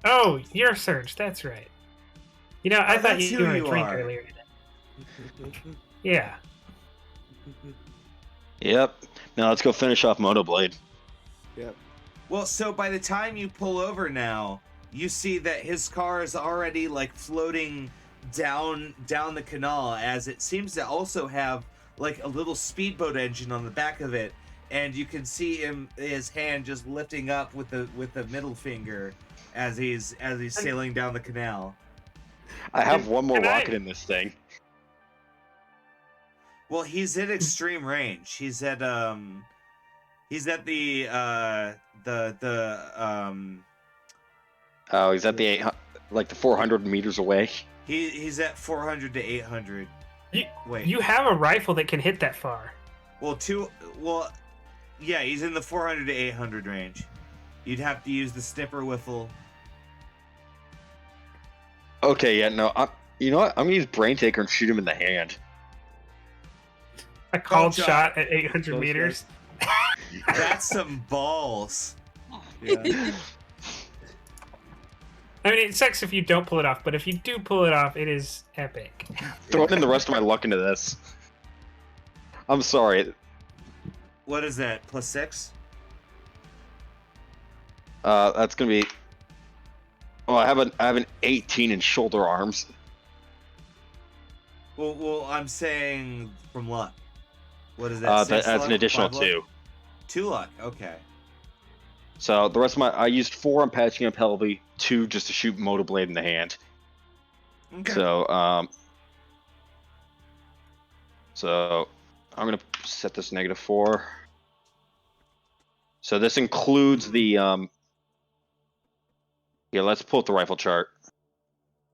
Speaker 4: Oh, you're Surge. That's right. You know, I
Speaker 1: Oh,
Speaker 4: thought
Speaker 1: that's
Speaker 4: you
Speaker 1: who
Speaker 4: were a
Speaker 1: you
Speaker 4: drink
Speaker 1: are.
Speaker 4: earlier today. Yeah.
Speaker 2: Yep. Now let's go finish off Motoblade.
Speaker 3: Yep.
Speaker 1: Well, so by the time you pull over now, you see that his car is already like floating down the canal, as it seems to also have like a little speedboat engine on the back of it, and you can see his hand just lifting up with the middle finger as he's sailing down the canal.
Speaker 2: I have one more
Speaker 4: Can I-
Speaker 2: rocket in this thing.
Speaker 1: Well, he's at extreme range. He's at the
Speaker 2: Oh, he's at the 800, like the 400 meters away.
Speaker 1: he's at 400 to 800.
Speaker 4: You,
Speaker 1: Wait.
Speaker 4: you have a rifle that can hit that far.
Speaker 1: Yeah, he's in the 400 to 800 range. You'd have to use the snipper whiffle.
Speaker 2: Okay, yeah, no. You know what? I'm gonna use Brain Taker and shoot him in the hand.
Speaker 4: A called
Speaker 1: shot.
Speaker 4: shot at 800
Speaker 3: Close
Speaker 4: meters.
Speaker 1: That's some balls.
Speaker 3: Yeah.
Speaker 4: I mean, it sucks if you don't pull it off, but if you do pull it off, it is epic.
Speaker 2: Throwing in the rest of my luck into this. I'm sorry.
Speaker 1: What is that? +6?
Speaker 2: That's gonna be. Oh, I have an 18 in shoulder arms.
Speaker 1: Well, I'm saying from luck. What is that?
Speaker 2: That's
Speaker 1: 6 luck?
Speaker 2: an additional
Speaker 1: 5 luck?
Speaker 2: 2.
Speaker 1: 2 luck. Okay.
Speaker 2: So the rest of I used 4 on patching up Helvey, 2 just to shoot Motoblade in the hand.
Speaker 1: Okay.
Speaker 2: So I'm gonna set this -4. So this includes the Yeah, let's pull up the rifle chart.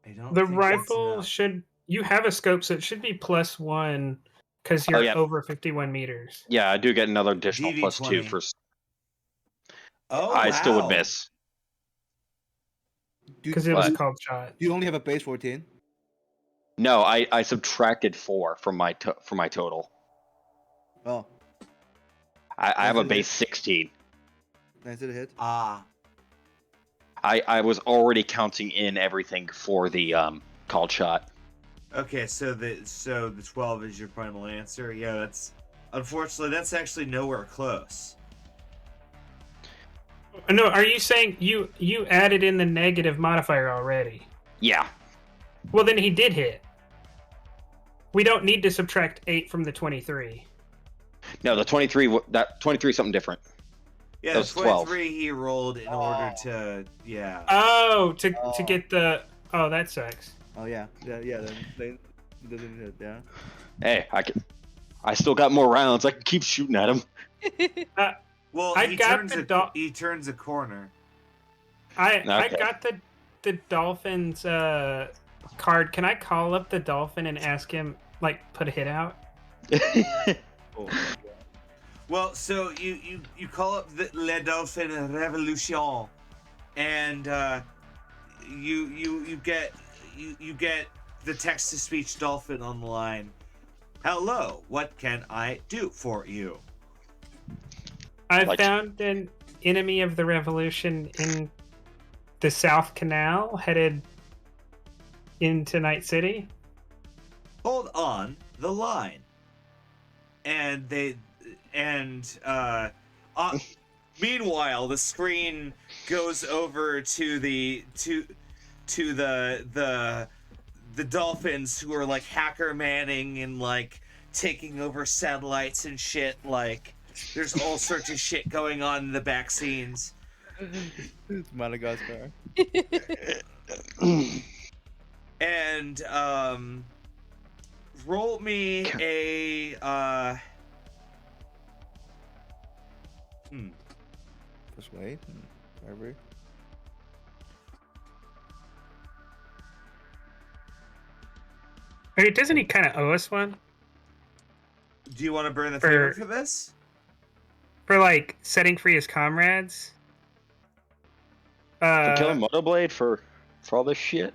Speaker 1: I don't
Speaker 4: The
Speaker 1: think that's
Speaker 4: rifle
Speaker 1: enough.
Speaker 4: should. You have a scope, so it should be +1 because you're
Speaker 2: yeah.
Speaker 4: over 51 meters.
Speaker 2: Yeah, I do get another additional +2
Speaker 1: DV20.
Speaker 2: for.
Speaker 1: Oh,
Speaker 2: I still would
Speaker 1: wow.
Speaker 2: miss.
Speaker 4: Because it was
Speaker 2: What?
Speaker 4: called shot.
Speaker 3: You only have a base 14.
Speaker 2: No, I subtracted 4 from my total.
Speaker 3: Oh,
Speaker 2: I have a
Speaker 3: Is it-
Speaker 2: base 16.
Speaker 3: nice to hit.
Speaker 1: Ah.
Speaker 2: I was already counting in everything for the called shot.
Speaker 1: Okay, so the 12 is your final answer. Yeah, unfortunately that's actually nowhere close.
Speaker 4: No, are you saying you added in the negative modifier already?
Speaker 2: Yeah.
Speaker 4: Well, then he did hit. We don't need to subtract 8 from the 23.
Speaker 2: No, the 23. That 23 is something different.
Speaker 1: Yeah,
Speaker 2: That
Speaker 1: the
Speaker 2: was 12.
Speaker 1: 23 he rolled in order to
Speaker 4: Oh, to get the. Oh, that sucks.
Speaker 3: Oh yeah. Then it doesn't hit. Yeah.
Speaker 2: Hey, I still got more rounds. I can keep shooting at him.
Speaker 1: Well,
Speaker 4: I
Speaker 1: he
Speaker 4: got
Speaker 1: turns
Speaker 4: the
Speaker 1: he turns a corner.
Speaker 4: I
Speaker 2: Okay.
Speaker 4: got the Dolphins card. Can I call up the Dolphin and ask him, like, put a hit out?
Speaker 3: Oh.
Speaker 1: Well, so you call up the Le Dolphin Revolution, and you get the text-to-speech dolphin on the line. Hello, what can I do for you?
Speaker 4: I
Speaker 2: Like-
Speaker 4: found an enemy of the revolution in the South Canal headed into Night City.
Speaker 1: Hold on the line. And meanwhile, the screen goes over to the dolphins who are like hacker manning and like taking over satellites and shit. Like there's all sorts of shit going on in the back scenes.
Speaker 3: It's Madagascar.
Speaker 1: And roll me a
Speaker 3: Persuade. Whatever.
Speaker 4: Or doesn't he kind of owe us one
Speaker 1: Do you want to burn the
Speaker 4: For-
Speaker 1: favor for this?
Speaker 4: for like setting free his comrades?
Speaker 2: For killing Motoblade for all this shit.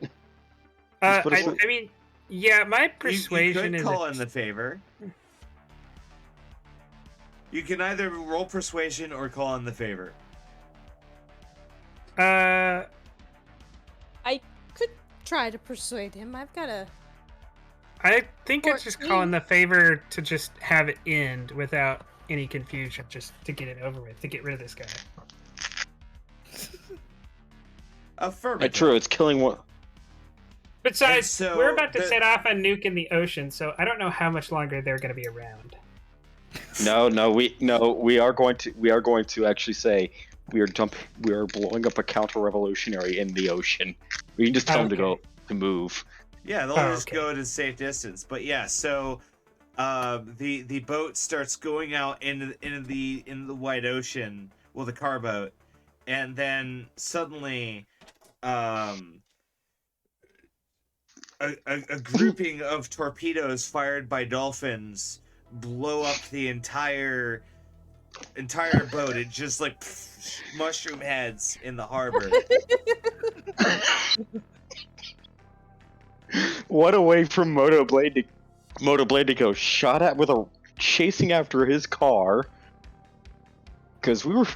Speaker 2: Just put us
Speaker 4: I mean, yeah, my persuasion
Speaker 1: you
Speaker 4: is
Speaker 1: could call in the favor. You can either roll persuasion or call in the favor.
Speaker 4: uh
Speaker 5: I could try to persuade him. I've got a.
Speaker 4: I think it's just
Speaker 5: 14.
Speaker 4: calling the favor to just have it end without any confusion, just to get it over with, to get rid of this guy.
Speaker 1: Affirmative.
Speaker 2: True, it's killing one.
Speaker 4: Besides,
Speaker 1: And so
Speaker 4: we're about to
Speaker 1: the-
Speaker 4: set off a nuke in the ocean, so I don't know how much longer they're going to be around.
Speaker 2: No, we are going to actually say we are blowing up a counter-revolutionary in the ocean. We can just tell them
Speaker 4: Okay.
Speaker 2: to move.
Speaker 1: Yeah, they'll
Speaker 4: Oh,
Speaker 1: just
Speaker 4: okay.
Speaker 1: go to safe distance. But yeah, so the boat starts going out in the wide ocean, well, the car boat, and then suddenly a grouping of torpedoes fired by dolphins blow up the entire boat. It just like mushroom heads in the harbor.
Speaker 2: What a way from Motoblade to go shot at with a chasing after his car. Because we were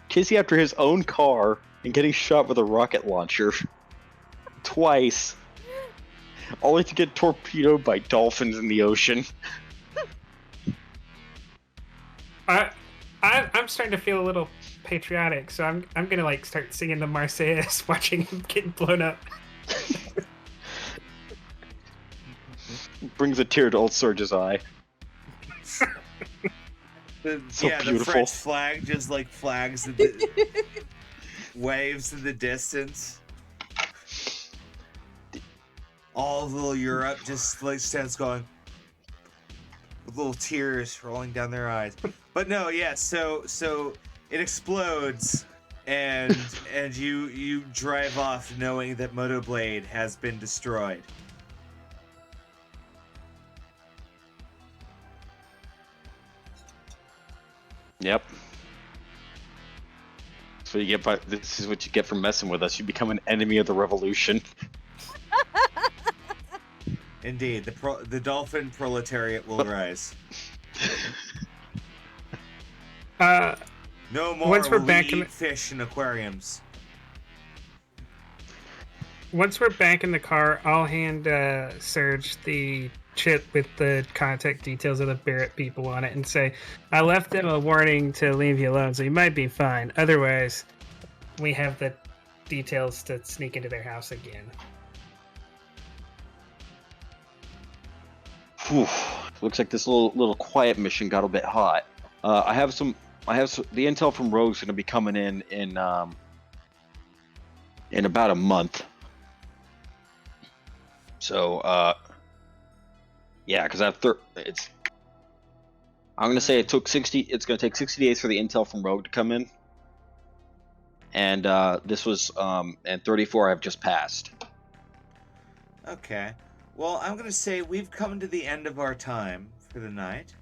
Speaker 2: chasing after his own car and getting shot with a rocket launcher twice, only to get torpedoed by dolphins in the ocean.
Speaker 4: I'm starting to feel a little patriotic, so I'm gonna like start singing the Marseillaise, watching him getting blown up.
Speaker 2: Brings a tear to old Surge's eye. So
Speaker 1: The
Speaker 2: beautiful.
Speaker 1: French flag just like flags waves in the distance. All of little Europe just like stands going with little tears rolling down their eyes. But no, yeah, so it explodes and you drive off knowing that Motoblade has been destroyed.
Speaker 2: Yep. So you get this is what you get for messing with us. You become an enemy of the revolution.
Speaker 1: Indeed, the dolphin proletariat will rise. No more
Speaker 4: Once we're
Speaker 1: will
Speaker 4: back
Speaker 1: we
Speaker 4: in
Speaker 1: eat fish in aquariums.
Speaker 4: Once we're back in the car, I'll hand Serge the chip with the contact details of the Barrett people on it and say, I left them a warning to leave you alone, so you might be fine. Otherwise, we have the details to sneak into their house again.
Speaker 2: Whew. Looks like this little quiet mission got a bit hot. I have some. The intel from Rogue's going to be coming in about a month. So yeah, because I'm going to say it took 60. It's going to take 60 days for the intel from Rogue to come in, and this was and 34 I've just passed.
Speaker 1: Okay. Well, I'm gonna say we've come to the end of our time for the night.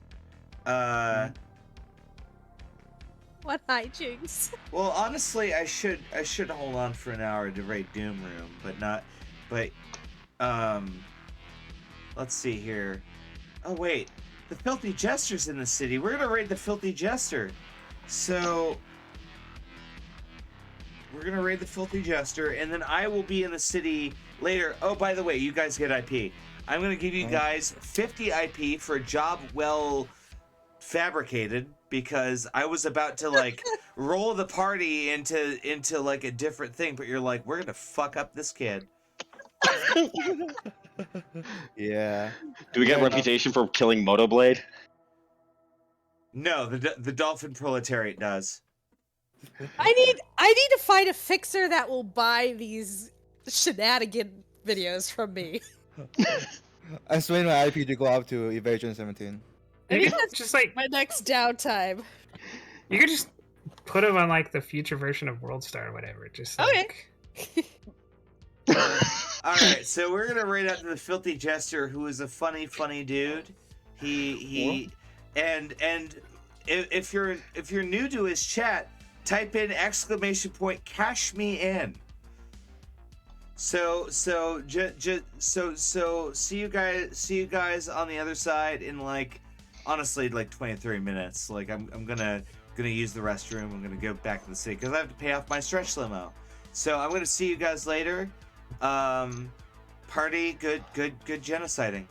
Speaker 5: What hijinks?
Speaker 1: Well, honestly, I should hold on for an hour to raid Doom Room, but let's see here. Oh wait, the Filthy Jester's in the city. We're gonna raid the Filthy Jester. So we're gonna raid the Filthy Jester, and then I will be in the city later. Oh, by the way, you guys get IP. I'm gonna give you guys 50 IP for a job well fabricated, because I was about to like roll the party into like a different thing, but you're like, we're gonna fuck up this kid.
Speaker 3: Yeah.
Speaker 2: Do we get
Speaker 3: Fair enough.
Speaker 2: reputation for killing Motoblade?
Speaker 1: No, the Dolphin Proletariat does.
Speaker 5: I need to find a fixer that will buy these shenanigan videos from me.
Speaker 3: I swing my IP to go up to evasion 17.
Speaker 5: Maybe
Speaker 4: You could
Speaker 5: that's
Speaker 4: just like
Speaker 5: my next downtime.
Speaker 4: you could just put him on like the future version of World Star or whatever. Just like
Speaker 5: Okay.
Speaker 1: All right, so we're gonna rate out the filthy jester, who is a funny dude. He and if you're new to his chat, type in ! Cash me in. So see you guys on the other side in like honestly like 20-30 minutes. Like I'm gonna use the restroom. I'm gonna go back to the city because I have to pay off my stretch limo. So I'm gonna see you guys later. Party, good genociding.